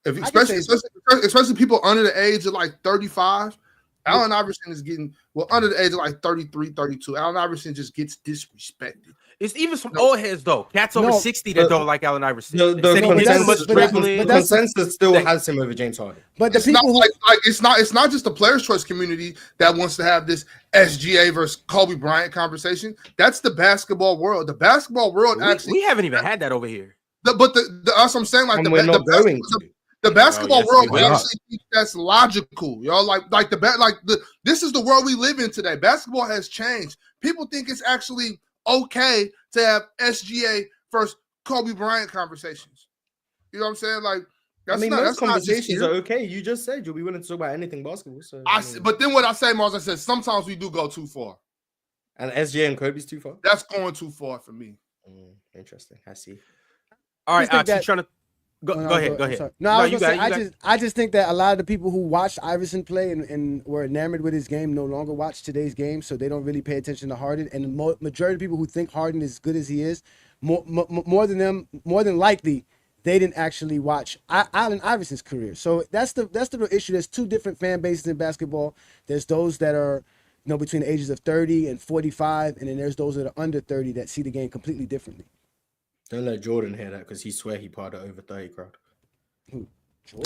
C: Especially people under the age of like 35. Allen Iverson is getting under the age of like 33, 32. Allen Iverson just gets disrespected.
A: It's even some old heads though. Cats over 60 that don't like Allen Iverson.
E: The consensus still has him over James Harden.
C: But it's not just the players' choice community that wants to have this SGA versus Kobe Bryant conversation. That's the basketball world. The basketball world
A: we haven't even had that over here.
C: That's what I'm saying. Like the basketball world actually thinks that's logical, y'all. This is the world we live in today. Basketball has changed. People think it's actually okay to have SGA versus Kobe Bryant conversations. You know what I'm saying? Like,
E: most conversations are okay. You just said you'll be willing to talk about anything basketball. So
C: but then what I say, Mars, I said sometimes we do go too far.
E: And SGA and Kobe's too far?
C: That's going too far for me.
E: Interesting. I see.
A: All right, I'm trying to go ahead.
D: No, I just think that a lot of the people who watched Iverson play and were enamored with his game no longer watch today's game, so they don't really pay attention to Harden. And the majority of people who think Harden is as good as he is, more than likely, they didn't actually watch Allen Iverson's career. So that's the real issue. There's two different fan bases in basketball. There's those that are between the ages of 30 and 45, and then there's those that are under 30 that see the game completely differently.
E: Don't let Jordan hear that because he swear he part of over 30 crowd.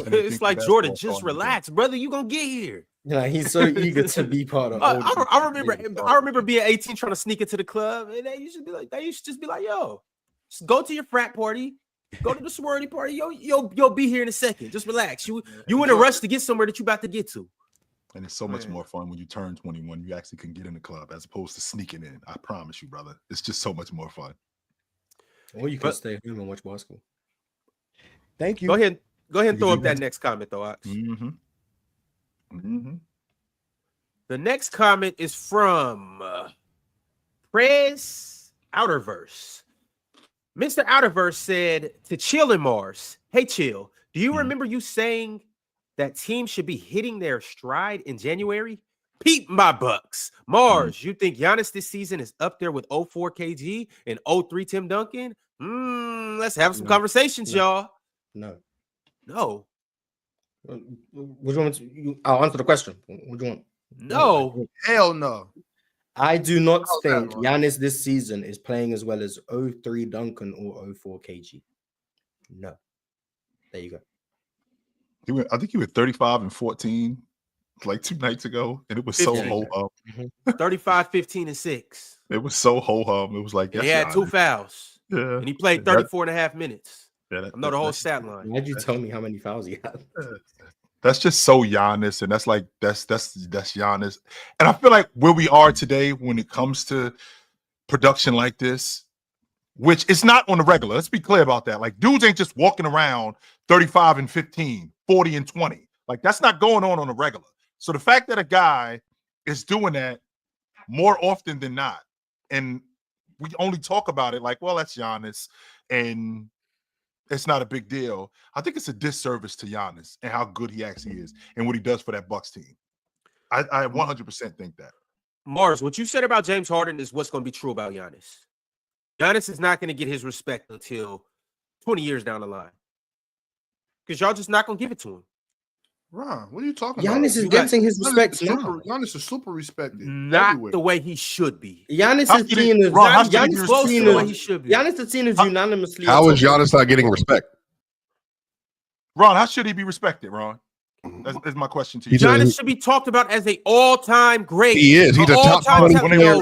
A: It's like Jordan, just relax, brother. You gonna get here.
E: Yeah, he's so eager to be part of.
A: I remember being 18 trying to sneak into the club, and they used to just be like, "Yo, just go to your frat party, go to the sorority party. You'll be here in a second. Just relax. You in a rush to get somewhere that you about to get to."
B: And it's so much more fun when you turn 21. You actually can get in the club as opposed to sneaking in. I promise you, brother. It's just so much more fun.
E: Or you can stay home and watch basketball.
D: Thank you.
A: Go ahead and throw up that next comment, though, Ox. The next comment is from Prez Outerverse. Mr. Outerverse said to Chill and Mars, "Hey, Chill, do you remember you saying that teams should be hitting their stride in January? Peep my bucks. Mars, you think Giannis this season is up there with 04 KG and 03 Tim Duncan? Let's have some conversations, y'all."
E: No.
A: What
E: do you want to? I'll answer the question. What do you want?
A: No.
C: Hell no.
E: I do not think Giannis this season is playing as well as 03 Duncan or 04 KG. No. There you go.
B: I think he went 35 and 14 like 2 nights ago, and it was so ho-hum.
A: 35, 15, and 6.
B: It was so ho-hum. It was like,
A: he had 2 fouls.
B: Yeah.
A: And he played 34 and a half minutes.
B: Yeah,
A: I know the whole stat line.
E: Why'd you tell me how many fouls he had?
B: That's just so Giannis, and that's Giannis. And I feel like where we are today when it comes to production like this, which it's not on the regular. Let's be clear about that. Like, dudes ain't just walking around 35 and 15, 40 and 20. Like, that's not going on the regular. So the fact that a guy is doing that more often than not, and we only talk about it like, well, that's Giannis, and it's not a big deal. I think it's a disservice to Giannis and how good he actually is and what he does for that Bucks team. I 100% think that.
A: Mars, what you said about James Harden is what's going to be true about Giannis. Giannis is not going to get his respect until 20 years down the line. Because y'all just not going to give it to him.
C: Ron, what are you talking
E: about? Giannis is getting his respect now.
C: Giannis is super respected.
A: Not
C: everywhere.
A: The way he should be.
E: Giannis is seen as unanimously.
F: How is Giannis not getting respect?
B: Ron, how should he be respected, Ron? That's my question to you.
A: Giannis should be talked about as an all-time great.
F: He is. He's a top 20
B: when
F: player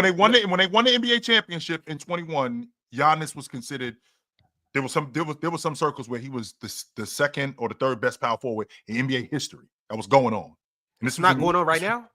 B: they won the NBA championship in 21, Giannis was considered. There was some circles where he was the second or the third best power forward in NBA history. That was going on. And this is
A: not going on right now.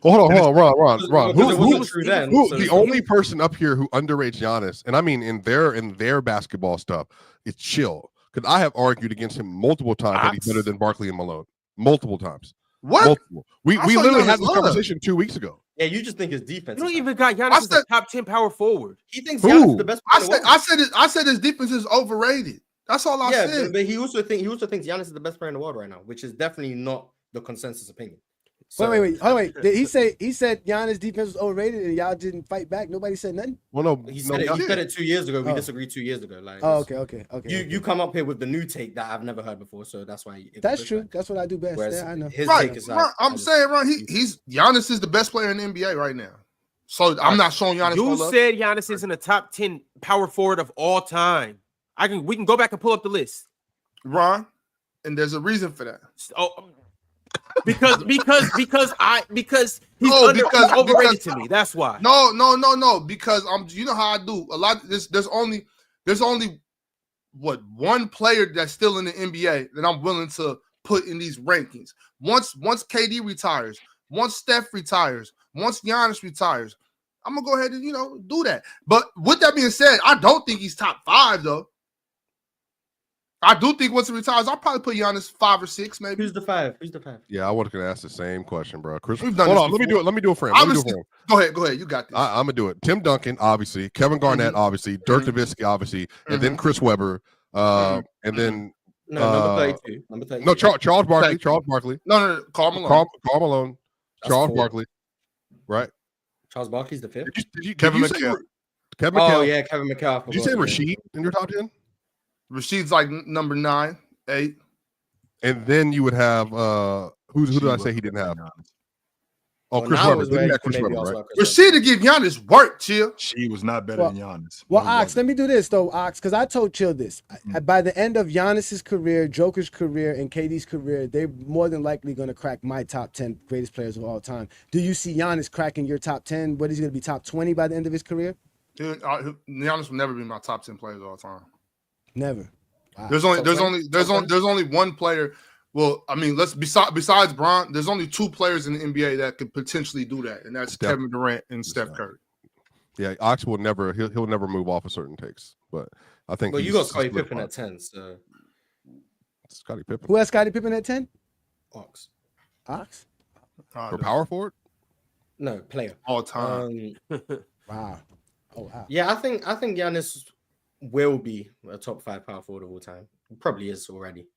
F: Hold on, Ron.
E: The
F: only person up here who underrates Giannis, and I mean in their basketball stuff, is Chill. Because I have argued against him multiple times that he's better than Barkley and Malone. Multiple times.
C: What?
F: Multiple. We literally had this conversation 2 weeks ago.
E: Yeah, you just think his defense.
A: You don't even got Giannis as a top 10 power forward.
E: He thinks Giannis is the best player.
C: I said his defense is overrated. That's all I said.
E: But he also thinks Giannis is the best player in the world right now, which is definitely not the consensus opinion. So,
D: wait. Did he said Giannis' defense was overrated and y'all didn't fight back? Nobody said nothing?
F: Well, no.
E: He said it 2 years ago. We disagreed 2 years ago. Like,
D: okay.
E: You come up here with the new take that I've never heard before, so that's why.
D: That's true. That's what I do best.
E: Whereas
D: I know.
E: His
C: Right.
E: take is
C: I'm saying, Ron, Giannis is the best player in the NBA right now. So I'm not showing Giannis.
A: You said Giannis isn't a top 10 power forward of all time. We can go back and pull up the list,
C: Ron, and there's a reason for that.
A: Because he's overrated to me. That's why.
C: No. Because you know how I do a lot. There's only one player that's still in the NBA that I'm willing to put in these rankings. Once KD retires, once Steph retires, once Giannis retires, I'm gonna go ahead and do that. But with that being said, I don't think he's top 5 though. I do think once he retires, I'll probably put Giannis 5 or 6, maybe.
E: Who's the 5?
F: Yeah, I was going to ask the same question, bro. Chris,
C: We've done
F: hold
C: this
F: on.
C: before.
F: Let me do it for him.
C: Go ahead. You got this.
F: I'm going to do it. Tim Duncan, obviously. Kevin Garnett, obviously. Dirk Nowitzki, obviously. And then Chris Webber. And then...
E: number 32.
F: No, Charles Barkley.
C: No. Karl
F: Malone. Charles Barkley. Right?
E: Charles Barkley's the 5th.
F: Kevin McHale.
E: Oh, yeah, Kevin McHale.
F: Did you say Rasheed in your top 10?
C: Rasheed's like number 9, 8.
F: And then you would have who did I say he didn't have? Oh, Chris Webber. Chris Webber, right?
C: Rasheed to give Giannis work, Chill.
B: She was not better than Giannis.
D: Well, Ox, let me do this though, Ox, because I told Chill this. By the end of Giannis's career, Joker's career, and KD's career, they're more than likely going to crack my top 10 greatest players of all time. Do you see Giannis cracking your top 10? What is he going to be, top 20 by the end of his career?
C: Dude, Giannis will never be my top 10 players of all time.
D: Never. Wow.
C: There's only one player. Well, I mean, besides Bron, there's only 2 players in the NBA that could potentially do that, and that's Kevin Durant and Steph Curry.
F: Yeah, Ox will never. He'll never move off of certain takes, but I think.
E: Well, you got Scottie Pippen at 10. So
F: Scottie Pippen.
D: Who has Scottie Pippen at 10?
E: Ox.
F: For power forward?
E: No, player
C: all time.
D: Wow. Oh wow.
E: Yeah, I think Giannis will be a top 5 power forward of all time. Probably is already.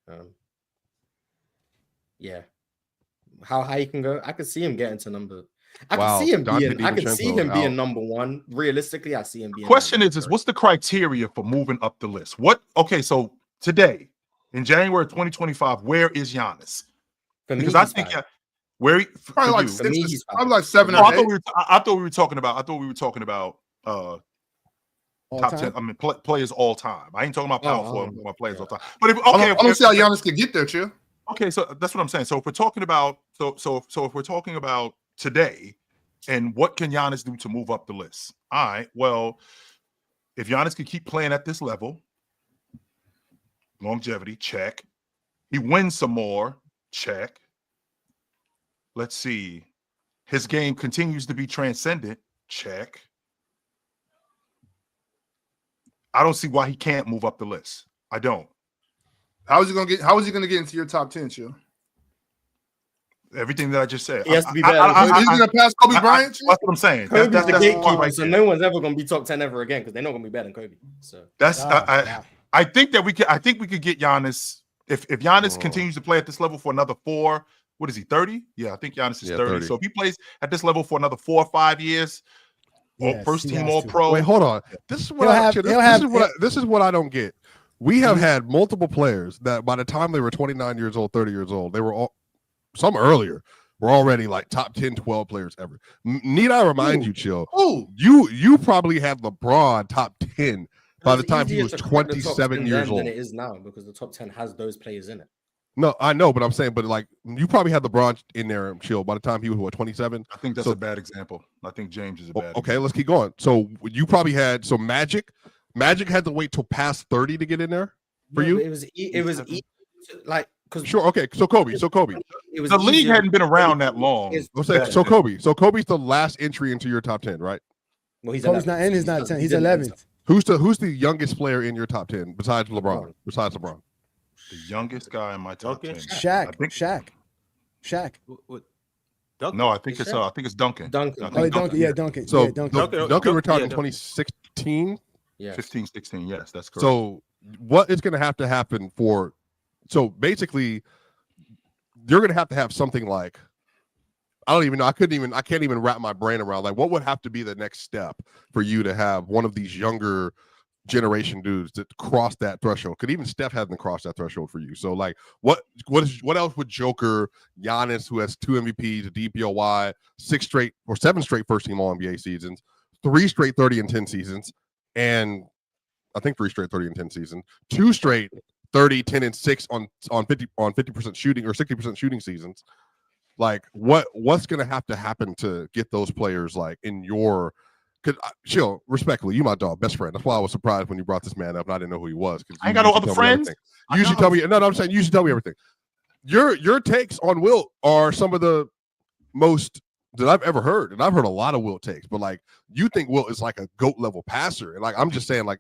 E: Yeah. How high he can go? I could see him getting to number. I can see him being number 1. Realistically, I see him being.
B: Question is what's the criteria for moving up the list? Okay, so today in January 2025, where is Giannis?
E: Because
B: I think
C: probably like 6, probably like 7 or 8.
B: I thought we were talking about top 10. I mean, players all time. I ain't talking about power forward players all time. But I
C: don't see how Giannis could get there, Chill.
B: Okay, so that's what I'm saying. So if we're talking about if we're talking about today, and what can Giannis do to move up the list? All right. Well, if Giannis could keep playing at this level, longevity, check. He wins some more, check. Let's see. His game continues to be transcendent, check. I don't see why he can't move up the list. I don't.
C: How is he gonna get into your top 10, Chill?
B: Everything that I just said.
E: He has to be better.
C: He's gonna pass Kobe Bryant.
B: That's what I'm saying.
E: Kobe's
B: that's
E: the
B: the
E: gatekeeper,
B: part right
E: so
B: there.
E: no one's ever gonna be top 10 ever again because they're not gonna be better than Kobe. So
B: that's I think that we could. I think we could get Giannis if Giannis continues to play at this level for another 4. What is he? 30? Yeah, I think Giannis is 30. So if he plays at this level for another 4 or 5 years, first team All Pro.
F: Wait, hold on. This is what this is what I don't get. We have had multiple players that by the time they were 29 years old, 30 years old, they were all some earlier. We're already like top 10, 12 players ever. Need I remind you, Chill? You probably had LeBron top 10 by the time he was 27 years old.
E: Than it is now because the top 10 has those players in it.
F: No, I know, but I'm saying, but like you probably had LeBron in there, chill. By the time he was 27.
B: I think that's a bad example. I think James is a bad.
F: Okay, let's keep going. So you probably had Magic had to wait till past 30 to get in there for you.
E: It was like
F: sure. Okay, so Kobe.
E: It was
B: the league hadn't been around that long.
F: So Kobe's the last entry into your top 10, right?
E: Well,
D: Kobe's not in his top 10. He's 11th.
F: Who's the youngest player in your top 10 besides LeBron?
B: The youngest guy in my top 10.
D: Shaq.
A: Duncan?
B: No, I think it's Duncan.
E: Duncan.
D: Oh, Duncan. Yeah, Duncan.
F: So
D: yeah,
F: Duncan retired in 2016.
E: Yeah.
B: 15, 16. Yes, that's correct.
F: So what is going to have to happen for? So basically, you're going to have something like, I don't even know. I can't even wrap my brain around like what would have to be the next step for you to have one of these younger generation dudes that cross that threshold. Could even Steph hasn't crossed that threshold for you. So like what else would Joker, Giannis, who has 2 MVPs, a DPOY, 7 straight first team all NBA seasons, 3 straight 30 and 10 seasons, and I think 3 straight 30 and 10 seasons, 2 straight 30, 10 and 6 on 50% shooting or 60% shooting seasons. Like what's going to have to happen to get those players like in your? Because chill, respectfully, you my dog, best friend. That's why I was surprised when you brought this man up and I didn't know who he was.
B: I ain't got no other friends.
F: You should tell me. No, I'm saying you should tell me everything. Your takes on Wilt are some of the most that I've ever heard, and I've heard a lot of Wilt takes. But like, you think Wilt is like a GOAT level passer, and like I'm just saying, like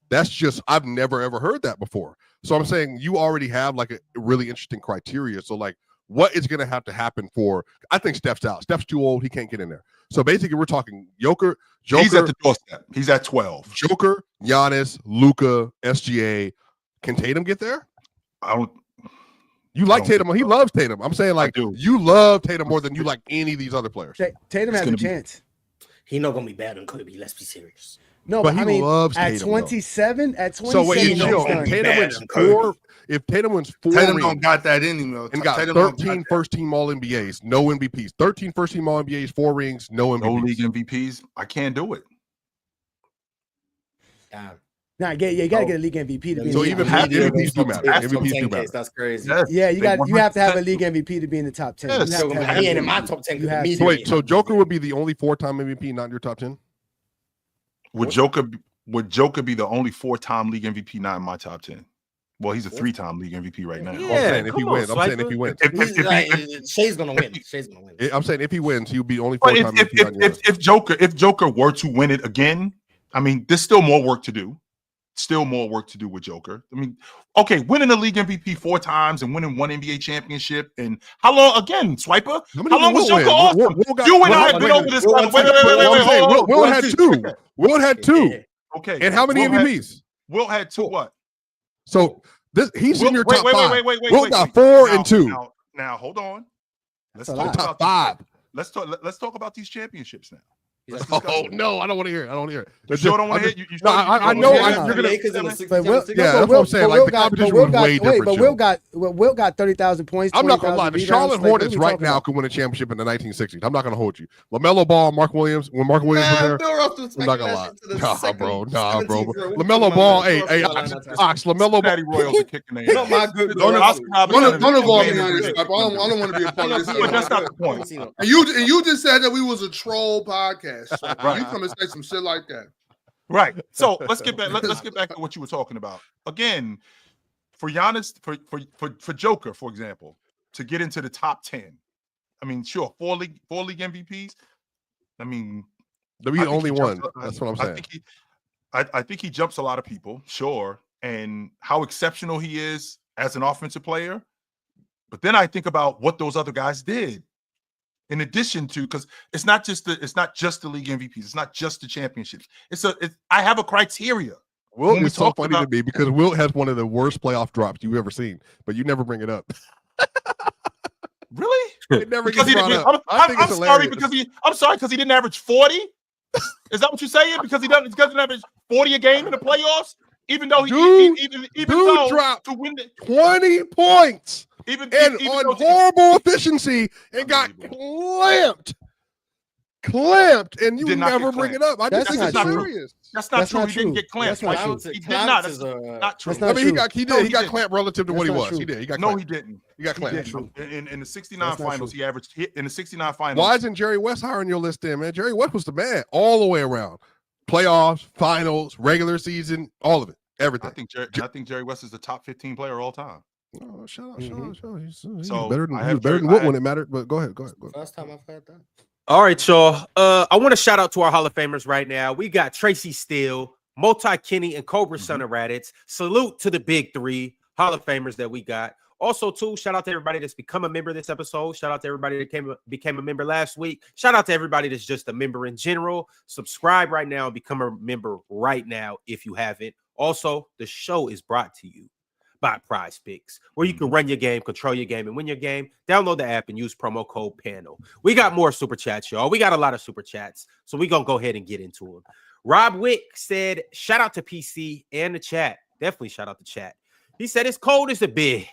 F: that's just I've never ever heard that before. So I'm saying you already have like a really interesting criteria. So like, what is going to have to happen for? I think Steph's out. Steph's too old. He can't get in there. So basically, we're talking Joker.
B: He's at the doorstep. He's at 12.
F: Joker, Giannis, Luka, SGA. Can Tatum get there? You like Tatum? He loves Tatum. I'm saying like you love Tatum more than you like any of these other players.
D: Tatum has a chance.
E: He's not gonna be better than Kobe. Let's be serious.
D: No, but I mean, loves at Tatum, 27, though. At 27,
F: so wait, if Tatum wins 4
C: Tatum don't got that in him, though.
F: And got 13 first-team All-NBAs, no MVPs. 13 first-team All-NBAs, 4 rings, no MVPs.
B: No league MVPs. I can't do it.
D: Nah, you got to get a league MVP to be.
F: So even MVPs do matter. MVPs do matter.
E: That's crazy.
B: Yes,
D: yeah, you have to have a league MVP to be in the top 10.
B: Yes.
E: He ain't in my top 10.
F: So Joker would be the only 4-time MVP not in your top 10?
B: Would Joker be the only 4-time league MVP not in my top 10? Well, he's a 3-time league MVP right now.
F: Yeah, I'm saying if he wins.
E: Shay's gonna win.
F: I'm saying if he wins, he'll be only 4-time MVP.
B: If Joker were to win it again, I mean, there's still more work to do. Still more work to do with Joker. I mean, okay, winning the league MVP 4 times and winning 1 NBA championship. And how long, again, Swiper? How long was Joker awesome? You and I have been over this. Wait.
F: Will had 2. Will had 2.
B: Okay.
F: And how many MVPs?
B: Will had 2 what?
F: So he's in your top 5.
B: Wait.
F: Will got 4 and 2.
B: Now, hold on.
F: Let's talk about top 5.
B: Let's talk about these championships now.
F: Oh no, I don't want to hear it. I don't want to hear it.
B: You sure don't want to hear it?
F: I know you're gonna. Yeah, that's what I'm saying. Like the competition was way different.
D: But Will got 30,000 points.
F: I'm not gonna lie. The Charlotte Hornets right now could win a championship in the 1960s. I'm not gonna hold you. LaMelo Ball, Mark Williams. When Mark Williams was there, I'm not gonna lie. Nah, bro. LaMelo Ball. Hey, Ox. LaMelo
B: Patty Royals are kicking their
C: Not my good. Don't involve me on this. I don't want to be a part of this.
B: But that's not the point.
C: And you just said that we was a troll podcast. So you come and say some shit like that.
B: Right. So let's get back. Let's get back to what you were talking about. Again, for Giannis, for Joker, for example, to get into the top 10. I mean, sure, 4 league MVPs. I mean,
F: to be the only one. That's what I'm saying.
B: I think he jumps a lot of people, sure, and how exceptional he is as an offensive player. But then I think about what those other guys did. In addition to, because it's not just the league MVPs, it's not just the championships. I have a criteria.
F: Wilt is so funny to me because Wilt has one of the worst playoff drops you've ever seen, but you never bring it up.
B: Really?
F: It never gets brought up.
B: I'm sorry because he didn't average 40. Is that what you're saying? Because he doesn't average 40 a game in the playoffs, even though he
F: dropped to win 20 points. On horrible efficiency and got clamped. clamped, and you
B: Did not
F: never
B: get
F: bring it
B: clamped.
F: up. I just
D: That's
F: think
D: not
F: it's
D: true.
F: serious.
B: That's not
D: That's
B: true.
D: not
B: He didn't
D: true.
B: get clamped.
D: That's not
B: He
D: true.
B: did not. That's not true.
D: That's not
F: I mean,
D: true.
F: he got
B: No, he
F: got
B: didn't.
F: clamped relative to
D: That's
F: what he
D: not
F: was.
D: true.
F: He did. He got
B: No,
F: clamped.
B: he didn't.
F: He got
B: He
F: clamped.
B: didn't. In the 69
D: That's not
B: finals,
D: true.
B: he averaged hit in the 69 finals.
F: Why isn't Jerry West higher on your list then, man? Jerry West was the man all the way around. Playoffs, finals, regular season, all of it. Everything.
B: I think Jerry West is the top 15 player of all time.
F: Oh, shut up. He's
B: So,
F: better than,
B: I
F: he
B: have
F: was better
B: Jerry-
F: than
B: I
F: Wilt
B: had-
F: when it mattered, but go ahead.
E: First time I've heard that.
A: All right, y'all. I want to shout out to our Hall of Famers right now. We got Tracy Steele, Multi Kinney, and Cobra Son of Raditz. Salute to the big three Hall of Famers that we got. Also, too, shout out to everybody that's become a member this episode. Shout out to everybody that became a member last week. Shout out to everybody that's just a member in general. Subscribe right now and become a member right now if you haven't. Also, the show is brought to you by PrizePicks, where you can run your game, control your game, and win your game. Download the app and use promo code PANEL. We got more super chats, y'all. We got a lot of super chats, so we're going to go ahead and get into them. Rob Wick said, shout out to PC and the chat. Definitely shout out to chat. He said, it's cold as a bit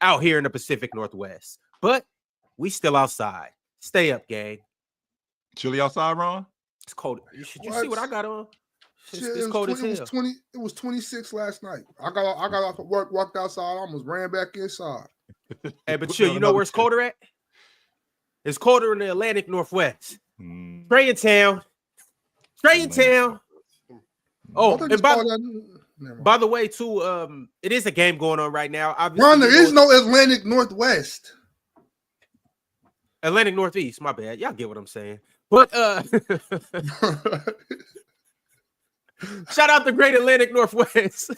A: out here in the Pacific Northwest, but we still outside. Stay up, gang.
B: Chilly outside, Ron?
A: It's cold. You see what I got on? It's cold as hell.
C: It was 26 last night. I got off of work, walked outside, almost ran back inside.
A: Hey, but chill, you know where it's colder at? It's colder in the Atlantic Northwest. Trae in town. Oh, and by the way, too, it is a game going on right now. Obviously,
C: Ron, there is no Atlantic Northwest.
A: Atlantic Northeast, my bad. Y'all get what I'm saying. But shout out the Great Atlantic Northwest.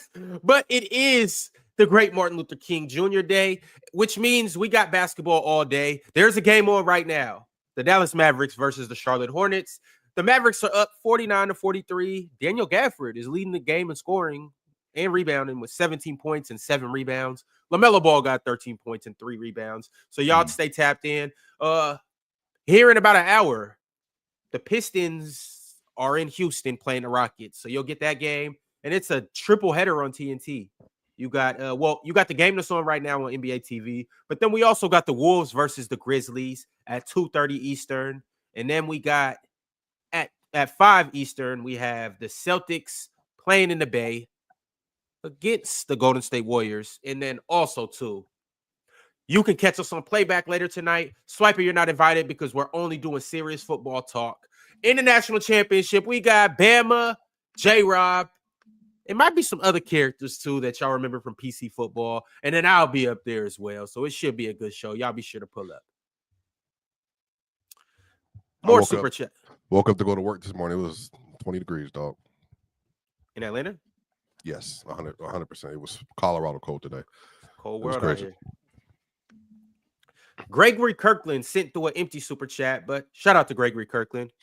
A: But it is the Great Martin Luther King Jr. Day, which means we got basketball all day. There's a game on right now. The Dallas Mavericks versus the Charlotte Hornets. The Mavericks are up 49-43. Daniel Gafford is leading the game in scoring and rebounding with 17 points and 7 rebounds. LaMelo Ball got 13 points and 3 rebounds. So y'all stay tapped in. Here in about an hour, the Pistons are in Houston playing the Rockets. So you'll get that game. And it's a triple header on TNT. You got you got the game that's on right now on NBA TV. But then we also got the Wolves versus the Grizzlies at 2:30 Eastern. And then we got at 5 Eastern, we have the Celtics playing in the Bay against the Golden State Warriors. And then also, too, you can catch us on playback later tonight. Swiper, you're not invited because we're only doing serious football talk. In the national championship, we got Bama, J-Rob. It might be some other characters, too, that y'all remember from PC football. And then I'll be up there as well. So it should be a good show. Y'all be sure to pull up. More super chat.
F: Woke up to go to work this morning. It was 20 degrees, dog.
A: In Atlanta?
F: Yes, 100%. It was Colorado cold today.
A: Cold world out here. Gregory Kirkland sent through an empty super chat, but shout out to Gregory Kirkland.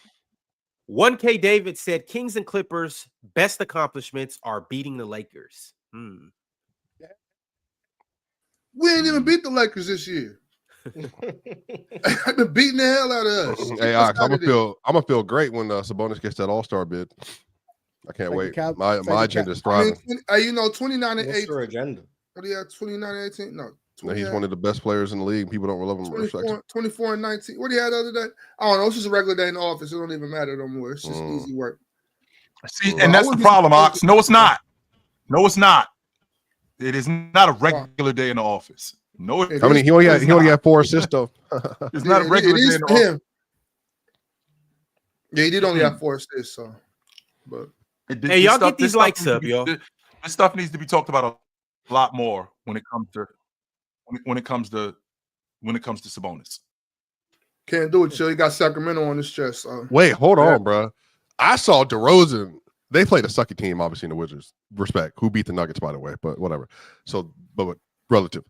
A: 1K David said, Kings and Clippers' best accomplishments are beating the Lakers.
C: We ain't even beat the Lakers this year. I've been beating the hell out of us.
F: Hey, I'm gonna feel great when Sabonis gets that All-Star bid. I can't wait. My agenda is thriving.
C: 29 and 8.
E: What's your agenda?
C: What do you have? 29 and 18? No.
F: He's one of the best players in the league. People don't love him.
C: 24 and 19. What do you have the other day? I don't know. It's just a regular day in the office. It don't even matter no more. It's just easy work.
B: See, and that's the problem, Ox. No, it's not. No, it's not. It is not a regular day in the office. No,
F: I mean, he only had 4 assists though.
B: It's not a regular day in the office.
C: Yeah, he did only have 4 assists. So, but
A: hey, y'all get these likes up, y'all.
B: This stuff needs to be talked about a lot more when it comes to Sabonis.
C: Can't do it, Chill. He got Sacramento on his chest. So.
F: Wait, hold on, bro. I saw DeRozan. They played a sucky team, obviously, in the Wizards. Respect. Who beat the Nuggets, by the way, but whatever. So, but relative.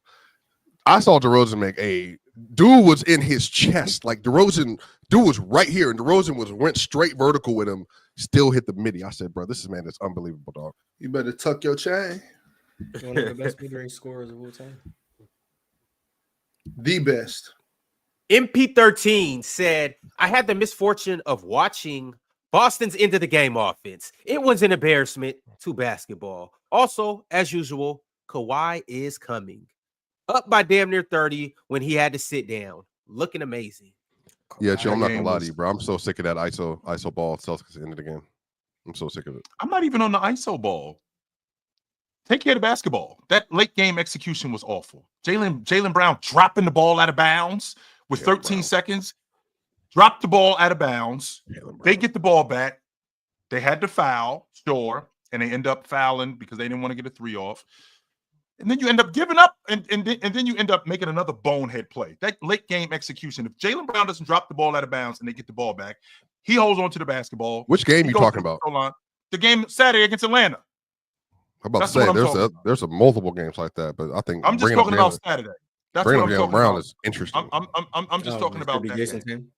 F: I saw DeRozan make a dude was in his chest. Like dude was right here, and DeRozan went straight vertical with him, still hit the midi. I said, bro, this is that's unbelievable, dog.
C: You better tuck your chain.
E: One of the best mid-range scorers of all time.
C: The best.
A: MP13 said, I had the misfortune of watching Boston's end of the game offense. It was an embarrassment to basketball. Also, as usual, Kawhi is coming. Up by damn near 30 when he had to sit down. Looking amazing.
F: Yeah, chill. I'm not gonna lie to you, bro. I'm so sick of that ISO ball Celtics at the end of the game. I'm so sick of it.
B: I'm not even on the ISO ball. Take care of the basketball. That late game execution was awful. Jaylen Brown dropping the ball out of bounds with 13 seconds. Dropped the ball out of bounds. They get the ball back. They had to foul, sure, and they end up fouling because they didn't want to get a 3 off. And then you end up giving up, and then you end up making another bonehead play. That late game execution. If Jaylen Brown doesn't drop the ball out of bounds and they get the ball back, he holds on to the basketball.
F: Which game you talking about?
B: The game Saturday against Atlanta.
F: I'm about to say there's a multiple games like that, but I think
B: I'm just talking about Saturday. That's what I'm talking
F: Brown
B: about.
F: is interesting.
B: I'm just talking about that
E: Jason
B: game.
E: Tatum.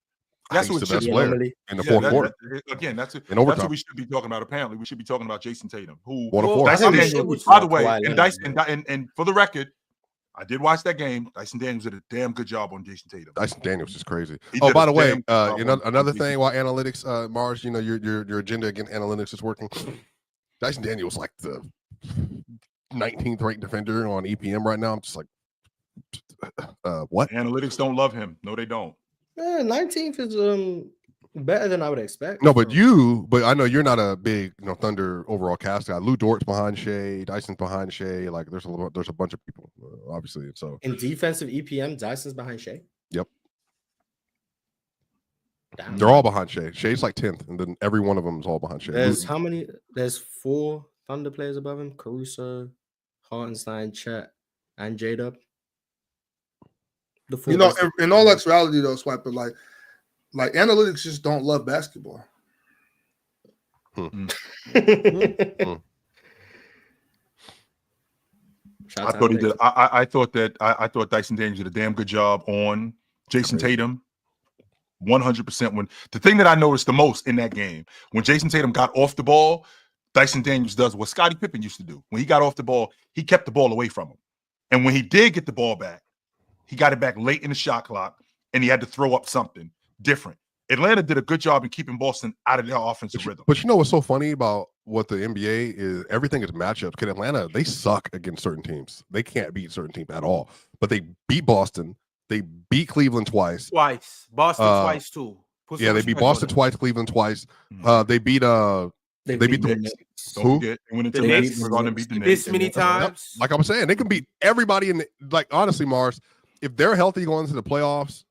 B: That's
F: He's
B: what
F: the best player in the fourth quarter.
B: That's
F: in overtime.
B: what we should be talking about. Apparently, we should be talking about Jason Tatum, who
F: Dyson
B: Daniels, by the way, and for the record, I did watch that game. Dyson Daniels did a damn good job on Jason Tatum.
F: Dyson Daniels is crazy. Oh, by the way, another thing why analytics, Mars, your agenda against analytics is working. Dyson Daniels like the 19th ranked defender on EPM right now. I'm just like, what?
B: Analytics don't love him. No, they don't.
E: 19th is better than I would expect.
F: No, but I know you're not a big Thunder overall cast guy. Lou Dort's behind Shea, Dyson's behind Shea. Like there's a bunch of people, obviously. So
E: in defensive EPM, Dyson's behind Shea.
F: Yep.
E: Damn.
F: They're all behind Shea. Shea's like 10th, and then every one of them is all behind Shea.
E: There's how many? There's 4 Thunder players above him: Caruso, Hartenstein, Chet, and J-Dub.
C: In all actuality, though, Swiper, like analytics just don't love basketball.
B: I thought he did. I thought Dyson Daniels did a damn good job on Jason Tatum. 100%. When the thing that I noticed the most in that game, when Jason Tatum got off the ball, Dyson Daniels does what Scottie Pippen used to do. When he got off the ball, he kept the ball away from him. And when he did get the ball back, he got it back late in the shot clock, and he had to throw up something different. Atlanta did a good job in keeping Boston out of their offensive rhythm.
F: But you know what's so funny about what the NBA is? Everything is matchups. Because Atlanta, they suck against certain teams. They can't beat certain teams at all. But they beat Boston. They beat Cleveland twice.
A: Boston twice too.
F: They beat Boston twice, Cleveland twice. They beat the Knicks.
B: Who? They went into the Knicks. We're going to beat the Knicks
A: this many times.
F: Like I was saying, they can beat everybody in honestly, Mars, if they're healthy going into the playoffs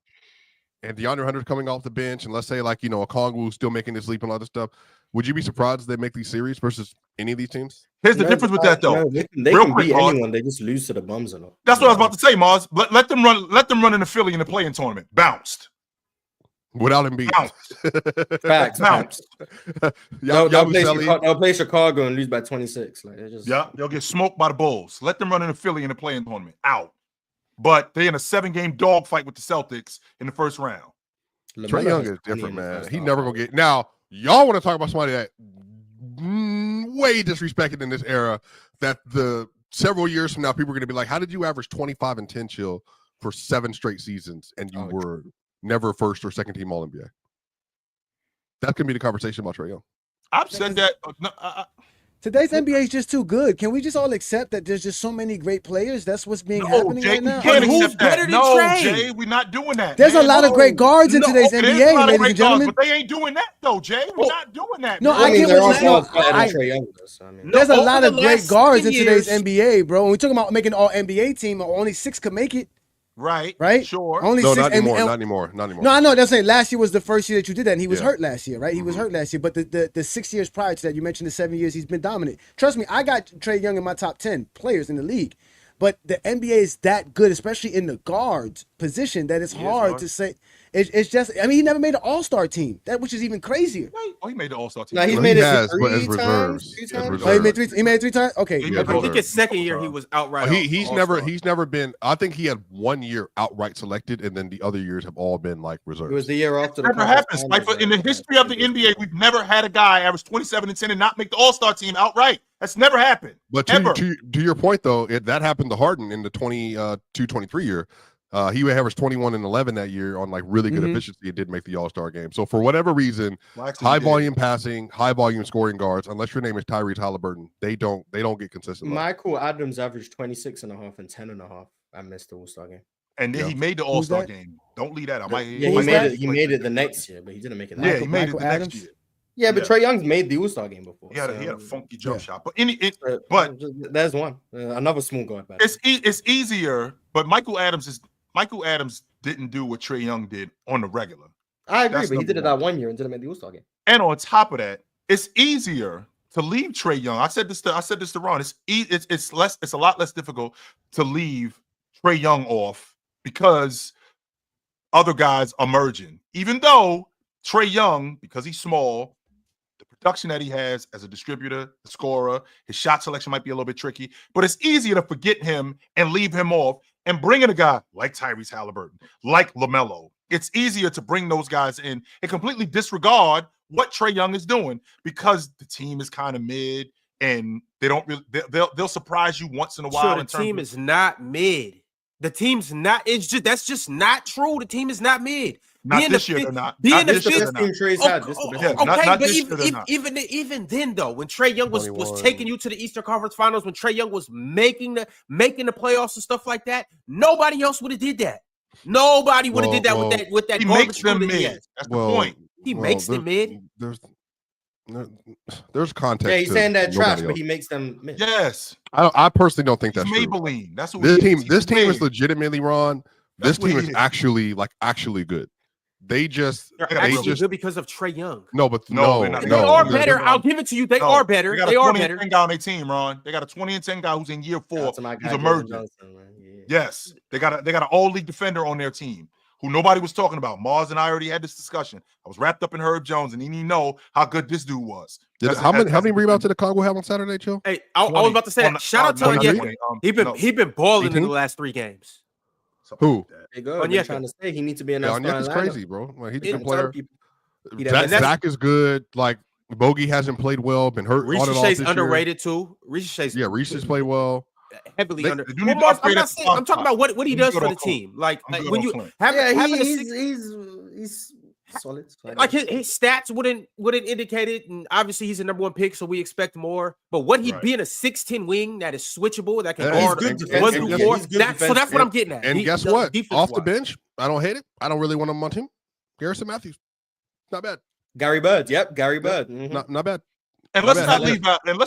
F: and DeAndre Hunter's coming off the bench, and let's say a Okongwu's still making his leap and all this stuff, would you be surprised if they make these series versus any of these teams?
B: Here's the difference with that, though.
E: They can beat anyone. They just lose to the bums and all.
B: That's what I was about to say, Mars. Let them run in the Philly in the play-in tournament. Bounced.
F: Without him being
E: facts. They'll play Chicago and lose by 26.
B: They'll get smoked by the Bulls. Let them run in the Philly in the play-in tournament. Out. But they're in a 7-game dogfight with the Celtics in the first round.
F: Trae Young is different, man. He never gonna get. Now, y'all want to talk about somebody that way disrespected in this era, that the several years from now, people are going to be like, how did you average 25 and 10 chill for 7 straight seasons and you were never first or second team All-NBA? That's going to be the conversation about Trae Young.
B: I've said that.
D: Today's NBA is just too good. Can we just all accept that there's just so many great players? That's what's being happening
B: Jay,
D: right now.
B: Can't
A: who's better than Trae?
B: Jay, we're not doing that.
D: There's a lot of great guards in today's NBA, ladies and gentlemen.
B: But they ain't doing that, though, Jay. We're not doing that.
D: No, I get what you're saying. There's a lot of great guards in today's NBA, bro. When we're talking about making an all-NBA team, only 6 can make it.
B: Right.
D: Sure.
F: Only 6. Not anymore.
D: No, I know. That's saying last year was the first year that you did that, and he was hurt last year, right? He was hurt last year. But the 6 years prior to that, you mentioned the 7 years, he's been dominant. Trust me, I got Trae Young in my top 10 players in the league. But the NBA is that good, especially in the guards position, that it's hard to say. It's just, I mean, he never made an all-star team, which is even crazier.
B: Oh, he made the all-star team.
E: No, he made it 3 times.
D: Oh, he made it 3 times? Okay.
A: I think his second year he was outright.
F: He's never been. I think he had 1 year outright selected, and then the other years have all been like reserves.
E: It was the year after.
B: Never happens. In the history of the NBA, we've never had a guy average 27 and 10 and not make the all-star team outright. That's never happened.
F: But to your point, though, that happened to Harden in the 22-23 year. He averaged 21 and 11 that year on like really good efficiency. It did make the All-Star game. So for whatever reason, high volume passing, high volume scoring guards, unless your name is Tyrese Halliburton, they don't get consistent.
E: Michael Adams averaged 26 and a half and 10 and a half and missed the All-Star game.
B: And then he made the All-Star game. Don't leave that.
E: He made it the next year, but he didn't make it.
B: Yeah, he made it the next year.
E: Yeah, but Trae Young's made the All-Star game before.
B: He had a funky jump shot, but
E: there's one another small guard.
B: It's easier, but Michael Adams didn't do what Trae Young did on the regular.
E: I agree, but he did it that 1 year and didn't make the All-Star game.
B: And on top of that, it's easier to leave Trae Young. I said this to Ron. It's a lot less difficult to leave Trae Young off because other guys are merging. Even though Trae Young, because he's small, the production that he has as a distributor, the scorer, his shot selection might be a little bit tricky, but it's easier to forget him and leave him off and bring in a guy like Tyrese Halliburton, like LaMelo. It's easier to bring those guys in and completely disregard what Trae Young is doing because the team is kind of mid and they don't really they'll surprise you once in a while.
A: The team is not mid. The team's not. That's just not true. The team is not mid.
B: Not this year, they're not.
A: Being
B: the
A: fifth
B: team
E: Trae's had.
A: Okay, but even then though, when Trae Young was taking you to the Eastern Conference Finals, when Trae Young was making the playoffs and stuff like that, nobody else would have did that. Nobody would have did that with that.
B: He makes them mid. That's the point.
A: He makes them mid.
F: There's context.
E: Yeah, he's saying that trash, but he makes them mid.
B: Yes.
F: I personally don't think that's
B: Maybelline. That's what
F: this team is legitimately, Ron. This team is actually good. They're
A: good because of Trae Young.
F: No,
A: they are better. I'll give it to you. They are better. They are better.
B: They got a 20-10 guy on their team, Ron. They got a 20-10 guy who's in year 4. He's emerging. Yes, they got an all-league defender on their team who nobody was talking about. Mars and I already had this discussion. I was wrapped up in Herb Jones, and he didn't know how good this dude was.
F: How many rebounds did the Congo have on Saturday, Joe?
A: Hey, I was about to say that. Shout out to Onyeka. He been balling in the last 3 games.
F: Who?
E: Onyeka trying to say he needs to be in that.
F: Onyeka's crazy, bro. Like, he's a good player.
E: Zach
F: is good. Like Bogey hasn't played well. Been hurt.
A: Reece Shea's underrated too. Reece
F: has played well.
A: Heavily under. I'm talking about what he does for the team. Like when you
E: he's solid.
A: Like his stats wouldn't indicate it, and obviously he's a number 1 pick, so we expect more. But what he'd be in a 6'10" wing that is switchable, that can guard 1 through 4. So that's what I'm getting at.
F: And guess what? Off the bench, I don't hate it. I don't really want him on team. Garrison Matthews, not bad.
E: Gary Bird, Gary Bird,
F: not bad.
B: And let's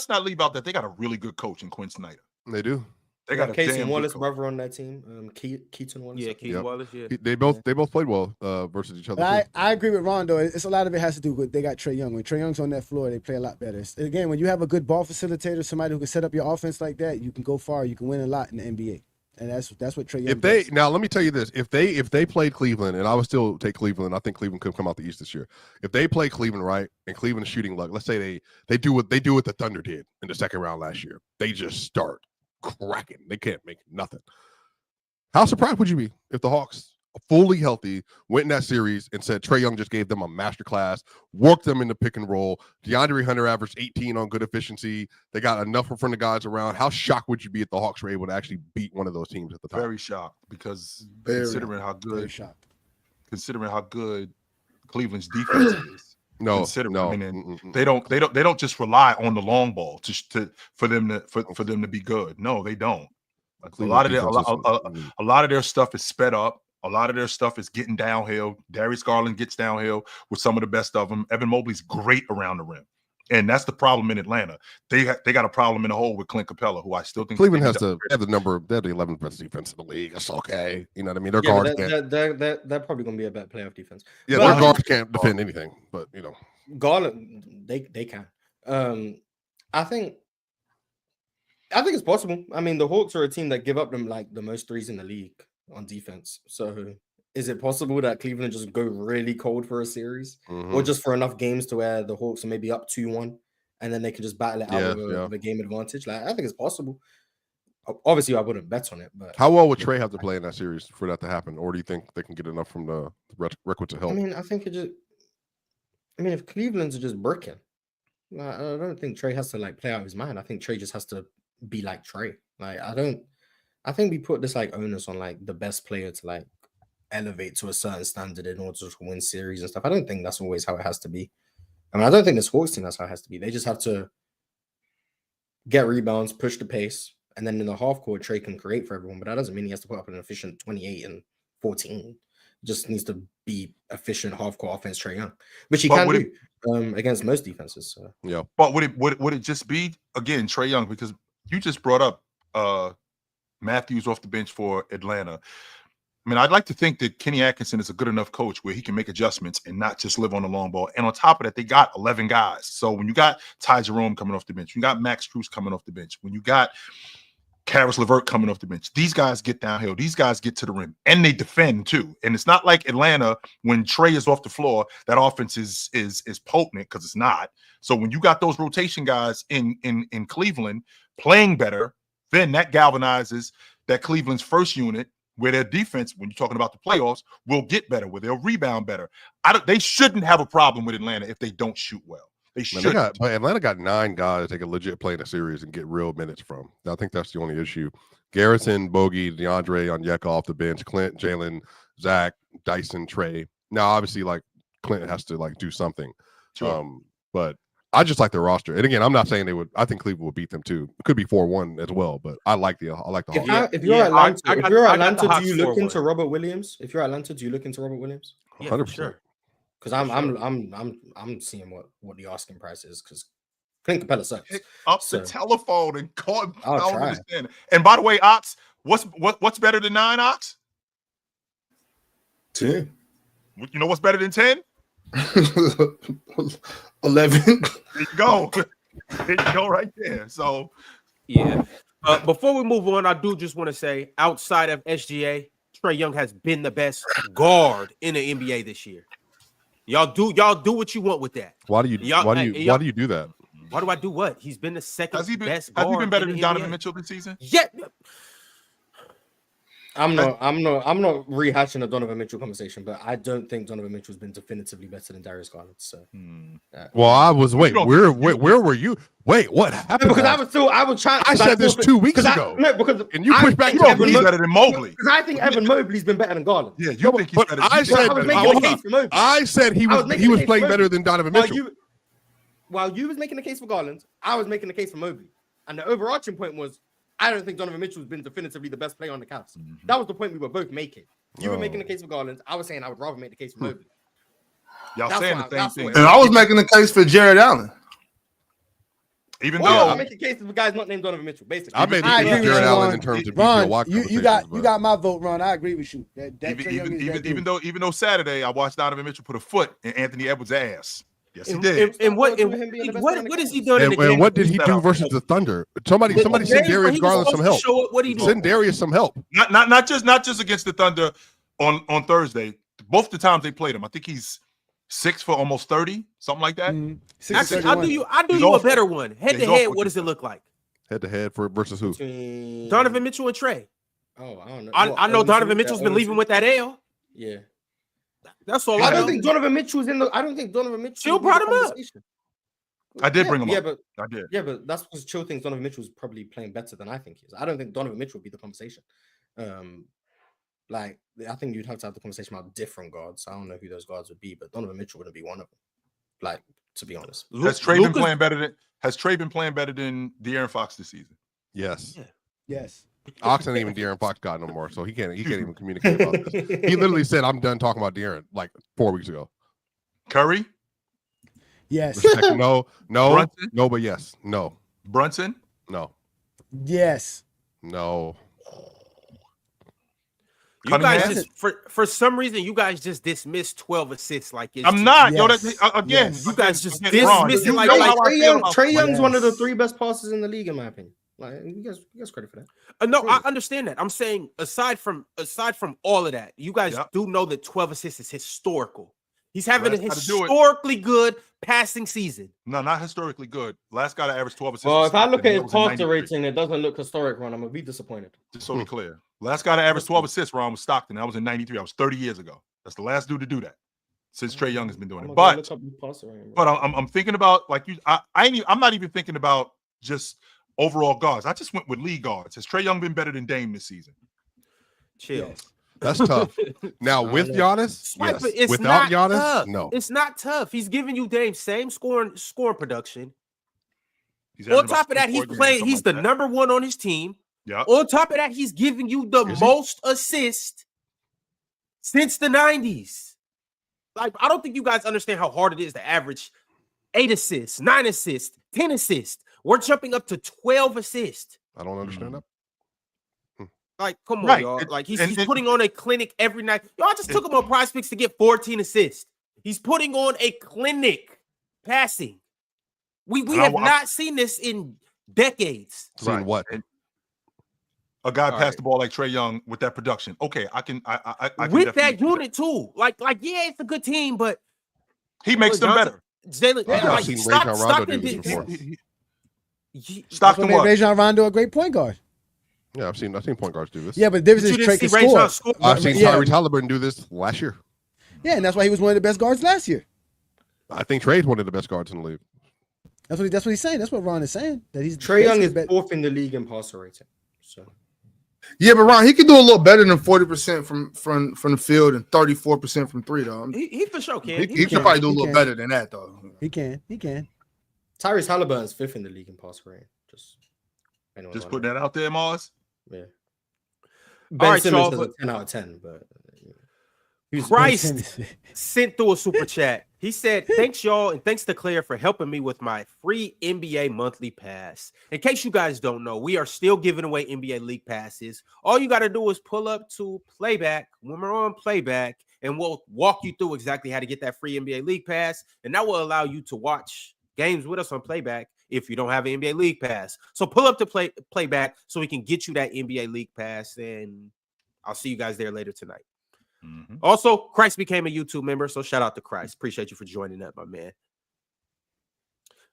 B: not leave out that they got a really good coach in Quinn Snyder.
F: They do.
E: They got Casey Wallace brother on that team. Keaton Wallace.
A: Yeah, Keaton Wallace. Yeah,
F: they both played well versus each other.
D: I agree with Ron though. It's a lot of it has to do with they got Trae Young. When Trae Young's on that floor, they play a lot better. Again, when you have a good ball facilitator, somebody who can set up your offense like that, you can go far. You can win a lot in the NBA, and that's what Trae Young. Does.
F: Now let me tell you this: if they played Cleveland, and I would still take Cleveland, I think Cleveland could come out the East this year. If they play Cleveland right, and Cleveland is shooting luck, let's say they do what the Thunder did in the second round last year. They just start cracking. They can't make nothing. How surprised would you be if the Hawks, fully healthy, went in that series and said Trae Young just gave them a masterclass, worked them into pick and roll? DeAndre Hunter averaged 18 on good efficiency. They got enough in front of guys around. How shocked would you be if the Hawks were able to actually beat one of those teams at the top?
B: Very shocked, because considering how good Cleveland's defense is. They don't just rely on the long ball for them to be good. No, they don't. Like a lot of their stuff is sped up. A lot of their stuff is getting downhill. Darius Garland gets downhill with some of the best of them. Evan Mobley's great around the rim, and that's the problem in Atlanta. They got a problem in the hole with Clint Capella, who I still think
F: Cleveland has the 11th best defense in the league. It's okay, you know what I mean. Their guards
E: they're probably gonna be a better playoff defense.
F: Yeah, their guards can't defend anything, but you know,
E: Garland they can. I think it's possible. I mean, the Hawks are a team that give up them like the most threes in the league on defense. So is it possible that Cleveland just go really cold for a series, or just for enough games to where the Hawks are maybe up 2-1 and then they can just battle it out with a game advantage? Like, I think it's possible. Obviously, I wouldn't bet on it. But
F: how well would Trae have to play in that series for that to happen, or do you think they can get enough from the record to help?
E: I mean, if Cleveland's just bricking, I don't think Trae has to like play out his mind. I think Trae just has to be like Trae. Like, I think we put this like onus on like the best player to like elevate to a certain standard in order to win series and stuff. I don't think that's always how it has to be. I mean, I don't think this Hawks team that's how it has to be. They just have to get rebounds, push the pace, And then in the half court, Trae can create for everyone, but that doesn't mean he has to put up an efficient 28 and 14. He just needs to be efficient half court offense, Trae Young, which he can do against most defenses. So.
F: Yeah.
B: But would it just be again Trae Young, because you just brought up Matthews off the bench for Atlanta. I mean, I'd like to think that Kenny Atkinson is a good enough coach where he can make adjustments and not just live on the long ball. And on top of that, they got 11 guys. So when you got Ty Jerome coming off the bench, you got Max Strus coming off the bench, when you got Karis LeVert coming off the bench, these guys get downhill. These guys get to the rim and they defend too. And it's not like Atlanta when Trae is off the floor, that offense is potent, because it's not. So when you got those rotation guys in Cleveland playing better, then that galvanizes that Cleveland's first unit, where their defense, when you're talking about the playoffs, will get better, where they'll rebound better. They shouldn't have a problem with Atlanta if they don't shoot well. They should.
F: Atlanta got 9 guys they can legit play in a series and get real minutes from. I think that's the only issue. Garrison, Bogey, DeAndre, Onyeka off the bench, Clint, Jalen, Zach, Dyson, Trae. Now, obviously, like Clint has to like do something.
B: Sure.
F: But I just like their roster. And again, I'm not saying they would. I think Cleveland will beat them too. It could be 4-1 as well. But I like the Hawks.
E: If you're Atlanta, do you look into Robert Williams? If you're Atlanta, do you look into Robert Williams?
F: 100%.
A: Sure.
E: Because I'm seeing what the asking price is, because Clint Capella sucks.
B: Pick up the telephone and call him.
E: I'll try.
B: And by the way, Ox, what's better than 9, Ox?
C: 10.
B: You know what's better than 10?
C: 11.
B: There you go. There you go right there. So
A: yeah. Before we move on, I do just want to say, outside of SGA, Trae Young has been the best guard in the NBA this year. Y'all do what you want with that.
F: Why do you do that?
A: Why do I do what? He's been the second best guard.
B: Has he been better than
A: NBA.
B: Donovan Mitchell this season?
A: Yeah.
E: I'm not rehashing the Donovan Mitchell conversation, but I don't think Donovan Mitchell's been definitively better than Darius Garland. So,
F: well, I was where were you? Wait, what happened?
E: Because I was trying.
F: I said this 2 weeks ago.
B: And you pushed back. He's better than Mobley.
E: Because I think Evan Mobley's been better than Garland.
B: Yeah, you think he's better.
F: I said he was playing better than Donovan Mitchell.
E: While you was making the case for Garland, I was making the case for Mobley, and the overarching point was, I don't think Donovan Mitchell's been definitively the best player on the Cavs. Mm-hmm. That was the point we were both making. You were making the case for Garland. I was saying I would rather make the case for Mobley.
B: Y'all saying the same thing.
C: And I was making the case for Jared Allen.
B: Even though
E: I'm making cases for guys not named Donovan Mitchell, basically.
F: I made the case for Jared Allen in terms of
D: Ron, you got my vote, Ron. I agree with you.
B: Even though Saturday I watched Donovan Mitchell put a foot in Anthony Edwards' ass. Yes, he did.
A: And what is he doing?
F: And what did he do versus the Thunder? Somebody send Darius Garland some help. Send Darius some help.
B: Not just against the Thunder on Thursday. Both the times they played him, I think he's 6 for almost 30, something like that.
A: Actually, I'll do you a better one. Head to head, what does it look like?
F: Head to head versus who?
A: Donovan Mitchell and Trae.
E: Oh, I don't know.
A: I know Donovan Mitchell's been leaving with that L.
E: Yeah.
A: That's all.
E: I don't think Donovan Mitchell's in the. I don't think Donovan Mitchell.
A: Chill brought him up.
B: I did bring him up.
E: But
B: I did.
E: Yeah, but that's because Chill thinks Donovan Mitchell's probably playing better than I think he is. I don't think Donovan Mitchell would be the conversation. I think you'd have to have the conversation about different guards. I don't know who those guards would be, but Donovan Mitchell wouldn't be one of them. Like, to be honest,
B: has Trae been playing better than De'Aaron Fox this season?
F: Yes.
D: Yeah. Yes.
F: Ox ain't even De'Aaron Fox got no more, so he can't even communicate about this. He literally said, "I'm done talking about De'Aaron," like 4 weeks ago.
B: Curry?
D: Yes.
F: No,
B: Brunson?
F: no, but yes. No.
B: Brunson?
F: No.
D: Yes.
F: No.
A: You guys just for some reason you guys just dismissed 12 assists like it's
B: I'm not.
D: Yes.
B: Again,
A: you guys just dismiss it like
E: Trae Young's one of the 3 best passes in the league, in my opinion. Like, you guys credit for that.
A: No, I understand that. I'm saying aside from all of that, you guys do know that 12 assists is historical. He's having a historically good passing season.
B: No, not historically good. Last guy to average 12 assists.
E: Well, if I look at his passer rating, it doesn't look historic, Ron. I'm gonna be disappointed.
B: Just so we're clear. Last guy to average 12 assists, Ron, was Stockton. That was in 93. That was 30 years ago. That's the last dude to do that since Trae Young has been doing it. But I'm thinking about I'm not even thinking about just overall guards. I just went with league guards. Has Trae Young been better than Dame this season?
A: Chill.
D: Yes.
F: That's tough. Now with Giannis, yes.
A: It's
F: Without
A: not
F: Giannis,
A: tough.
F: no.
A: It's not tough. He's giving you Dame same scoring production.
B: He's
A: On top of that, he's the number one on his team.
B: Yeah.
A: On top of that, he's giving you the most assists since the 90s. Like, I don't think you guys understand how hard it is to average 8 assists, 9 assists, 10 assists. We're jumping up to 12 assists.
F: I don't understand that.
A: Like, come on, y'all. Like, he's putting on a clinic every night. Y'all just took him on PrizePicks to get 14 assists. He's putting on a clinic passing. We have not seen this in decades.
F: Seen what?
B: A guy passed the ball like Trae Young with that production. Okay, I can
A: with that unit too. Like, yeah, it's a good team, but
B: he makes them better.
F: I've seen Rajon Rondo do this before.
B: Stockton what?
D: Rajon Rondo, a great point guard.
F: Yeah, I've seen point guards do this.
D: Yeah, but the difference is Trae can score.
F: I've seen Tyrese Halliburton do this last year.
D: Yeah, and that's why he was one of the best guards last year.
F: I think Trae's one of the best guards in the league.
D: That's what he's saying. That's what Ron is saying. That he's
E: Trae Young is 4th in the league in passer rating. So
C: yeah, but Ron, he can do a little better than 40% from the field and 34% from 3, though.
A: He for sure can.
C: He can probably do a little better than that, though.
D: He can.
E: Tyrese Halliburton's 5th in the league in passer rating.
B: Just put that out there, Mars.
E: Yeah. Ben Simmons has a 10 out of 10, but
A: Christ sent through a super chat. He said, thanks, y'all, and thanks to Claire for helping me with my free NBA monthly pass. In case you guys don't know, we are still giving away NBA league passes. All you got to do is pull up to playback when we're on playback, and we'll walk you through exactly how to get that free NBA league pass, and that will allow you to watch games with us on playback if you don't have an NBA league pass. So pull up to playback so we can get you that NBA league pass, and I'll see you guys there later tonight. Mm-hmm. Also, Christ became a YouTube member, so shout out to Christ. Appreciate you for joining up, my man.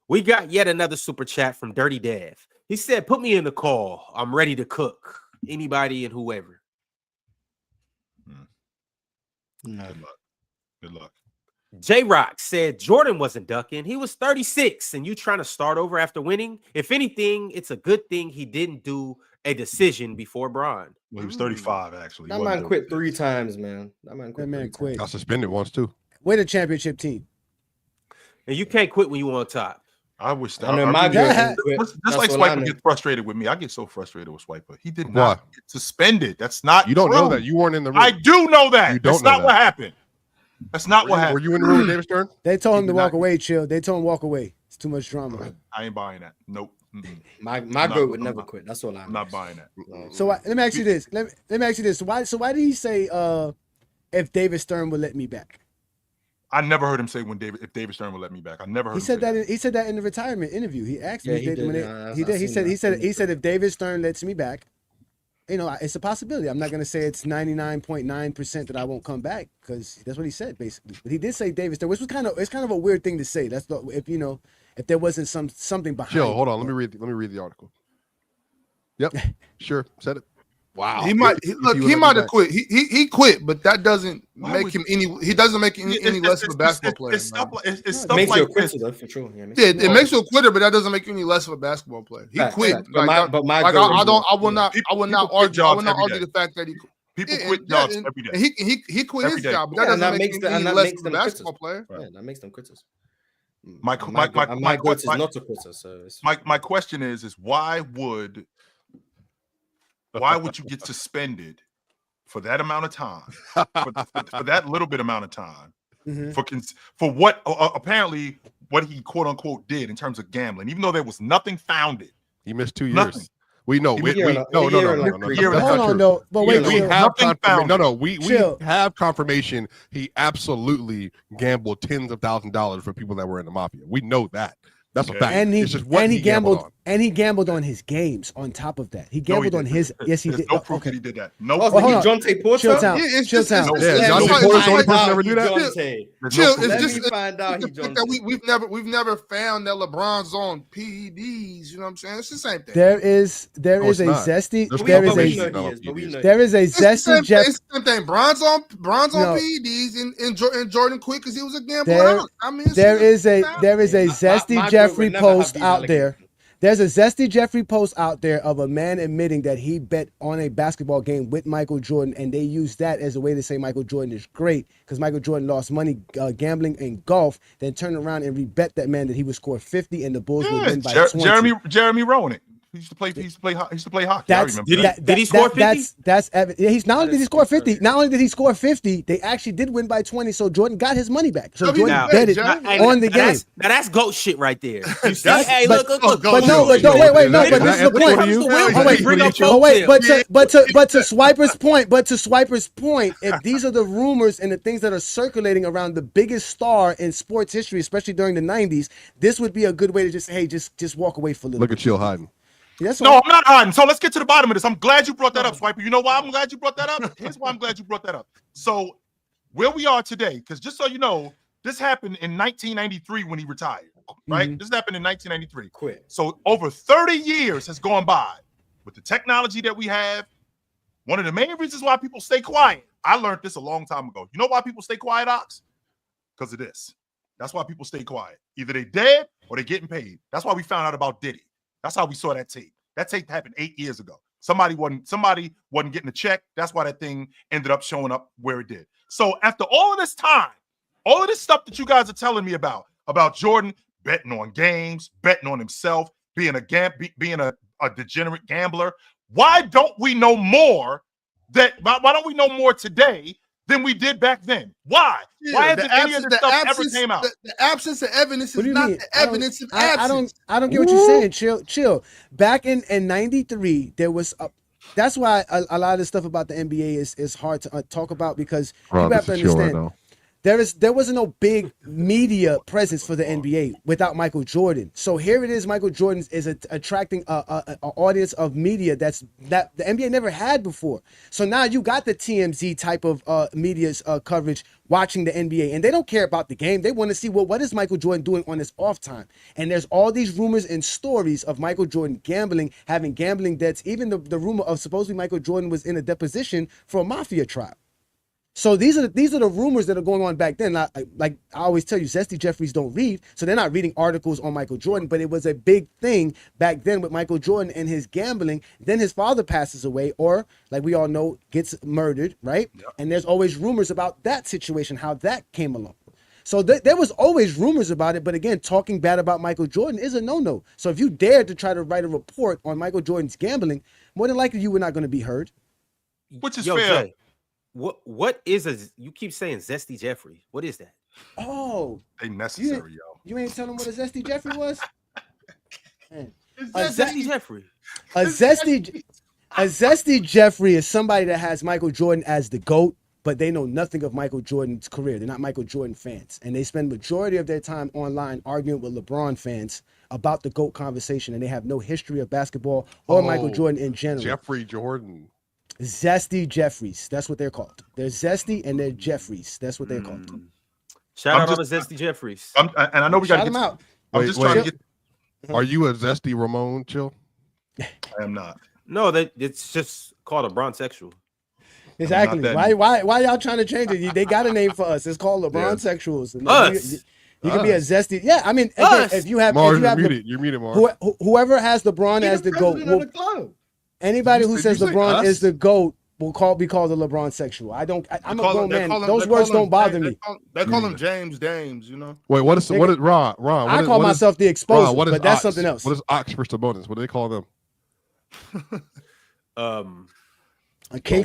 A: We got yet another super chat from Dirty Dev. He said, put me in the call. I'm ready to cook. Anybody and whoever.
B: Good luck. Good luck.
A: J-Rock said Jordan wasn't ducking. He was 36, and you trying to start over after winning? If anything, it's a good thing he didn't do a decision before Bron.
B: Well, he was 35, actually.
E: That man quit 3 times, man. That man quit.
F: Got suspended once, too.
D: We're the championship team.
A: And you can't quit when you on top.
B: I wish that. Just like Swiper gets frustrated with me. I get so frustrated with Swiper. He did not get suspended. That's not
F: You don't
B: true.
F: know that. You weren't in the room.
B: I do know that.
F: You don't
B: That's
F: know
B: not
F: that.
B: what happened. That's not what happened.
F: Were you in the room with David Stern?
D: They told him to walk away, chill. They told him walk away. It's too much drama.
B: I ain't buying that. Nope.
E: My goat would never quit. That's all I'm
B: not buying that.
D: So let me ask you this. Let me ask you this. So why did he say if David Stern would let me back?
B: I never heard him say if David Stern would let me back. I never heard
D: he said that. He said that in the retirement interview. He asked me.
E: He did.
D: He said if David Stern lets me back, you know, it's a possibility. I'm not going to say it's 99.9% that I won't come back because that's what he said basically. But he did say David Stern, which was kind of a weird thing to say. That's if there wasn't something behind.
F: Chill. Hold on. Let me read the article. Yep. Sure. Said it.
C: Wow. He might have quit. He quit, but that doesn't make him any. He doesn't make any less of a basketball player.
E: It makes you a quitter, though, for sure.
C: It makes you a quitter, but that doesn't make you any less of a basketball player. He quit. I will not argue the fact that he.
B: People quit jobs every day.
C: He quit his job, but that doesn't make him any less of a basketball player.
E: Yeah, that makes them quitters.
B: My
E: goat is not a quitter. So
B: my question is why would you get suspended for that amount of time, for that little bit amount of time, for what apparently what he quote unquote did in terms of gambling, even though there was nothing founded.
F: He missed 2 years.
B: Nothing.
F: We know.
B: We
F: have confirmation. We have confirmation. He absolutely gambled tens of thousands of dollars for people that were in the mafia. We know that. That's a fact.
D: And he gambled
F: on.
D: And he gambled on his games. On top of that, he gambled on his. Yes, he did.
B: No proof that he did that. No.
E: Jonte Porter.
D: Chill town.
F: Jonte Porter's the only person ever do that.
C: Chill.
E: Let me find out.
C: We've never found that LeBron's on PEDs. You know what I'm saying? It's the same thing.
D: There is a zesty. There is a zesty.
C: It's the same thing. Bron's on PEDs and Jordan quit because he was a gambler. I mean,
D: there is a zesty Jeffrey post out there. There's a zesty Jeffrey post out there of a man admitting that he bet on a basketball game with Michael Jordan, and they use that as a way to say Michael Jordan is great because Michael Jordan lost money gambling in golf, then turned around and rebet that man that he would score 50 and the Bulls would win by 20.
B: Jeremy Roenick. He used to play hockey.
D: That's,
B: I remember that.
A: Did he score 50?
D: That's evident. Yeah, he's not only did he score 50, not only did he score 50, they actually did win by 20. So Jordan got his money back. So Jordan betted on the game.
A: That's GOAT shit right there. You see,
C: Hey,
A: look.
D: But no, wait, but this is the point. But to Swiper's point, if these are the rumors and the things that are circulating around the biggest star in sports history, especially during the 90s, this would be a good way to just, hey, just walk away for a little
F: Look
D: bit.
F: at Chill hiding.
D: Yes,
B: No, I'm not hiding. So let's get to the bottom of this. I'm glad you brought that up, Swiper. You know why I'm glad you brought that up? Here's why I'm glad you brought that up. So where we are today, because just so you know, this happened in 1993 when he retired, right? This happened in 1993.
A: Quit.
B: So over 30 years has gone by with the technology that we have. One of the main reasons why people stay quiet, I learned this a long time ago. You know why people stay quiet, Ox? Because of this. That's why people stay quiet. Either they dead or they getting paid. That's why we found out about Diddy. That's how we saw that tape. That tape happened 8 years ago. Somebody wasn't getting a check. That's why that thing ended up showing up where it did. So after all of this time, all of this stuff that you guys are telling me about Jordan betting on games, betting on himself, being a degenerate gambler, why don't we know more? Why don't we know more today than we did back then? Why?
C: Yeah,
B: Why hasn't any of this stuff ever came out?
C: The absence of evidence is not the evidence of absence.
D: I don't get what you're saying. Chill. Back in 93, there was that's why a lot of the stuff about the NBA is hard to talk about, because you have to understand there wasn't no big media presence for the NBA without Michael Jordan. So here it is, Michael Jordan is attracting an audience of media that the NBA never had before. So now you got the TMZ type of media's coverage watching the NBA, and they don't care about the game. They want to see, well, what is Michael Jordan doing on his off time? And there's all these rumors and stories of Michael Jordan gambling, having gambling debts, even the rumor of supposedly Michael Jordan was in a deposition for a mafia trial. So these are the rumors that are going on back then. Like I always tell you, Zesty Jeffries don't read, so they're not reading articles on Michael Jordan. But it was a big thing back then with Michael Jordan and his gambling. Then his father passes away, or like we all know, gets murdered, right? Yep. And there's always rumors about that situation, how that came along. So there was always rumors about it. But again, talking bad about Michael Jordan is a no-no. So if you dared to try to write a report on Michael Jordan's gambling, more than likely you were not going to be heard.
B: Which is fair.
A: Jay, what is you keep saying Zesty Jeffrey? What is that?
B: Oh, they necessary, yo.
D: You ain't telling what a Zesty Jeffrey was?
A: A Zesty Jeffrey.
D: A Zesty Jeffrey is somebody that has Michael Jordan as the GOAT, but they know nothing of Michael Jordan's career. They're not Michael Jordan fans. And they spend majority of their time online arguing with LeBron fans about the GOAT conversation, and they have no history of basketball or Michael Jordan in general.
F: Jeffrey Jordan.
D: Zesty Jeffries. That's what they're called. They're Zesty and they're Jeffries. That's what they're called.
A: Shout out to Zesty Jeffries.
B: And I know we got to get
D: out.
B: I'm just trying to get.
F: Are you a Zesty Ramon, Chill?
B: I am not.
A: No, it's just called a bronzexual.
D: Exactly. Why y'all trying to change it? They got a name for us. It's called LeBron sexuals.
A: Us.
D: You can be a Zesty. Yeah, I mean, again, if you have,
F: Mars, you're muted, Mars.
D: Whoever has LeBron as the GOAT. Anybody who says LeBron is the GOAT will be called a LeBron sexual. I'm a grown man. Those words don't bother me.
C: They call him James Dames, you know.
F: Wait, what is Ron?
D: I call myself the exposure, but that's something else.
F: What is Ox for Sabonis? What do they call them?
A: A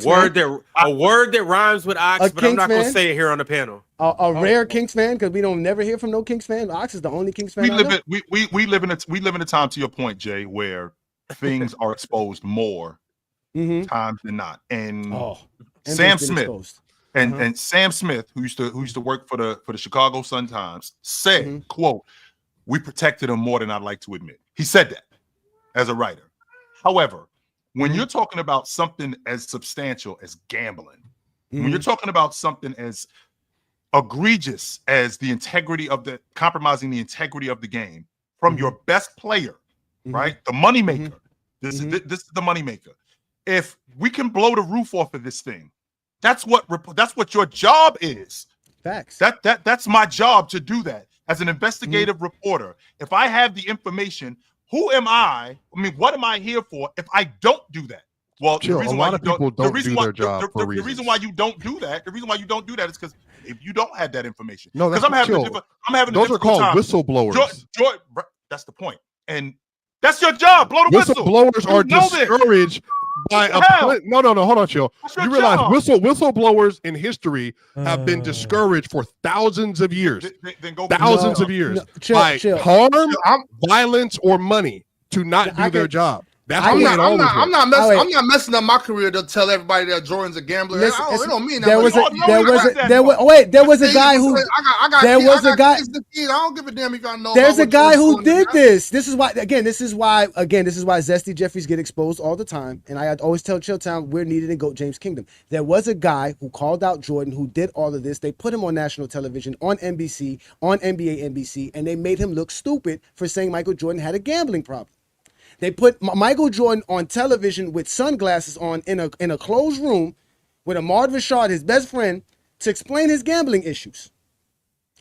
A: word that rhymes with Ox, but I'm not gonna say it here on the panel.
D: A rare Kings fan, because we don't never hear from no Kings fan. Ox is the only Kings fan.
B: We live in a time, to your point, Jay, where things are exposed more times than not. And Sam Smith and Sam Smith, who used to work for the Chicago Sun-Times, said, quote, "We protected him more than I'd like to admit." He said that as a writer. However, when you're talking about something as substantial as gambling, when you're talking about something as egregious as compromising the integrity of the game from your best player, right? The moneymaker. This is the moneymaker. If we can blow the roof off of this thing, that's what your job is.
D: Facts.
B: That's my job to do that as an investigative reporter. If I have the information, who am I? I mean, what am I here for if I don't do that? Well,
F: Chill, a lot of people don't do their job for reasons.
B: The reason why you don't do that is because if you don't have that information.
F: No, that's
B: I'm having
F: those are called whistleblowers.
B: That's the point. And That's your job. Blow the whistle.
F: Whistleblowers are
B: know this.
F: discouraged by no. Hold on, chill. You realize whistleblowers in history have been discouraged for thousands of years.
B: Then go
F: thousands of years by harm, violence, or money to not do their job.
C: I'm not messing up my career to tell everybody that Jordan's a gambler. Listen, it don't mean that.
D: There was a guy who. I
C: don't give a damn if I know.
D: There's a guy who did this. This is why Zesty Jeffries get exposed all the time. And I always tell Chilltown we're needed in GOAT James Kingdom. There was a guy who called out Jordan who did all of this. They put him on national television, on NBC, on NBA NBC, and they made him look stupid for saying Michael Jordan had a gambling problem. They put Michael Jordan on television with sunglasses on in a closed room with Ahmad Rashad, his best friend, to explain his gambling issues.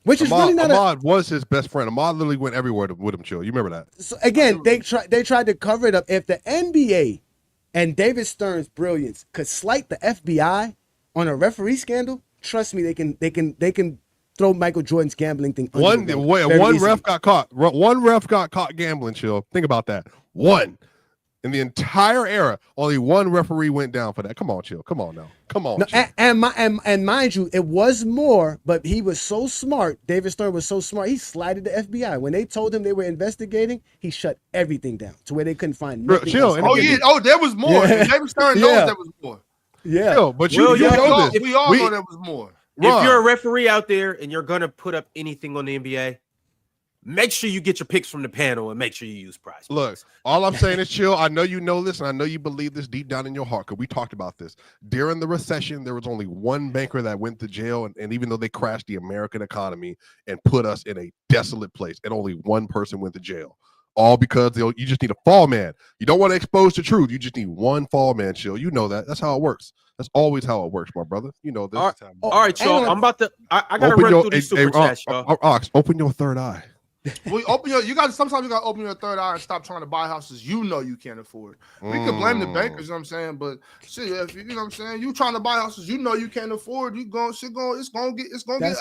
D: Which is really not.
F: Ahmad was his best friend. Ahmad literally went everywhere with him. Chill. You remember that?
D: So again, they tried to cover it up. If the NBA and David Stern's brilliance could slight the FBI on a referee scandal, trust me, they can throw Michael Jordan's gambling thing.
F: One ref got caught. One ref got caught gambling. Chill. Think about that. One in the entire era, only one referee went down for that. Come on, chill. Come on now. Come on.
D: No, and mind you, it was more, but he was so smart. David Stern was so smart. He slided the FBI when they told him they were investigating. He shut everything down to where they couldn't find nothing.
F: Chill.
C: There was more. Yeah. David Stern knows there was more.
D: Yeah,
F: chill, but you know this.
C: We all know there was more.
A: If you're a referee out there and you're gonna put up anything on the NBA, make sure you get your picks from the panel and make sure you use PrizePicks.
F: Look, all I'm saying is chill. I know you know this, and I know you believe this deep down in your heart because we talked about this. During the recession, there was only one banker that went to jail, and even though they crashed the American economy and put us in a desolate place, and only one person went to jail. All because you just need a fall man. You don't want to expose the truth. You just need one fall man, chill. You know that. That's how it works. That's always how it works, my brother. You know this.
A: All right, y'all. I'm about to. I gotta run through these super chats, y'all.
F: Ox, open your third eye.
C: Sometimes you gotta open your third eye and stop trying to buy houses you know you can't afford. We can blame the bankers, you know what I'm saying, but shit, if you know what I'm saying, you trying to buy houses you know you can't afford, it's gonna get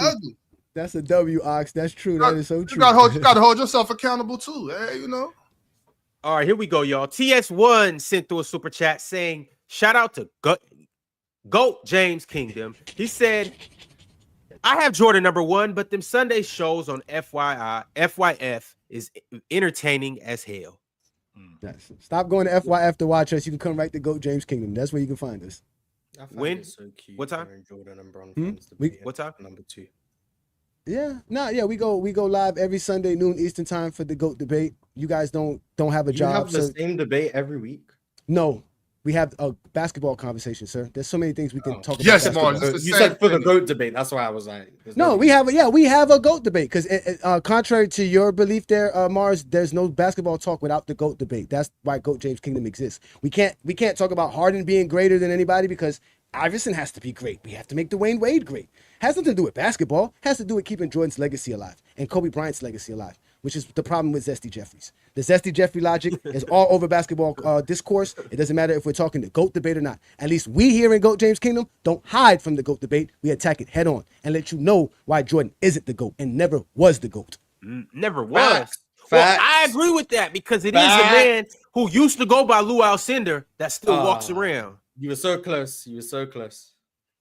C: ugly.
D: That's a W, Ox. That's true. That is so true.
C: You gotta hold yourself accountable too. Hey, you know.
A: All right, here we go, y'all. TS1 sent through a super chat saying, shout out to GOAT James Kingdom. He said, I have Jordan #1, but them Sunday shows on FYF is entertaining as hell.
D: Yes. Stop going to FYF to watch us. You can come right to GOAT James Kingdom. That's where you can find us.
A: When?
E: So cute.
A: What time?
E: Jordan and Bron
A: what time?
E: #2.
D: Yeah, we go live every Sunday noon Eastern time for the GOAT debate. You guys don't have a job.
E: You have the same debate every week?
D: No. We have a basketball conversation, sir. There's so many things we can talk about.
C: Yes,
E: you said for the GOAT debate. That's why I was like,
D: no, we have a GOAT debate because contrary to your belief there, Mars, there's no basketball talk without the GOAT debate. That's why GOAT James Kingdom exists. We can't talk about Harden being greater than anybody because Iverson has to be great. We have to make Dwayne Wade great. Has nothing to do with basketball. Has to do with keeping Jordan's legacy alive and Kobe Bryant's legacy alive, which is the problem with Zesty Jeffries. The Zesty Jeffrey logic is all over basketball discourse. It doesn't matter if we're talking the GOAT debate or not. At least we here in GOAT James Kingdom don't hide from the GOAT debate. We attack it head on and let you know why Jordan isn't the GOAT and never was the GOAT.
A: Never was. Facts. Well, I agree with that because it is a man who used to go by Lou Alcindor that still walks around.
E: You were so close.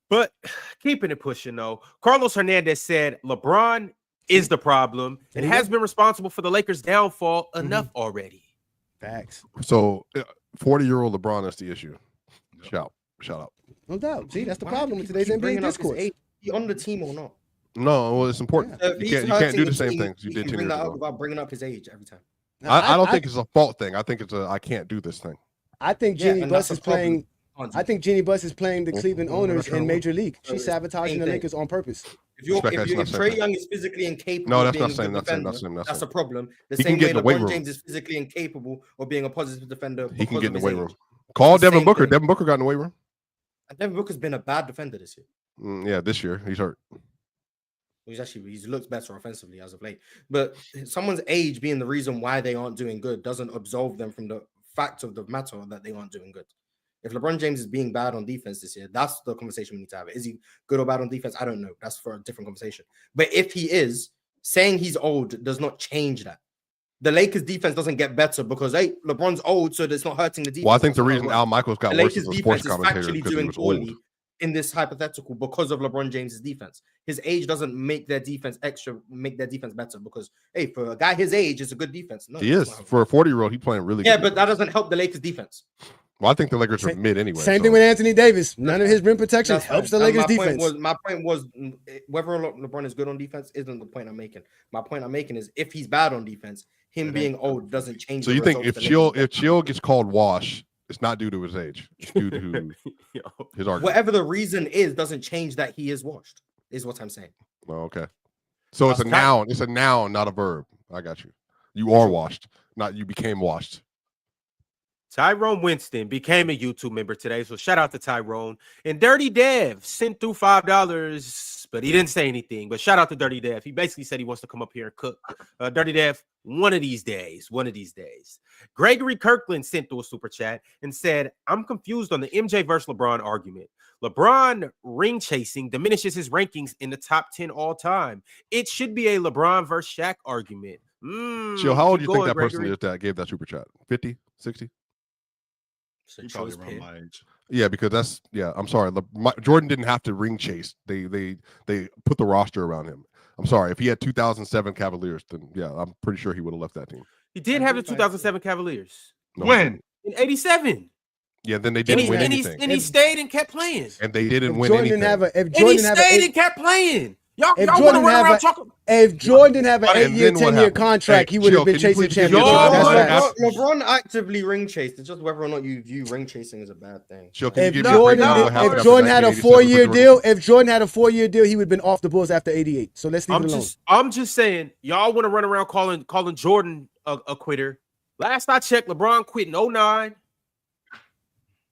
A: But keeping it pushing, though, Carlos Hernandez said LeBron is the problem and has been responsible for the Lakers' downfall enough already.
D: Facts.
F: So 40-year-old LeBron is the issue. Shout out.
D: No doubt. See, that's the problem with today's NBA discourse.
E: Is he on the team or not?
F: No, well, it's important. You can't do the same things you did 10 years ago.
E: About bringing up his age every time.
F: I don't think it's a fault thing. I think it's I can't do this thing.
D: I think Jeannie Buss is playing. I think Jeannie Buss is playing the Cleveland owners in Major League. She's sabotaging the Lakers on purpose.
E: If Trae Young is physically incapable of being a good defender, that's a problem. The same way LeBron James is physically incapable of being a positive defender.
F: He can get in the weight room. Call Devin Booker. Devin Booker got in the weight room.
E: And Devin Booker's been a bad defender this year.
F: Yeah, this year. He's hurt.
E: He's looks better offensively as of late. But someone's age being the reason why they aren't doing good doesn't absolve them from the fact of the matter that they aren't doing good. If LeBron James is being bad on defense this year, that's the conversation we need to have. Is he good or bad on defense? I don't know. That's for a different conversation. But if he is, saying he's old does not change that. the Lakers defense doesn't get better because LeBron's old, so it's not hurting the defense.
F: Well, I think the
E: That's not
F: reason
E: how it
F: Al
E: works.
F: Michaels got
E: The
F: worse
E: Lakers
F: as a sports
E: defense is
F: commentator
E: factually
F: because he
E: doing
F: was old.
E: poorly in this hypothetical because of LeBron James's defense. His age doesn't make their defense better because for a guy his age, it's a good defense. No,
F: He is. For a 40-year-old, he's playing really good.
E: Yeah, but that doesn't help the Lakers defense.
F: Well, I think the Lakers are mid anyway.
D: Same thing with Anthony Davis. None of his rim protection helps the Lakers defense.
E: My point was whether or not LeBron is good on defense isn't the point I'm making. My point I'm making is if he's bad on defense, him being old doesn't change.
F: So you think if Chill gets called wash, it's not due to his age. It's due to his argument.
E: Whatever the reason is, doesn't change that he is washed, is what I'm saying.
F: Oh, okay. So it's a noun. It's a noun, not a verb. I got you. You are washed, not you became washed.
A: Tyrone Winston became a YouTube member today, so shout out to Tyrone. And Dirty Dev sent through $5, but he didn't say anything. But shout out to Dirty Dev. He basically said he wants to come up here and cook. Dirty Dev, one of these days. Gregory Kirkland sent through a super chat and said, I'm confused on the MJ versus LeBron argument. LeBron ring chasing diminishes his rankings in the top 10 all time. It should be a LeBron versus Shaq argument.
F: Chill, how old do you think that person is that gave that super chat? 50, 60?
B: So probably around my age.
F: Yeah, because that's I'm sorry. Jordan didn't have to ring chase. They put the roster around him. I'm sorry. If he had 2007 Cavaliers, then I'm pretty sure he would have left that team.
A: He did have the 2007 Cavaliers.
B: No, when?
A: In 87.
F: Yeah, then they didn't win anything.
A: And he stayed and kept playing.
F: And they didn't win anything.
A: And he stayed and kept playing. Y'all want to run around talking.
D: If Jordan didn't have an 8-year, 10-year contract, he would have been chasing championships.
E: LeBron actively ring chased. It's just whether or not you view ring chasing as a bad thing.
D: If Jordan had a 4-year deal, he would have been off the Bulls after 88. So let's leave it alone.
A: I'm just saying, y'all want to run around calling Jordan a quitter. Last I checked, LeBron quit in 2009.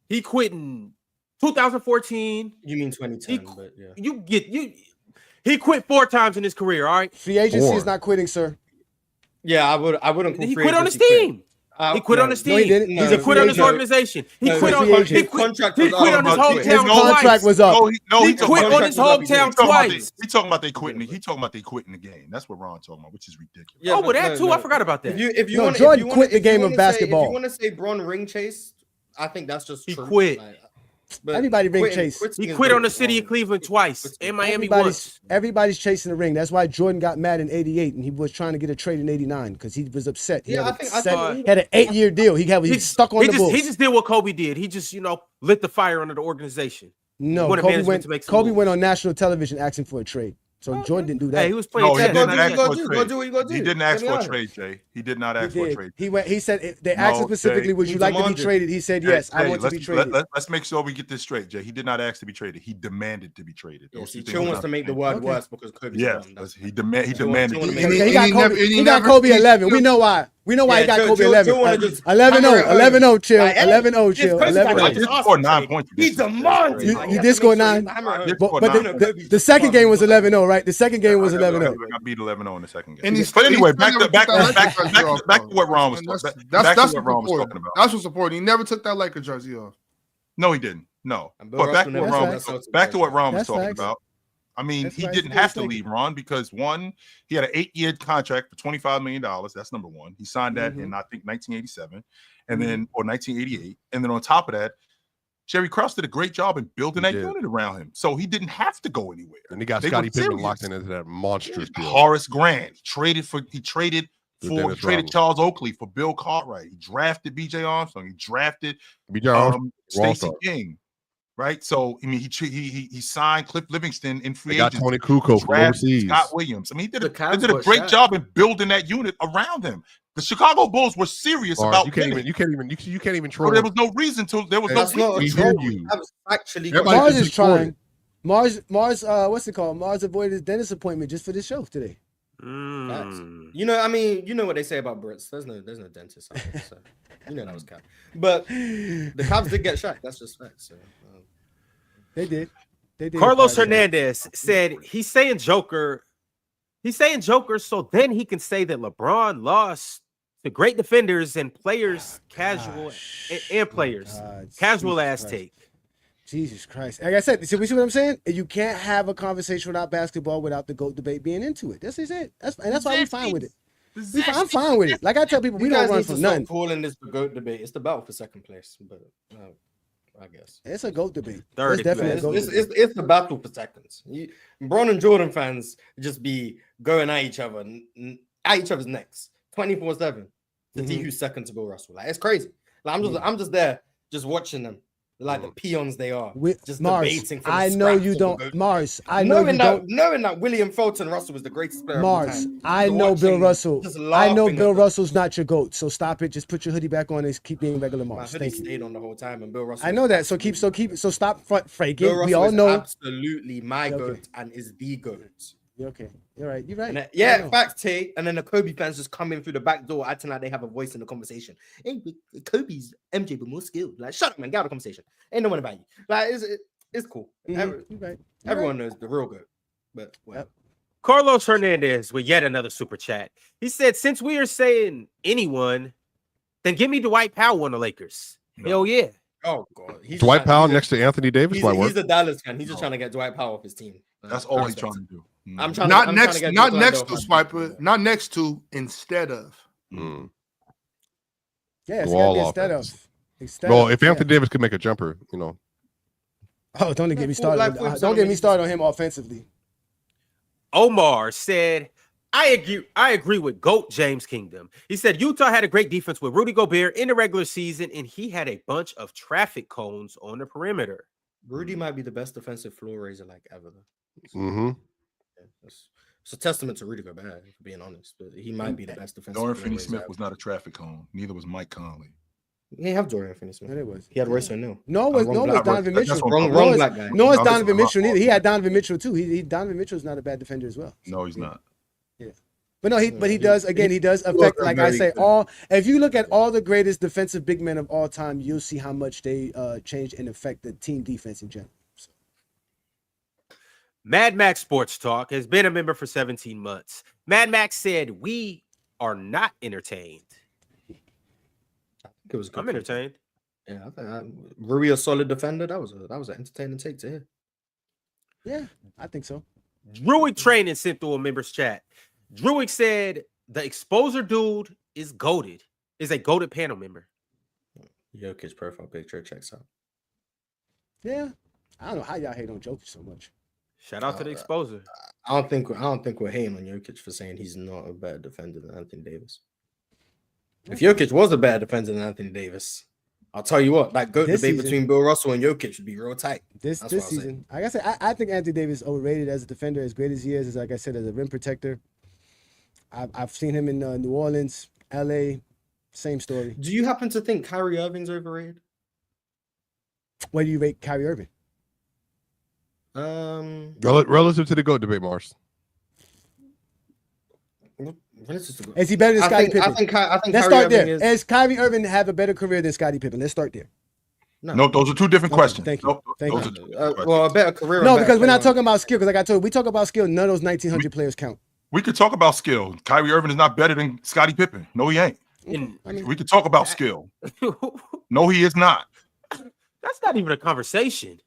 A: He quit in 2014.
E: You mean 2010? But yeah.
A: He quit 4 times in his career. All right.
D: Free agency is not quitting, sir.
E: Yeah, I wouldn't.
A: He quit on his team. He quit on his team.
D: No, he didn't.
A: He quit on his organization. He quit on his hometown
D: his contract was up.
A: He quit on his hometown twice.
B: He talking about they quitting. He talking about they quitting the game. That's what Ron talking about, which is ridiculous.
A: Yeah, that too. I forgot about that.
D: Jordan quit the game of basketball.
E: If you want to say Bron ring chase, I think that's just
A: he
E: true.
A: Quit.
D: Everybody ring chase.
A: He quit on the city of Cleveland twice and Miami once.
D: Everybody's chasing the ring. That's why Jordan got mad in 88 and he was trying to get a trade in 89 because he was upset. He had an 8-year deal. He was stuck on the Bulls.
A: He just did what Kobe did. He just, lit the fire under the organization.
D: No, Kobe went on national television asking for a trade. So Jordan didn't do that.
A: Hey, he was playing.
B: He didn't ask for a trade. He didn't ask for a trade, Jay. He did not ask for a trade.
D: He said they asked him specifically, would you like to be traded? He said, yes, I want to be traded.
B: Let's make sure we get this straight, Jay. He did not ask to be traded. He demanded to be traded.
E: Chill wants to make the word worse because Kobe's gone.
B: He demanded.
D: He got Kobe 11. We know why. We know why he got Kobe 11. 11-0, 11-0 chill. 11-0 chill. 11-0.
B: Scored 9 points.
E: He demanded.
D: You did score 9. But the second game was 11-0, right? The second game was 11-0.
B: I beat 11-0 in the second game. But anyway, back to what Ron was talking about. That's what Ron was talking about.
C: That's what's important. He never took that Lakers jersey off.
B: No, he didn't. No. But back to what Ron was talking about. I mean, he didn't have to leave, Ron, because one, he had an 8-year contract for $25 million. That's number one. He signed that in, I think, 1987 and then or 1988. And then on top of that, Jerry Krause did a great job in building that unit around him. So he didn't have to go anywhere.
F: And he got Scottie Pippen locked into that monstrous deal.
B: Horace Grant he traded Charles Oakley for Bill Cartwright. He drafted B.J. Armstrong. He drafted Stacey King. Right, so I mean, he signed Cliff Livingston in free agency.
F: Got Tony Kukoc from overseas.
B: Scott Williams. I mean, he did a great job in building that unit around him. The Chicago Bulls were serious about
F: you can't even troll.
B: There was no reason to. There was no
E: reason. That was actually
D: Mars is trying. Mars, what's it called? Mars avoided his dentist appointment just for this show today.
E: You know what they say about Brits. There's no dentist out there, so that was cap. But the Cavs did get Shaq. That's just facts. So,
D: They did.
A: Carlos Hernandez said he's saying Joker so then he can say that LeBron lost to great defenders and players, casual ass take.
D: Jesus Christ. Like I said, see what I'm saying? You can't have a conversation without basketball without the GOAT debate being into it. That's it. That's why we're fine with it. I'm fine with it. Like I tell people, we don't run from nothing.
E: Calling this the GOAT debate. It's the battle for second place, but I guess
D: it's a GOAT debate.
A: Third,
D: it's definitely a GOAT debate.
E: It's the battle for seconds. Bron and Jordan fans just be going at each other, at each other's necks, 24/7 to see who's second to Bill Russell. Like it's crazy. Like I'm just there, just watching them. Like the peons they are, just debating.
D: I know you don't, Mars. I know you don't.
E: Knowing that William Fulton Russell was the greatest player
D: Mars,
E: of all time.
D: I know Bill Russell. I know Bill Russell's not your GOAT. So stop it. Just put your hoodie back on and keep being regular Mars.
E: My hoodie stayed on the whole time, and Bill Russell.
D: I know that. So stop front faking. We all know.
E: Absolutely my GOAT and is the GOAT.
D: Okay, you're right. You're right.
E: Facts, Tay. And then the Kobe fans just come in through the back door, acting like they have a voice in the conversation. Hey, Kobe's MJ, but more skilled. Like, shut up, man. Get out of the conversation. Ain't no one about you. Like, it's cool. Everyone knows the real GOAT. But well.
A: Carlos Hernandez with yet another super chat. He said, "Since we are saying anyone, then give me Dwight Powell on the Lakers." No. Hell yeah.
E: Oh God.
F: Dwight Powell next to Anthony Davis.
E: He's a Dallas fan. He's just trying to get Dwight Powell off his team.
B: That's all he's trying to do.
C: I'm trying not next to Swiper, not next to, instead of.
D: Yeah, it's gotta be instead of.
F: Well, if Anthony Davis could make a jumper,
D: Oh, don't get me started. Don't get me started on him offensively.
A: Omar said, I agree with GOAT James Kingdom. He said Utah had a great defense with Rudy Gobert in the regular season, and he had a bunch of traffic cones on the perimeter.
E: Rudy might be the best defensive floor raiser ever.
F: Mm-hmm.
E: It's a testament to Rudy Gobert, for being honest. But he might be the best defensive.
B: Dorian Finney-Smith was not a traffic cone. Neither was Mike Conley.
E: He didn't have Dorian Finney-Smith.
D: Yeah, it was.
E: He had Royce O'Neal.
D: No, it was Donovan Mitchell.
E: Wrong black guy.
D: No, it's Donovan Mitchell neither. He had Donovan Mitchell too. Donovan Mitchell's not a bad defender as well.
B: No, he's not.
D: Yeah. But no, he does. Again, he does affect. Like I say, if you look at all the greatest defensive big men of all time, you'll see how much they change and affect the team defense in general. So.
A: Mad Max Sports Talk has been a member for 17 months. Mad Max said, "We are not entertained."
E: I think it was good.
A: I'm entertained.
E: Yeah, I think Rui a solid defender. That was an entertaining take to hear.
D: Yeah, I think so.
A: Druid Training sent through a members chat. Druid said the exposer dude is goated. Is a goated panel member.
E: Jokic's profile picture checks out.
D: Yeah, I don't know how y'all hate on Jokic so much.
A: Shout out to the exposer.
E: I don't think we're hating on Jokic for saying he's not a better defender than Anthony Davis. If Jokic was a better defender than Anthony Davis, I'll tell you what, that GOAT debate between Bill Russell and Jokic would be real tight.
D: This season, like I said, I think Anthony Davis is overrated as a defender, as great as he is, like I said, as a rim protector. I've seen him in New Orleans, LA, same story.
E: Do you happen to think Kyrie Irving's overrated?
D: Where do you rate Kyrie Irving?
F: Relative to the GOAT debate, Mars.
D: Is he better than Scottie Pippen?
E: I think
D: Let's start there. Does Kyrie Irving have a better career than Scottie Pippen? Let's start there.
B: No, those are two different questions.
D: Thank you.
E: Well, a better career.
D: No, because we're not talking about skill. Because like I told you, we talk about skill. None of those 1,900 players count.
B: We could talk about skill. Kyrie Irving is not better than Scottie Pippen. No, he ain't. We could talk about skill. No, he is not.
A: That's not even a conversation.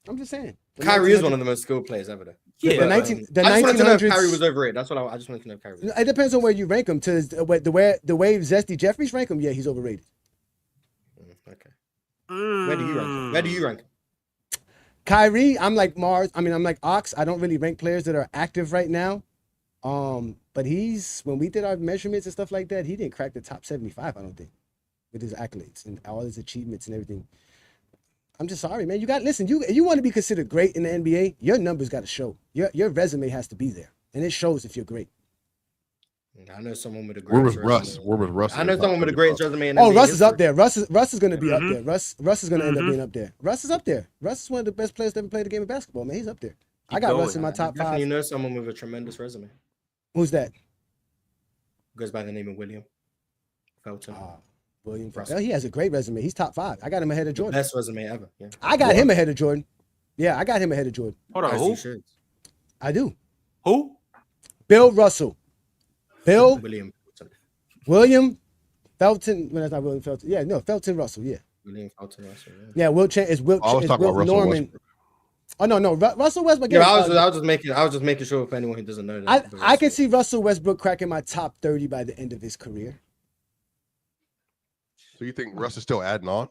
D: I'm just saying.
E: Kyrie is one of the most skilled players ever.
A: Yeah,
D: the
E: I just wanted to know if Kyrie was overrated. That's what I just wanted to know if Kyrie was.
D: It depends on where you rank him. To the way Zesty Jeffries rank him, yeah, he's overrated.
E: Okay. Where do you rank him?
D: Kyrie, I'm like Mars. I'm like Ox. I don't really rank players that are active right now. But when we did our measurements and stuff like that, he didn't crack the top 75, I don't think, with his accolades and all his achievements and everything. I'm just sorry, man. You want to be considered great in the NBA, your numbers got to show. Your resume has to be there, and it shows if you're great.
E: I know someone with a great
F: resume. Where was Russ?
E: I know someone with a great resume.
D: Russ is up there. Russ is going to be up there. Russ is going to end up being up there. Russ is up there. Russ is one of the best players to ever play the game of basketball, man. He's up there. I got Russ in my top 5.
E: You know someone with a tremendous resume.
D: Who's that?
E: Goes by the name of William Felton.
D: William Felton. He has a great resume. He's top 5. I got him ahead of Jordan.
E: Best resume ever. Yeah.
D: I got him ahead of Jordan. Yeah, I got him ahead of Jordan.
A: Hold on, who?
D: I do.
A: Who?
D: Bill Russell.
E: William
D: Felton. Well, that's not William Felton. Yeah, no, Felton Russell. Yeah.
E: William Felton Russell.
D: Yeah, Wilt is Wilt.
F: I was talking about Russell
D: Norman.
F: Westbrook.
D: Oh no, Russell Westbrook.
E: Yeah, I was just making sure for anyone who doesn't know that.
D: I can see Russell Westbrook cracking my top 30 by the end of his career.
F: So you think Russ is still adding on?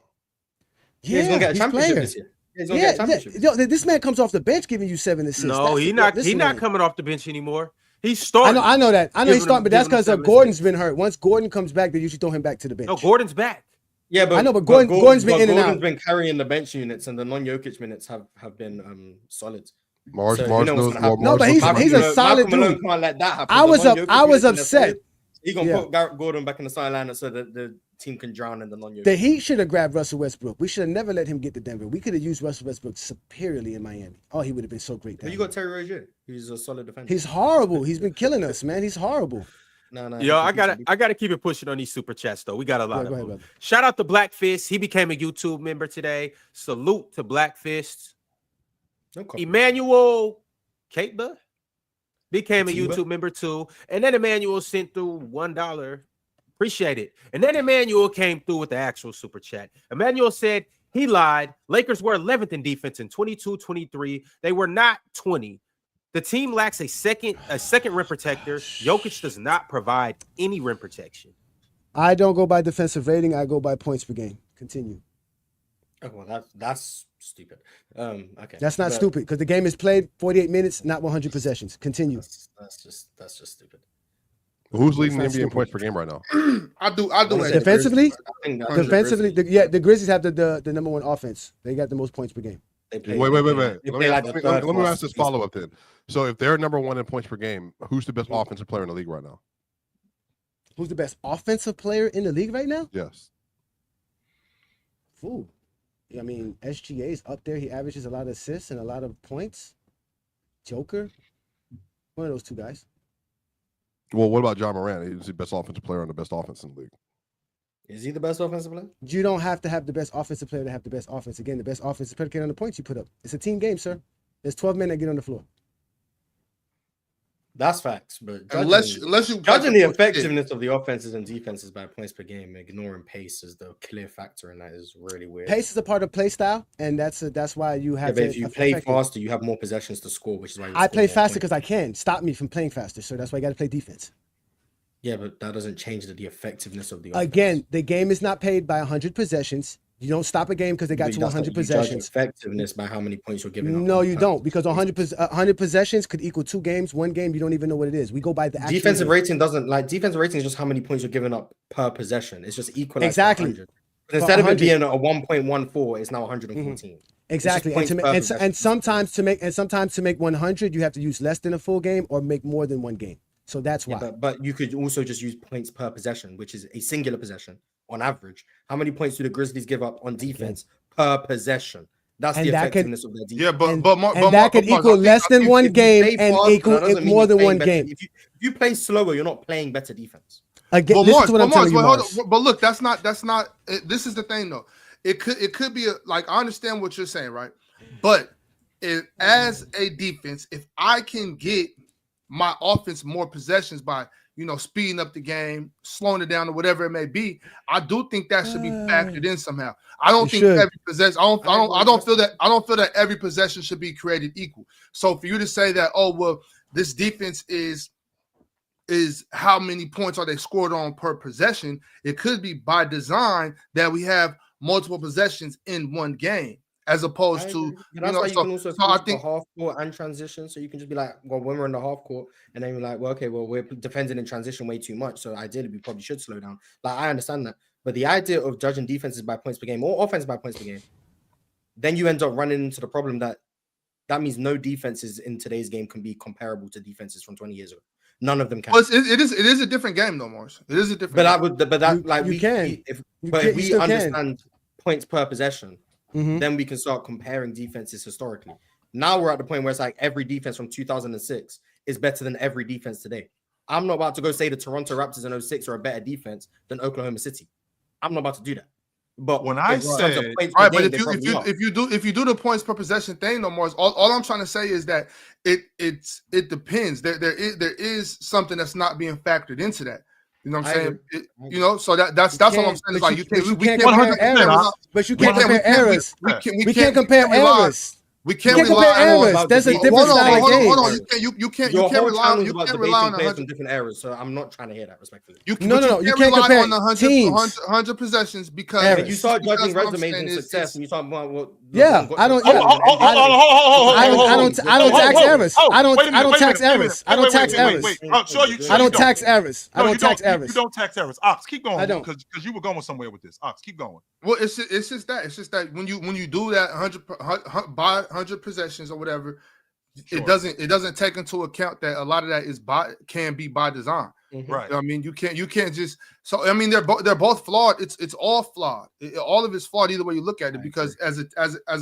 E: Yeah, he's gonna get a championship this year. He's gonna get a championship.
D: Yo, this man comes off the bench giving you 7 assists.
A: No, he's not coming off the bench anymore. He's starting.
D: I know that. I know he's starting, but that's because Gordon's been hurt. Once Gordon comes back, they usually throw him back to the bench.
A: No, Gordon's back.
E: Yeah, but
D: I know, but Gordon's been in and out.
E: Gordon's been carrying the bench units, and the non-Jokic minutes have been solid.
F: Mars
D: No, but he's a solid dude.
E: Can't let that happen.
D: I was upset.
E: He's gonna put Garrett Gordon back in the sideline so that the team can drown in the non-Jokic.
D: The Heat should have grabbed Russell Westbrook. We should have never let him get to Denver. We could have used Russell Westbrook superiorly in Miami. Oh, he would have been so great.
E: But you got Terry Rozier. He's a solid defender.
D: He's horrible. He's been killing us, man. He's horrible.
E: No.
A: Yo, I gotta keep it pushing on these super chats though. We got a lot of them. Shout out to Black Fist. He became a YouTube member today. Salute to Black Fist. Emmanuel Kateba became a YouTube member too. And then Emmanuel sent through $1. Appreciate it. And then Emmanuel came through with the actual super chat. Emmanuel said he lied. Lakers were 11th in defense in 22-23. They were not 20. The team lacks a second rim protector. Jokic does not provide any rim protection.
D: I don't go by defensive rating. I go by points per game. Continue.
E: Oh, well, that's stupid. Okay.
D: That's not stupid because the game is played 48 minutes, not 100 possessions. Continue.
E: That's just stupid.
F: Who's leading the NBA in points per game right now?
C: I do.
D: Defensively, the Grizzlies have the number 1 offense. They got the most points per game.
F: Wait. Let me ask this follow-up then. So if they're number 1 in points per game, who's the best offensive player in the league right now?
D: Who's the best offensive player in the league right now?
F: Yes.
D: Ooh. I mean, SGA is up there. He averages a lot of assists and a lot of points. Joker. One of those two guys.
F: Well, what about John Moran? He's the best offensive player on the best offense in the league.
E: Is he the best offensive player?
D: You don't have to have the best offensive player to have the best offense. Again, the best offense is predicated on the points you put up. It's a team game, sir. There's 12 men that get on the floor.
E: That's facts, but
C: unless you
E: judging the effectiveness of the offenses and defenses by points per game, ignoring pace is the clear factor, and that is really weird.
D: Pace is a part of play style, and that's why you have.
E: But if you play faster, you have more possessions to score, which is why
D: I play faster because I can. Stop me from playing faster, so that's why I got to play defense.
E: Yeah, but that doesn't change the effectiveness of the offense.
D: Again, the game is not paid by 100 possessions. You don't stop a game because they got to 100 possessions.
E: Judge effectiveness by how many points you're giving up.
D: No, you don't, because 100 possessions could equal 2 games. 1 game, you don't even know what it is. We go by the
E: defensive rating. Defensive rating is just how many points you're giving up per possession. It's just equal.
D: Exactly.
E: Instead of it being a 1.14, it's now 114.
D: Mm-hmm. Exactly. And sometimes to make 100, you have to use less than a full game or make more than 1 game. So that's why.
E: But you could also just use points per possession, which is a singular possession. On average, how many points do the Grizzlies give up on defense per possession? That's the effectiveness of their defense.
C: Yeah, but
D: that could equal less than 1 game and equal more than 1 game.
E: If you play slower, you're not playing better defense.
D: Again, this is what I'm telling you.
C: But look, that's not. This is the thing, though. It could be like, I understand what you're saying, right? But as a defense, if I can get my offense more possessions by speeding up the game, slowing it down, or whatever it may be, I do think that should be factored in somehow. I don't think every possession. I don't feel that every possession should be created equal. So for you to say that, oh well, this defense is how many points are they scored on per possession? It could be by design that we have multiple possessions in 1 game, as opposed to
E: that's why you can also I think half court and transition. So you can just be like, well, when we're in the half court, and then you're like, well, okay, well, we're defending in transition way too much. So ideally, we probably should slow down. Like, I understand that, but the idea of judging defenses by points per game or offense by points per game, then you end up running into the problem that means no defenses in today's game can be comparable to defenses from 20 years ago. None of them can.
C: Well, it is a different game, though, Morris. It is a different.
E: If we understand points per possession. Mm-hmm. Then we can start comparing defenses historically. Now we're at the point where it's like every defense from 2006 is better than every defense today. I'm not about to go say the Toronto Raptors in 06 are a better defense than Oklahoma City. I'm not about to do that. But
B: when I say,
C: right, but if you do the points per possession thing, no more. All I'm trying to say is that it depends. There is something that's not being factored into that. You know what I'm saying? So that's what I'm saying. Like we can't compare errors.
D: But you can't compare errors. We can't compare errors.
C: We can't
D: compare
C: rely on
D: errors. There's a different style of game.
C: Hold on. You can't rely on the 100
E: different errors. So I'm not trying to hear that respectfully.
C: You can't rely on the 100 possessions because
E: you start judging resumes and success, and you talk about what.
D: Yeah, I don't. I don't tax errors. I don't tax errors. I don't tax errors. I don't tax errors. I don't tax errors.
B: You don't tax errors. Ox, keep going.
D: I don't,
B: because you were going somewhere with this. Ox, keep going.
C: Well, it's just that when you do that 100 possessions or whatever, sure. it doesn't take into account that a lot of that can be by design.
B: Mm-hmm. Right.
C: I mean, you can't just. So I mean, they're both flawed. It's all flawed. All of it's flawed either way you look at it. Because as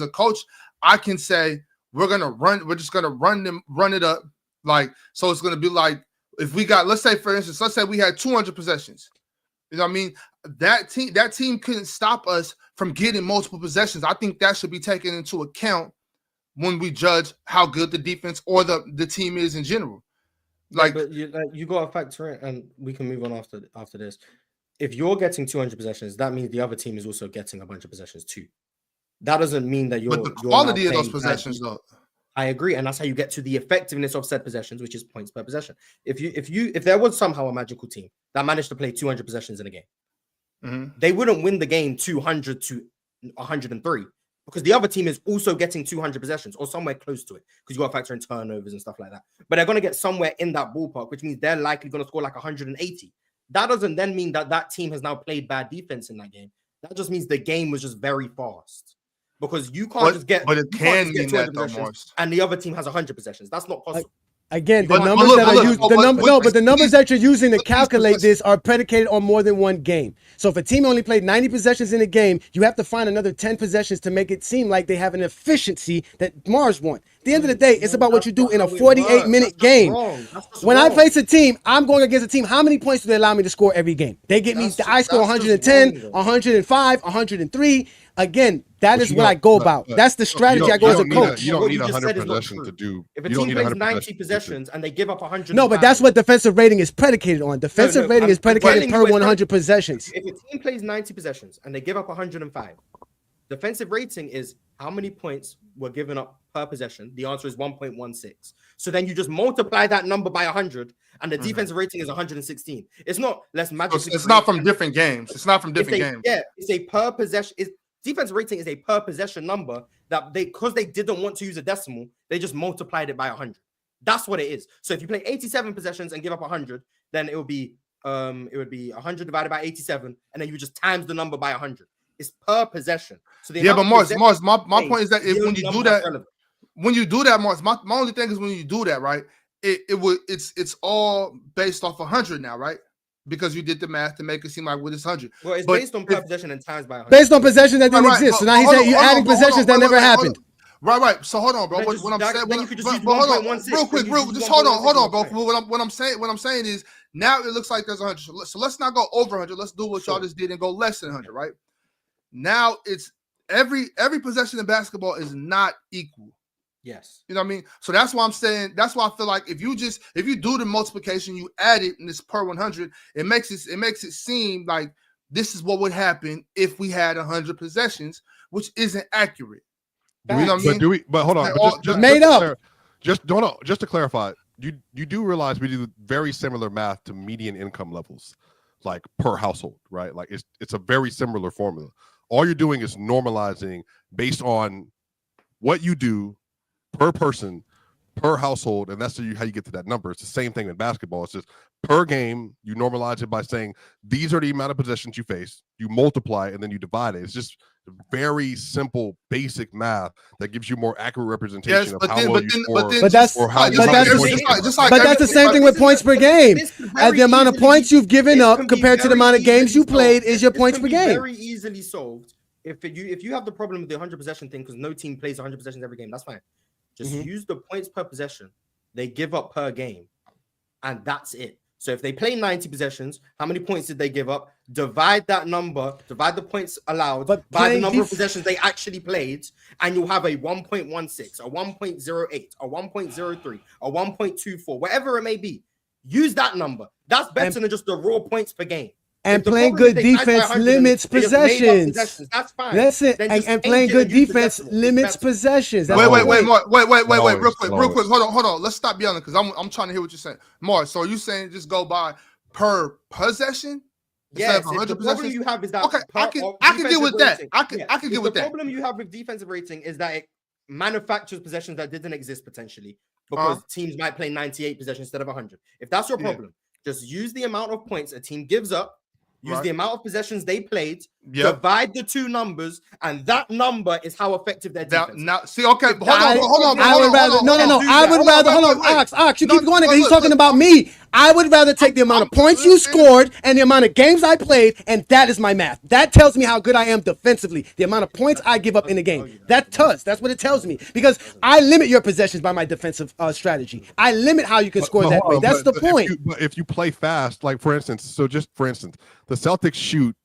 C: a coach, I can say we're just gonna run it up. Like, so it's gonna be like, if we got, let's say we had 200 possessions. You know what I mean? That team couldn't stop us from getting multiple possessions. I think that should be taken into account when we judge how good the defense or the team is in general.
E: But you got to factor in, and we can move on after this. If you're getting 200 possessions, that means the other team is also getting a bunch of possessions too. That doesn't mean that you're.
C: But the quality of those possessions, though.
E: I agree, and that's how you get to the effectiveness of said possessions, which is points per possession. If there was somehow a magical team that managed to play 200 possessions in a game, mm-hmm. they wouldn't win the game 200 to 103 because the other team is also getting 200 possessions or somewhere close to it because you got to factor in turnovers and stuff like that. But they're going to get somewhere in that ballpark, which means they're likely going to score like 180. That doesn't then mean that team has now played bad defense in that game. That just means the game was just very fast. Because you can't just get,
C: but it can mean that though,
E: and the other team has 100 possessions. That's not possible.
D: Again, the numbers that you're using to calculate this are predicated on more than one game. So if a team only played 90 possessions in a game, you have to find another 10 possessions to make it seem like they have an efficiency that Mars want. At the end of the day, it's about what you do in a 48-minute game. When I face a team, I'm going against a team. How many points do they allow me to score every game? They get me. I score 110, 105, 103. Again, that is what I go about. That's the strategy I go as a coach.
F: You don't need 100 possessions to do.
E: If a team plays 90 possessions and they give up 100,
D: no, but that's what defensive rating is predicated on. Defensive rating is predicated per 100 possessions.
E: If a team plays 90 possessions and they give up 105, defensive rating is how many points were given up per possession. The answer is 1.16. So then you just multiply that number by 100, and the defensive rating is 116. It's not less magic.
C: It's not from different games. It's not from different games.
E: Yeah, it's a per possession. Defense rating is a per possession number that because they didn't want to use a decimal, they just multiplied it by 100. That's what it is. So if you play 87 possessions and give up 100, then it would be 100 divided by 87, and then you just times the number by 100. It's per possession. So
C: but Mars, my point is that when you do that, Mars, my only thing is when you do that, right? It's all based off 100 now, right? Because you did the math to make it seem like it's 100.
E: Well, it's based on per possession and times by 100.
D: Based on possession that didn't exist. So now he's saying you're adding possessions that never happened.
C: Right. So hold on, bro. What I'm saying, real quick, just hold on, bro. What I'm saying is now it looks like there's 100. So let's not go over 100. Let's do what y'all just did and go less than 100, right? Now it's every possession in basketball is not equal.
E: Yes.
C: You know what I mean? So that's why I'm saying, that's why I feel like if you do the multiplication, you add it and it's per 100, it makes it seem like this is what would happen if we had 100 possessions, which isn't accurate.
F: You know what I mean? But hold on. Just to clarify, you do realize we do very similar math to median income levels, like per household, right? Like it's a very similar formula. All you're doing is normalizing based on what you do per person, per household, and that's how you get to that number. It's the same thing in basketball. It's just per game, you normalize it by saying these are the amount of possessions you face, you multiply, and then you divide it. It's just very simple, basic math that gives you more accurate representation of how well you score.
D: But that's the same thing with points per game. At the amount of points you've given up compared to the amount of games you played is your points per game.
E: Very easily solved. If you have the problem with the 100 possession thing because no team plays 100 possessions every game, that's fine. Just use the points per possession they give up per game, and that's it. So if they play 90 possessions, how many points did they give up? Divide that number, divide the points allowed by the number of possessions they actually played, and you'll have a 1.16, a 1.08, a 1.03, a 1.24, whatever it may be. Use that number. That's better than just the raw points per game.
D: And
G: If the
D: playing
G: problem is
D: good
G: they tied by
D: defense
G: 100
D: limits
G: and they just made up
D: possessions.
G: possessions, that's fine.
D: Listen,
G: Then just
D: and
G: change
D: playing
G: it
D: good
G: and use the
D: defense
G: decimal.
D: limits
G: It's better.
D: possessions. That's
C: Wait,
D: the
C: wait,
D: point.
C: real quick. Hold on. Let's stop yelling because I'm trying to hear what you're saying. Mars, so are you saying just go by per possession?
G: Yes,
C: Instead of
G: if the
C: 100
G: problem
C: possessions?
G: you have is that
C: Okay, I can
G: defensive
C: get with that.
G: rating-
C: I can
G: If
C: get with
G: the
C: that.
G: problem you have with defensive rating is that it manufactures possessions that didn't exist potentially because teams might play 98 possessions instead of 100. If that's your problem, just use the amount of points a team gives up, use the amount of possessions they played, divide the two numbers, and that number is how effective their defense is.
C: Now, see, okay, hold on.
D: I would rather Ox, you keep going because he's talking about me. I would rather take the amount of points you scored and the amount of games I played, and that is my math. That tells me how good I am defensively. The amount of points I give up in a game. That does. That's what it tells me because I limit your possessions by my defensive strategy. I limit how you can score that way. That's the point.
F: If you play fast, like for instance, the Celtics shoot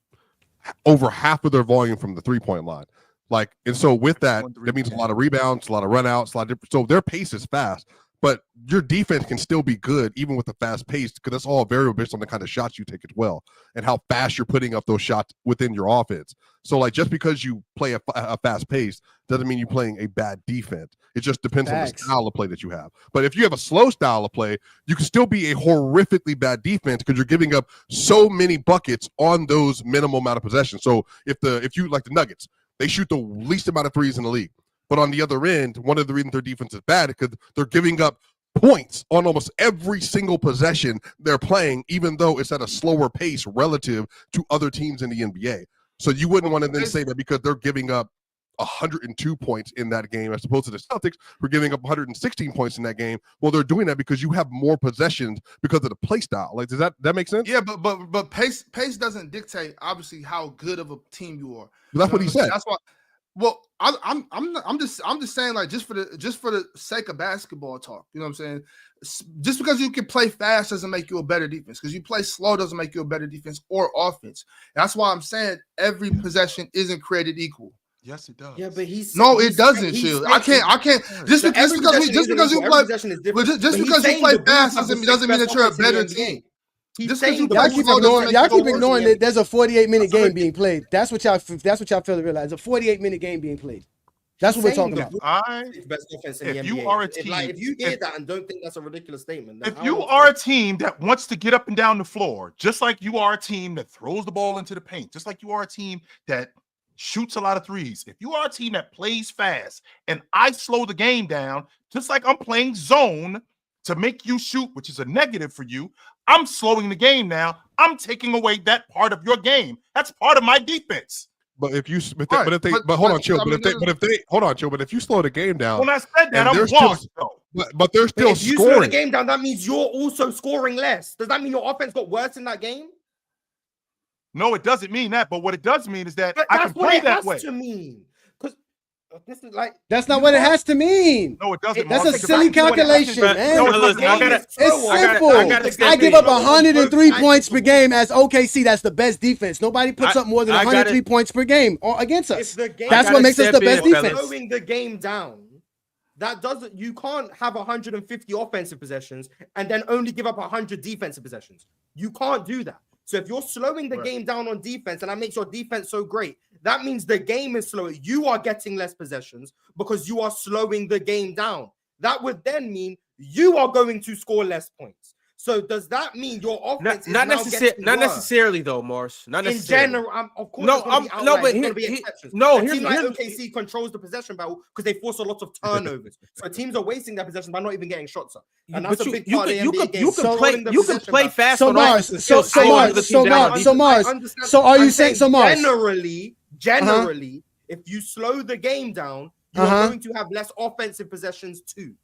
F: over half of their volume from the 3-point line. Like, and so with that means a lot of rebounds, a lot of runouts, so their pace is fast. But your defense can still be good even with the fast pace because that's all variable based on the kind of shots you take as well and how fast you're putting up those shots within your offense. So, like, just because you play a fast pace doesn't mean you're playing a bad defense. It just depends on the style of play that you have. But if you have a slow style of play, you can still be a horrifically bad defense because you're giving up so many buckets on those minimal amount of possessions. So if you like the Nuggets, they shoot the least amount of threes in the league. But on the other end, one of the reasons their defense is bad is because they're giving up points on almost every single possession they're playing, even though it's at a slower pace relative to other teams in the NBA. So you wouldn't want to then say that because they're giving up 102 points in that game as opposed to the Celtics who are giving up 116 points in that game. Well, they're doing that because you have more possessions because of the play style. Like, does that make sense?
C: Yeah, but pace doesn't dictate obviously how good of a team you are.
F: Well, that's what he said.
C: That's why. Well, I'm just saying, like, just for the sake of basketball talk, you know what I'm saying? Just because you can play fast doesn't make you a better defense. Because you play slow doesn't make you a better defense or offense. That's why I'm saying every possession isn't created equal.
B: Yes, it does.
G: Yeah, but
C: it doesn't, Shield. I can't. Just because you play fast doesn't mean that you're a better team.
D: Y'all keep ignoring that there's a 48-minute game being played. That's what y'all fail to realize. A 48-minute game being played. That's what we're talking about.
G: Best offense in the NBA.
B: You are a team,
G: if you hear that and don't think that's a ridiculous statement,
B: if you are a team that wants to get up and down the floor, just like you are a team that throws the ball into the paint, just like you are a team that shoots a lot of threes, if you are a team that plays fast and I slow the game down, just like I'm playing zone to make you shoot, which is a negative for you, I'm slowing the game now. I'm taking away that part of your game. That's part of my defense.
F: But if you, hold on, chill. But if you slow the game down,
B: when I said that, I'm washed though.
F: But they're still
G: if you
F: scoring.
G: slow the game down, that means you're also scoring less. Does that mean your offense got worse in that game?
B: No, it doesn't mean that. But what it does mean is that
G: but
B: I can play that way.
G: That's what it has to mean. Because this is like
D: that's not what it has to mean.
B: No, it doesn't.
D: That's a silly calculation, man.
A: It's
D: simple. I give up 103 points per game as OKC. That's the best defense. Nobody puts up more than 103 points per game against us. That's what makes us the best defense.
G: Slowing the game down. That doesn't. You can't have 150 offensive possessions and then only give up 100 defensive possessions. You can't do that. So if you're slowing the game down on defense and that makes your defense so great, that means the game is slower. You are getting less possessions because you are slowing the game down. That would then mean you are going to score less points. So does that mean your offense is not
A: necessarily though, Mars? Not necessarily.
G: In general, of course, team like OKC controls the possession battle because they force a lot of turnovers. So teams are wasting their possession by not even getting shots up, and that's a big part of the NBA game.
A: You can play fast.
D: So Mars. So are you saying so Mars?
G: Generally, if you slow the game down, you are going to have less offensive possessions too.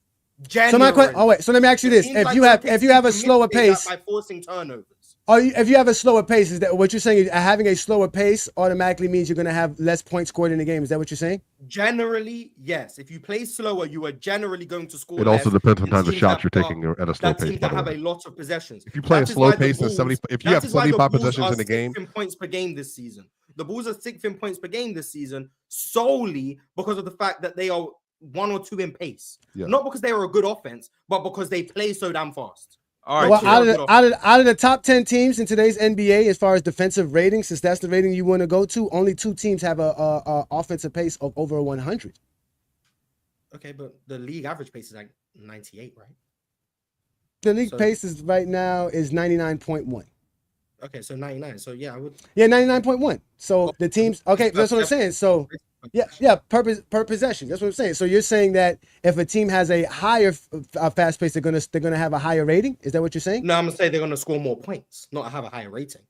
D: So let me ask you this: if you have a slower pace
G: by forcing turnovers,
D: if you have a slower pace, is that what you're saying? Having a slower pace automatically means you're going to have less points scored in the game. Is that what you're saying?
G: Generally, yes. If you play slower, you are generally going to score.
F: It also depends on the shots you're taking at a slow pace.
G: Teams that have a lot of possessions.
F: If you play a slow pace and 70, if you have 75 possessions in the game,
G: points per game this season. The Bulls are 6th in points per game this season solely because of the fact that they are 1 or 2 in pace. Not because they are a good offense, but because they play so damn fast.
A: All right.
D: Well,
A: Terrell,
D: out of the top 10 teams in today's NBA, as far as defensive rating, since that's the rating you want to go to, only 2 teams have a offensive pace of over 100.
G: Okay, but the league average pace is like 98, right?
D: The league pace is right now is 99.1.
G: Okay, so 99. So yeah, I would.
D: Yeah, 99.1. So the teams. Okay, that's what I'm saying. So yeah, per possession. That's what I'm saying. So you're saying that if a team has a higher fast pace, they're gonna have a higher rating. Is that what you're saying?
G: No, I'm gonna say they're gonna score more points, not have a higher rating.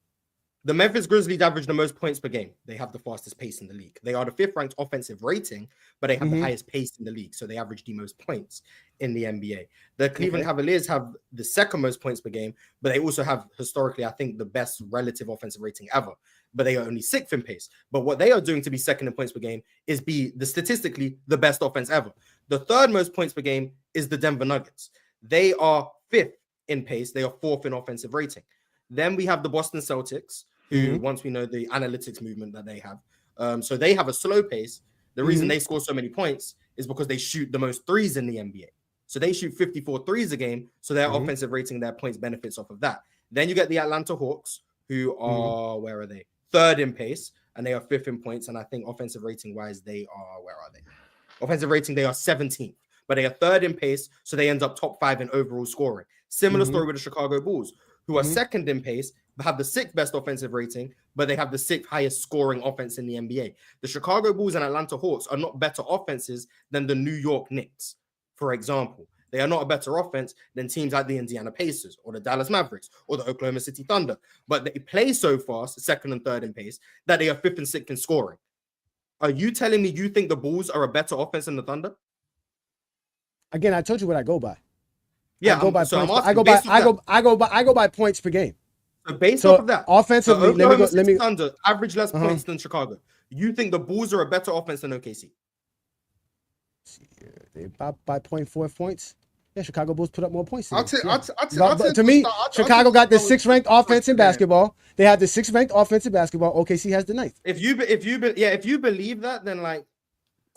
G: The Memphis Grizzlies average the most points per game. They have the fastest pace in the league. They are the 5th ranked offensive rating, but they have the highest pace in the league. So they average the most points in the NBA. The Cleveland Cavaliers have the 2nd most points per game, but they also have historically, I think, the best relative offensive rating ever. But they are only 6th in pace. But what they are doing to be 2nd in points per game is be the statistically the best offense ever. The 3rd most points per game is the Denver Nuggets. They are 5th in pace. They are 4th in offensive rating. Then we have the Boston Celtics, who once we know the analytics movement that they have. So they have a slow pace. The reason they score so many points is because they shoot the most threes in the NBA. So they shoot 54 threes a game. So their offensive rating, their points benefits off of that. Then you get the Atlanta Hawks, who are, where are they? 3rd in pace, and they are 5th in points. And I think offensive rating wise, they are, where are they? Offensive rating, they are 17th, but they are 3rd in pace. So they end up top 5 in overall scoring. Similar story with the Chicago Bulls, who are 2nd in pace, but have the 6th best offensive rating, but they have the 6th highest scoring offense in the NBA. The Chicago Bulls and Atlanta Hawks are not better offenses than the New York Knicks, for example. They are not a better offense than teams like the Indiana Pacers or the Dallas Mavericks or the Oklahoma City Thunder. But they play so fast, 2nd and 3rd in pace, that they are 5th and 6th in scoring. Are you telling me you think the Bulls are a better offense than the Thunder?
D: Again, I told you what I go by.
G: Yeah,
D: I go by
G: so
D: points. I go by points per game.
G: So based off of that,
D: offensively, let me
G: Thunder average less points than Chicago. You think the Bulls are a better offense than OKC?
D: They by 0.4 points. Yeah, Chicago Bulls put up more points.
C: To
D: me, Chicago got the 6th ranked offense in basketball. They have the 6th ranked offense in basketball. OKC has the 9th.
G: If you believe that, then like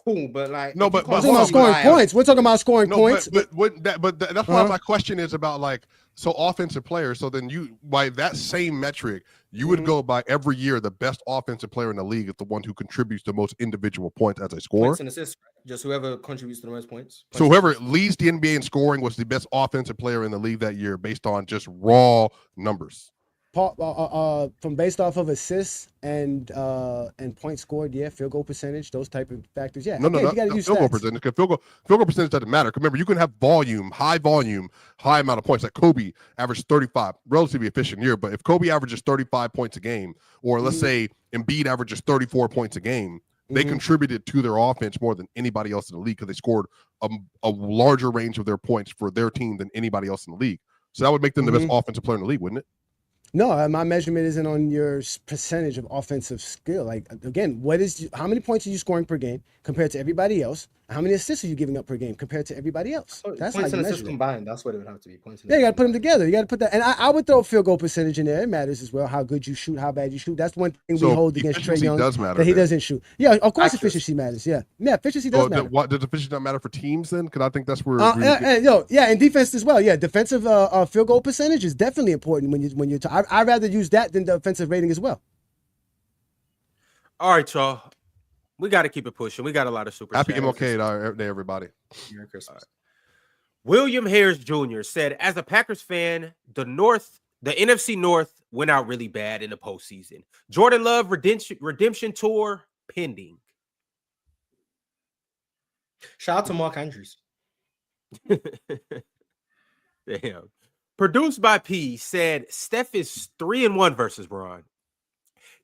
G: cool, but like
F: no, but
D: we're talking about scoring points. We're talking about scoring points.
F: But that's why my question is about like so offensive players. So then you by that same metric, you would go by every year the best offensive player in the league is the one who contributes the most individual points as a scorer.
G: Points and assists, just whoever contributes to the most points.
F: So whoever leads the NBA in scoring was the best offensive player in the league that year based on just raw numbers.
D: From based off of assists and points scored, field goal percentage, those type of factors. Yeah,
F: no, you gotta use field goal percentage. Field goal percentage doesn't matter. Remember, you can have high volume, high amount of points. Like Kobe averaged 35, relatively efficient year. But if Kobe averages 35 points a game, or let's say Embiid averages 34 points a game, they contributed to their offense more than anybody else in the league because they scored a larger range of their points for their team than anybody else in the league. So that would make them the best offensive player in the league, wouldn't it?
D: No, my measurement isn't on your percentage of offensive skill. Like again, how many points are you scoring per game compared to everybody else? How many assists are you giving up per game compared to everybody else? That's
G: points
D: how you
G: and assists
D: measure
G: combined. That's what it would have to be. Points.
D: Yeah, you got to put them together. You got to put that. And I would throw field goal percentage in there. It matters as well. How good you shoot, how bad you shoot. That's one thing we hold against Trae Young that he doesn't shoot. Yeah, of course efficiency matters. Yeah, efficiency does matter.
F: Does efficiency not matter for teams then? Because I think that's where.
D: And defense as well. Yeah, defensive field goal percentage is definitely important when you're. I'd rather use that than the offensive rating as well.
A: All right, y'all. We got to keep it pushing. We got a lot of super.
F: Happy MLK Day, everybody.
G: Merry Christmas.
A: William Harris Jr. said, as a Packers fan, the NFC North went out really bad in the postseason. Jordan Love redemption tour pending.
G: Shout out to Mark Andrews.
A: Damn. Produced by P said Steph is 3-1 versus Bron.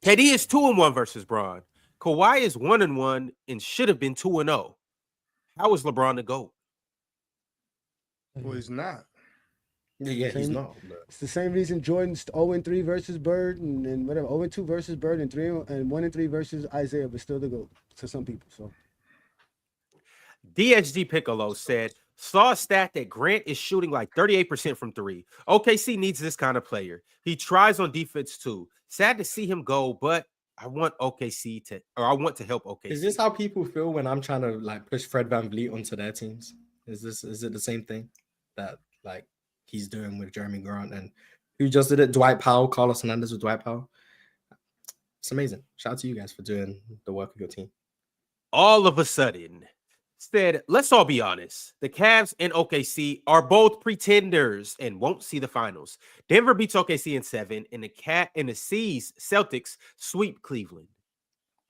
A: KD is 2-1 versus Bron. Kawhi is 1-1 and should have been 2-0. How is LeBron the GOAT?
C: Well, he's not.
G: Yeah, he's not.
D: It's the same reason Jordan's 0-3 versus Bird and whatever 0-2 versus Bird and 1-3 versus Isaiah, but still the GOAT to some people. So
A: DHG Piccolo said, saw a stat that Grant is shooting like 38% from 3. OKC needs this kind of player. He tries on defense too. Sad to see him go, but I want to help OKC.
G: Is this how people feel when I'm trying to like push Fred VanVleet onto their teams? Is it the same thing that like
E: he's doing with Jeremy Grant and who just did it? Dwight Powell, Carlos Hernandez with Dwight Powell. It's amazing. Shout out to you guys for doing the work of your team.
A: All of a sudden, said, let's all be honest. The Cavs and OKC are both pretenders and won't see the finals. Denver beats OKC in 7, and the C's Celtics sweep Cleveland.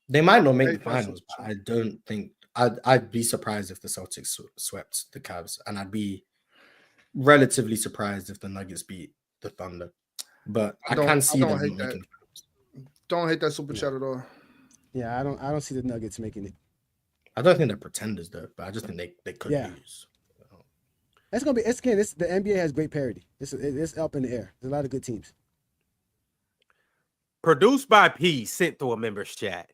E: They might not make the finals, but I don't think I'd be surprised if the Celtics swept the Cavs, and I'd be relatively surprised if the Nuggets beat the Thunder. But I can see them making the finals.
C: Don't hate that super chat at all.
D: Yeah, I don't see the Nuggets making it.
E: I don't think they're pretenders though, but I just think they could lose.
D: That's gonna be. The NBA has great parity. It's up in the air. There's a lot of good teams.
A: Produced by P sent through a members chat.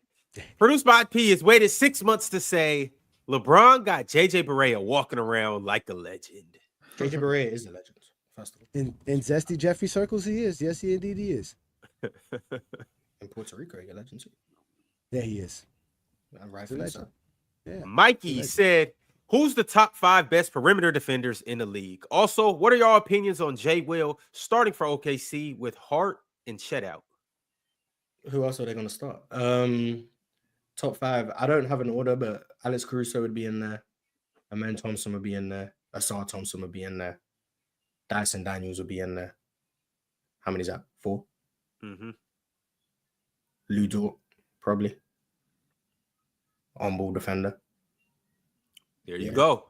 A: Produced by P has waited 6 months to say LeBron got JJ Barea walking around like a legend.
E: JJ Barea is a legend. First of all,
D: in Zesty Jeffrey circles, he is. Yes, he indeed he is.
E: In Puerto Rico, he's a legend too.
D: Yeah, he is.
E: Rightfully so.
D: Yeah.
A: Mikey said, who's the top 5 best perimeter defenders in the league? Also, what are your opinions on Jay Will starting for OKC with Hart and Chet out?
E: Who else are they going to start? Top 5. I don't have an order, but Alex Caruso would be in there. Amen Thompson would be in there. Asar Thompson would be in there. Dyson Daniels would be in there. How many is that? 4?
A: Mm-hmm.
E: Lou Dort, probably. On-ball defender.
A: There you go.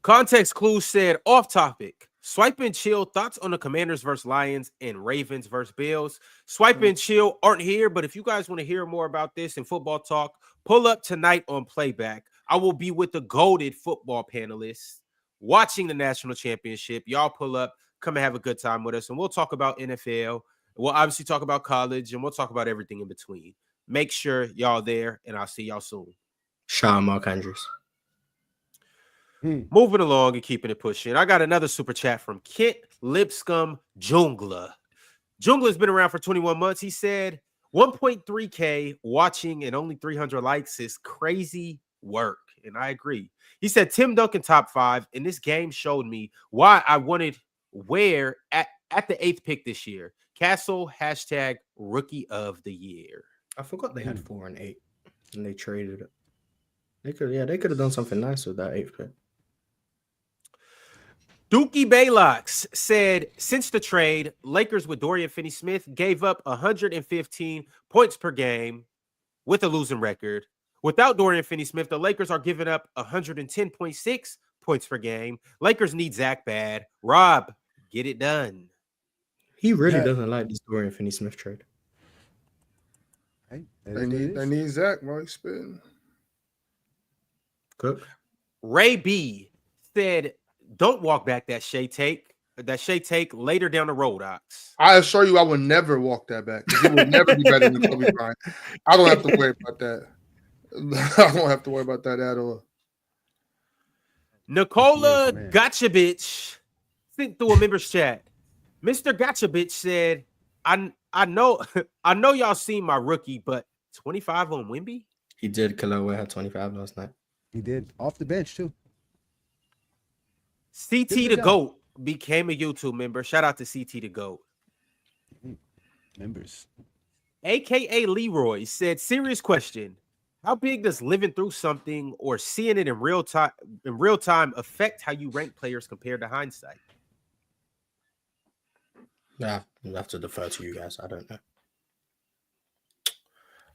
A: Context Clue said, off topic. Swipe and Chill, thoughts on the Commanders versus Lions and Ravens versus Bills. Swipe and Chill aren't here, but if you guys want to hear more about this in football talk, pull up tonight on Playback. I will be with the goated football panelists watching the national championship. Y'all pull up, come and have a good time with us, and we'll talk about NFL. We'll obviously talk about college, and we'll talk about everything in between. Make sure y'all there, and I'll see y'all soon.
E: Shout out Mark Andrews.
A: Moving along and keeping it pushing. I got another super chat from Kent Lipscomb Jungla. Jungla's been around for 21 months. He said 1.3K watching and only 300 likes is crazy work. And I agree. He said Tim Duncan top 5. And this game showed me why I wanted Ware at the 8th pick this year. Castle # rookie of the year.
E: I forgot they had 4 and 8 and they traded it. They could have done something nice with that 8th pick.
A: Dookie Baylocks said, since the trade, Lakers with Dorian Finney-Smith gave up 115 points per game with a losing record. Without Dorian Finney-Smith, the Lakers are giving up 110.6 points per game. Lakers need Zach bad. Rob, get it done.
E: He really doesn't like this Dorian Finney-Smith trade.
C: Hey, they need Zach while he's spitting.
E: Good.
A: Ray B said, don't walk back that Shea take later down the road, Ox.
C: I assure you, I will never walk that back. He will never be better than Kobe Bryant. I don't have to worry about that. I don't have to worry about that at all.
A: Nikola Gotchabich sent through a members chat. Mr. Gotchabich said, I know y'all seen my rookie, but 25 on Wemby?
E: He did. Kaloa had 25 last night.
D: He did. Off the bench, too.
A: CT the GOAT became a YouTube member. Shout out to CT the GOAT.
D: Members.
A: AKA Leroy said, serious question. How big does living through something or seeing it in real time affect how you rank players compared to hindsight?
E: Yeah, you have to defer to you guys. I don't know.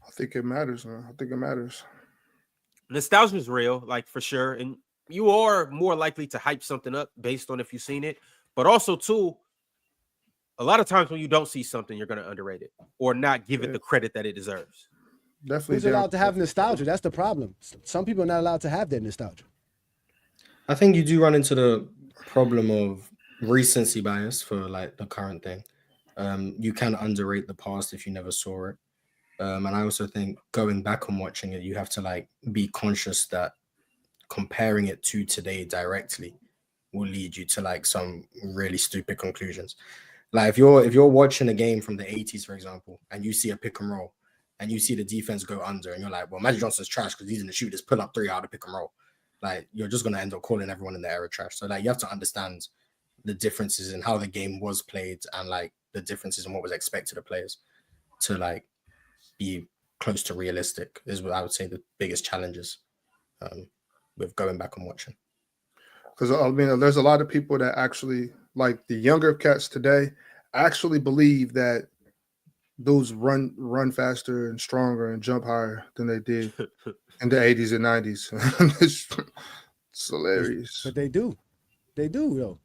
C: I think it matters, man. I think it matters.
A: Nostalgia is real, like for sure. And you are more likely to hype something up based on if you've seen it. But also, too, a lot of times when you don't see something, you're going to underrate it or not give it the credit that it deserves.
C: Definitely.
D: Who's allowed to have nostalgia? That's the problem. Some people are not allowed to have that nostalgia.
E: I think you do run into the problem of recency bias for like the current thing. You can underrate the past if you never saw it. And I also think going back and watching it, you have to like be conscious that comparing it to today directly will lead you to like some really stupid conclusions. Like if you're watching a game from the 80s, for example, and you see a pick and roll and you see the defense go under and you're like, well, Magic Johnson's trash because he's in the shoot, just pull up 3 out of pick and roll. Like you're just going to end up calling everyone in the era trash. So like you have to understand the differences in how the game was played and like the differences in what was expected of players to like be close to realistic is what I would say the biggest challenges with going back and watching.
H: Because I mean, there's a lot of people that actually, like the younger cats today, actually believe that those run faster and stronger and jump higher than they did in the 80s and 90s. It's hilarious.
D: But they do though.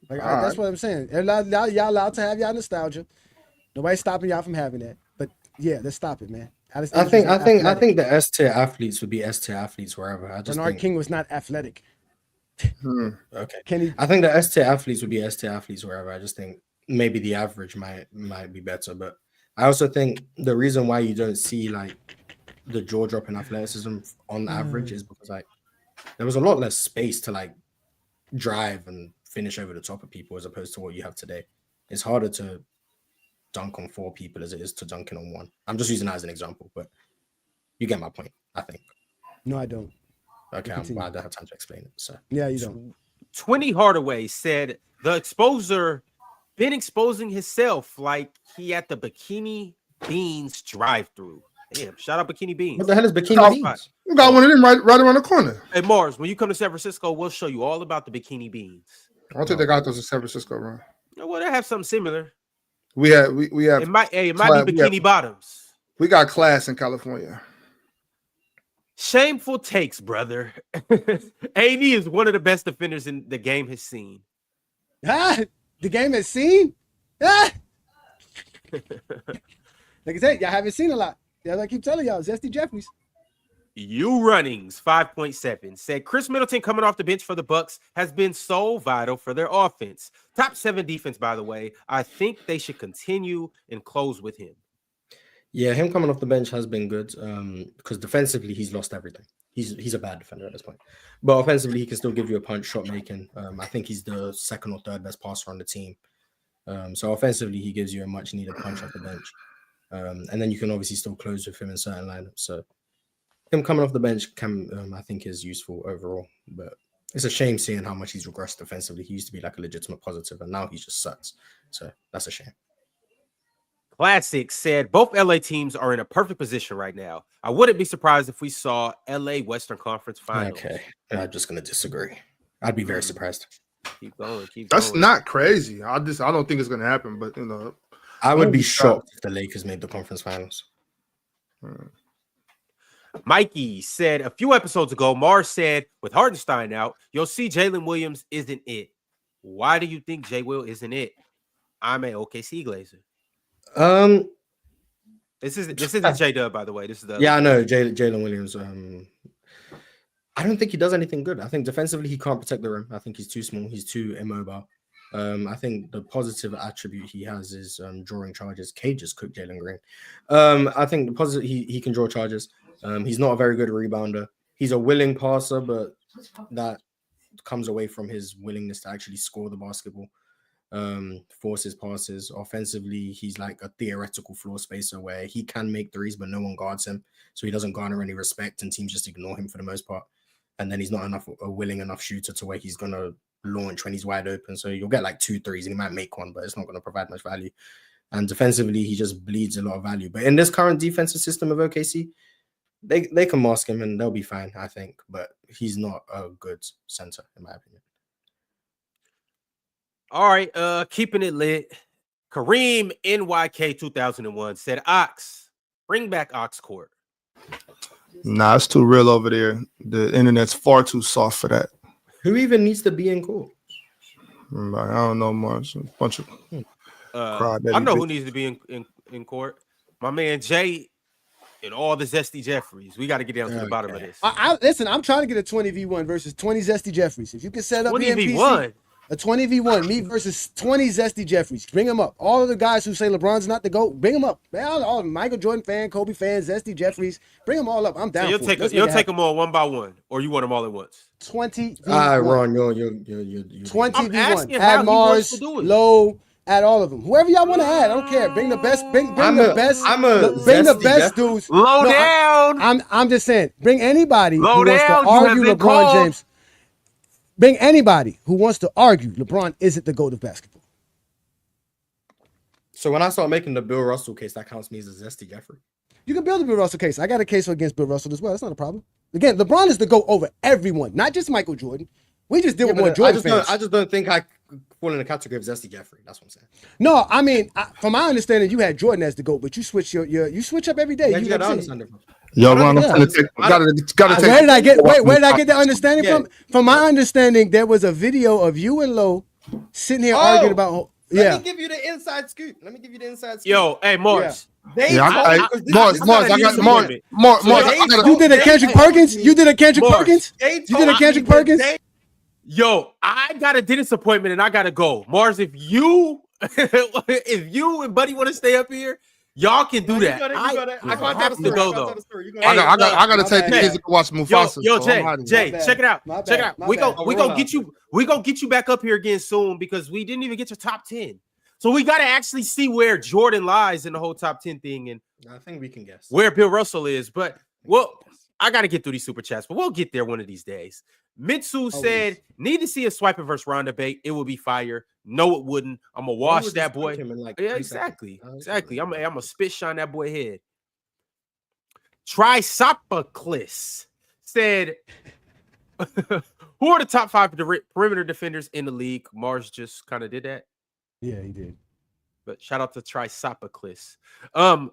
D: Like that's what I'm saying. Y'all allowed to have y'all nostalgia. Nobody's stopping y'all from having that. But yeah, let's stop it, man.
E: I think the S tier athletes would be S tier athletes wherever.
D: Bernard King was not athletic.
E: Okay. I think the S tier athletes would be S tier athletes wherever. I just think maybe the average might be better. But I also think the reason why you don't see like the jaw drop in athleticism on average is because like there was a lot less space to like drive and finish over the top of people as opposed to what you have today. It's harder to dunk on 4 people as it is to dunking on 1. I'm just using that as an example, but you get my point, I think.
D: No, I don't.
E: Okay, I don't have time to explain it. So
D: yeah, you don't.
A: 20 Hardaway said the exposer been exposing himself like he at the Bikini Beans drive-through. Damn, shout out Bikini Beans.
E: What the hell is Bikini Beans?
H: We got one of them right around the corner.
A: Hey Mars, when you come to San Francisco, we'll show you all about the Bikini Beans.
H: I don't think they got those in San Francisco, bro.
A: Well, they have something similar.
H: We have.
A: It might be Bikini Bottoms.
H: We got class in California.
A: Shameful takes, brother. AD is one of the best defenders in the game has seen.
D: The game has seen? Like I said, y'all haven't seen a lot. As I keep telling y'all, Zesty Jeffries.
A: You Runnings 5.7 said Chris Middleton coming off the bench for the Bucks has been so vital for their offense. Top 7 defense, by the way. I think they should continue and close with him.
E: Yeah, him coming off the bench has been good because defensively he's lost everything. He's a bad defender at this point, but offensively he can still give you a punch, shot making. I think he's the 2nd or 3rd best passer on the team. So offensively he gives you a much needed punch off the bench, and then you can obviously still close with him in certain lineups. So him coming off the bench can I think is useful overall, but it's a shame seeing how much he's regressed defensively. He used to be like a legitimate positive, and now he just sucks. So that's a shame.
A: Classic said both LA teams are in a perfect position right now. I wouldn't be surprised if we saw LA Western Conference Finals.
E: Okay, I'm just gonna disagree. I'd be very surprised.
A: Keep going.
H: That's not crazy. I don't think it's gonna happen, but you know,
E: I would be shocked if the Lakers made the conference finals.
A: Mikey said a few episodes ago, Mars said with Hartenstein out, you'll see Jalen Williams isn't it. Why do you think J. Will isn't it? I'm an OKC Glazer. This isn't J Dub, by the way. This is the
E: I know Jalen Williams. I don't think he does anything good. I think defensively he can't protect the rim. I think he's too small. He's too immobile. I think the positive attribute he has is drawing charges. Cade just cooked Jalen Green. I think the positive he can draw charges. He's not a very good rebounder. He's a willing passer, but that comes away from his willingness to actually score the basketball. Forces passes. Offensively, he's like a theoretical floor spacer where he can make threes, but no one guards him, so he doesn't garner any respect, and teams just ignore him for the most part. And then he's not a willing enough shooter to where he's gonna launch when he's wide open. So you'll get like 2 threes, and he might make one, but it's not gonna provide much value. And defensively, he just bleeds a lot of value. But in this current defensive system of OKC, they can mask him and they'll be fine, I think. But he's not a good center, in my opinion.
A: All right, keeping it lit. Kareem NYK 2001 said, Ox, bring back Ox Court.
H: Nah, it's too real over there. The internet's far too soft for that.
E: Who even needs to be in court?
H: I don't know much. A bunch of
A: I know who needs to be in court. My man Jay and all the Zesty Jeffries. We got to get down to the bottom of this.
D: Listen, I'm trying to get a 20v1 versus 20 Zesty Jeffries. If you can set up
A: 20v1.
D: A 20v1, me versus 20 Zesty Jeffries. Bring them up. All of the guys who say LeBron's not the GOAT, bring them up. All Michael Jordan fan, Kobe fan, Zesty Jeffries, bring them all up. I'm down.
A: So you'll take them all one by one, or you want them all at once?
D: 20.
E: Ron, you're
D: 20v1. Add Mars, Low, add all of them. Whoever y'all want to add, I don't care. Bring the best. Bring the best dudes.
A: Low down.
D: I'm just saying. Bring anybody
A: Low
D: who wants to
A: down,
D: argue LeBron James. bring anybody who wants to argue LeBron isn't the GOAT of basketball.
G: So when I start making the Bill Russell case, that counts me as a zesty Jeffrey.
D: You can build a Bill Russell case. I got a case against Bill Russell as well. That's not a problem. Again, LeBron is the GOAT over everyone, not just Michael Jordan. We just deal with more Jordan fans.
G: I just don't think I fall in the category of zesty Jeffrey. That's what I'm saying.
D: No, I mean, from my understanding, you had Jordan as the GOAT, but you switch you switch up every day.
G: Yeah, you got to understand it.
H: Yo, Ron, I'm trying to take. Gotta take.
D: Where did I get that understanding from? From my understanding, there was a video of you and Lo sitting here arguing about.
G: Let me give you the inside scoop.
A: Yo, hey, Mars.
H: Yeah, Mars.
D: You did a Kendrick Perkins? You did a Kendrick Perkins? You did a Kendrick Perkins?
A: Yo, I got a dentist appointment and I gotta go. Mars, if you and Buddy want to stay up here, y'all can do that. I have to go though.
C: I gotta take the kids to watch Mufasa.
A: Yo, Jay, check it out. Check it out. We gonna get you back up here again soon because we didn't even get your top 10. So we gotta actually see where Jordan lies in the whole top 10 thing and
G: I think we can guess
A: where Bill Russell is. But I gotta get through these super chats, but we'll get there one of these days. Mitsu said, need to see a swiping versus Ron debate. It would be fire. No, it wouldn't. I'm gonna wash that boy. Yeah, exactly. I'm gonna spit shine that boy head. PrizePicks said, who are the top 5 perimeter defenders in the league? Mars just kind of did that.
D: Yeah, he did.
A: But shout out to PrizePicks.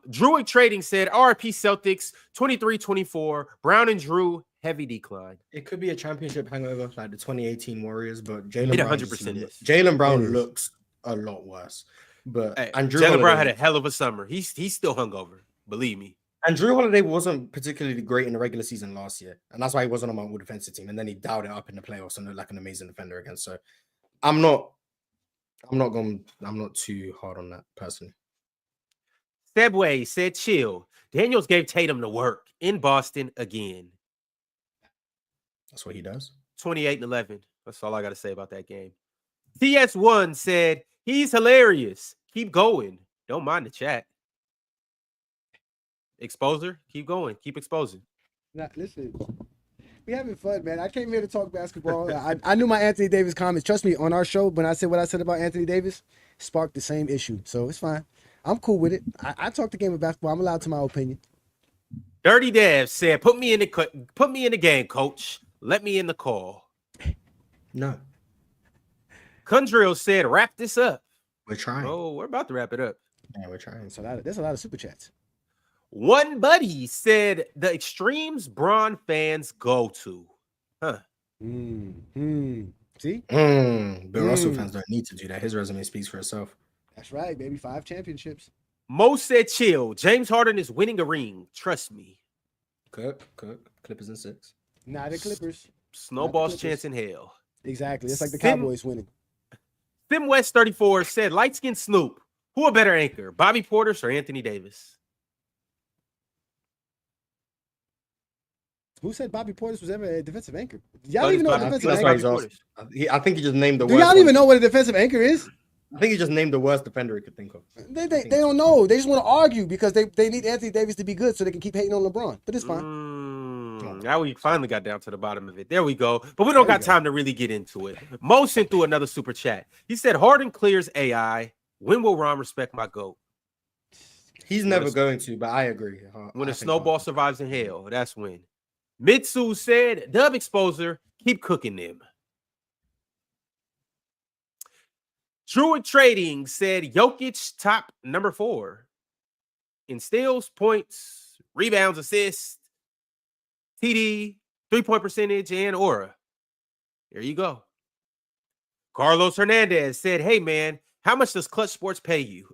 A: Druid Trading said, RP Celtics 23-24. Brown and Drew, heavy decline.
G: It could be a championship hangover like the 2018 Warriors, but Jaylen
A: Brown
G: 100% is. Jaylen Brown looks a lot worse. But
A: hey,
G: Andrew
A: Jaylen Brown had a hell of a summer. He's still hungover, believe me.
G: And Drew Holiday wasn't particularly great in the regular season last year, and that's why he wasn't on my all defensive team. And then he dialed it up in the playoffs and looked like an amazing defender again. So I'm not too hard on that personally.
A: Sebway said, chill. Daniels gave Tatum the work in Boston again.
G: That's what he does.
A: 28-11. That's all I got to say about that game. TS1 said, he's hilarious. Keep going. Don't mind the chat. Exposer, keep going. Keep exposing.
D: Nah, listen. We having fun, man. I came here to talk basketball. I knew my Anthony Davis comments. Trust me, on our show, when I said what I said about Anthony Davis, sparked the same issue. So it's fine. I'm cool with it. I talk the game of basketball. I'm allowed to my opinion.
A: Dirty Dev said, put me in the game, coach. Let me in the call.
G: No.
A: Condrill said, wrap this up.
G: We're trying.
A: Oh, we're about to wrap it up.
G: Yeah, we're trying.
D: So there's a lot of super chats.
A: One buddy said the extremes Bron fans go to. Huh.
D: See?
G: Bill Russell fans don't need to do that. His resume speaks for itself.
D: That's right, baby. 5 championships.
A: Mo said, chill. James Harden is winning a ring. Trust me.
G: Kirk. Clippers in 6.
D: Not the Clippers.
A: Snowball's chance in hell.
D: Exactly. It's like the Cowboys winning.
A: Tim West 34 said, light skin Snoop. Who a better anchor, Bobby Portis or Anthony Davis?
D: Who said Bobby Portis was ever a defensive anchor? Y'all even know what a defensive anchor is?
G: I think he just named the worst.
D: Do y'all even know what a defensive anchor is?
G: I think he just named the worst defender he could think of.
D: They don't know. They just want to argue because they need Anthony Davis to be good so they can keep hating on LeBron. But it's fine.
A: Now we finally got down to the bottom of it. There we go. But we don't got time to really get into it. Mo sent through another super chat. He said, Harden clears AI. When will Ron respect my GOAT?
G: He's never going to, but I agree.
A: When a snowball survives in hell, that's when. Mitsu said, Dub Exposer, keep cooking them. Druid Trading said, Jokic top number 4 in steals, points, rebounds, assists, TD, 3-point percentage, and aura. There you go. Carlos Hernandez said, hey, man, how much does Clutch Sports pay you?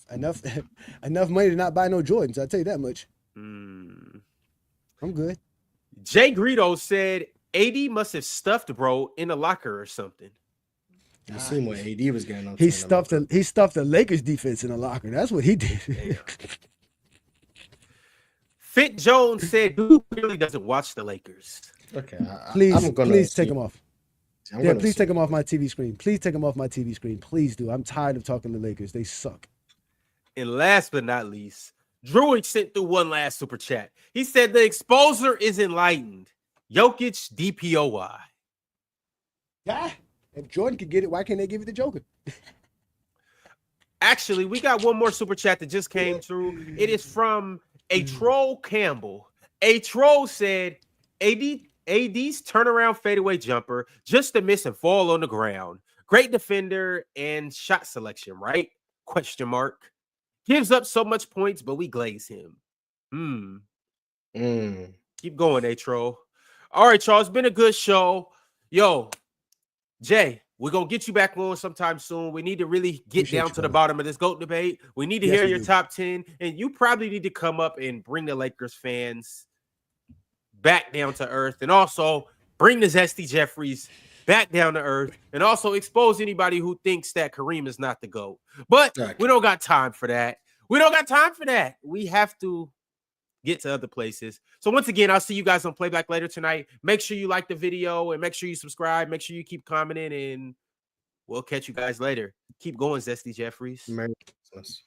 D: Enough money to not buy no Jordans. I'll tell you that much. I'm good.
A: Jay Greedo said AD must have stuffed bro in a locker or something.
G: You seen what AD was getting on?
D: He stuffed the Lakers defense in a locker. That's what he did.
A: Fit Jones said, dude really doesn't watch the Lakers.
G: Okay,
D: please take him off. Yeah, please take him off my TV screen. Please take him off my TV screen. Please do. I'm tired of talking to Lakers. They suck.
A: And last but not least, Druid sent through one last super chat. He said the exposer is enlightened. Jokic DPOY.
D: Yeah. If Jordan could get it, why can't they give it to Joker?
A: Actually, we got one more super chat that just came through. It is from a troll Campbell. A troll said, AD's turnaround fadeaway jumper just to miss and fall on the ground. Great defender and shot selection, right? Question mark. Gives up so much points, but we glaze him. Keep going, A-Troll. All right, y'all. It's been a good show. Yo, Jay, we're going to get you back on sometime soon. We need to really get down to the bottom of this GOAT debate. We need to hear your top 10. And you probably need to come up and bring the Lakers fans back down to earth. And also bring the Zesty Jeffries back down to earth. And also expose anybody who thinks that Kareem is not the GOAT. But we don't got time for that. We don't got time for that. We have to get to other places. So once again, I'll see you guys on Playback later tonight. Make sure you like the video and make sure you subscribe. Make sure you keep commenting, and we'll catch you guys later. Keep going, Zesty Jeffries.
E: Merry Christmas.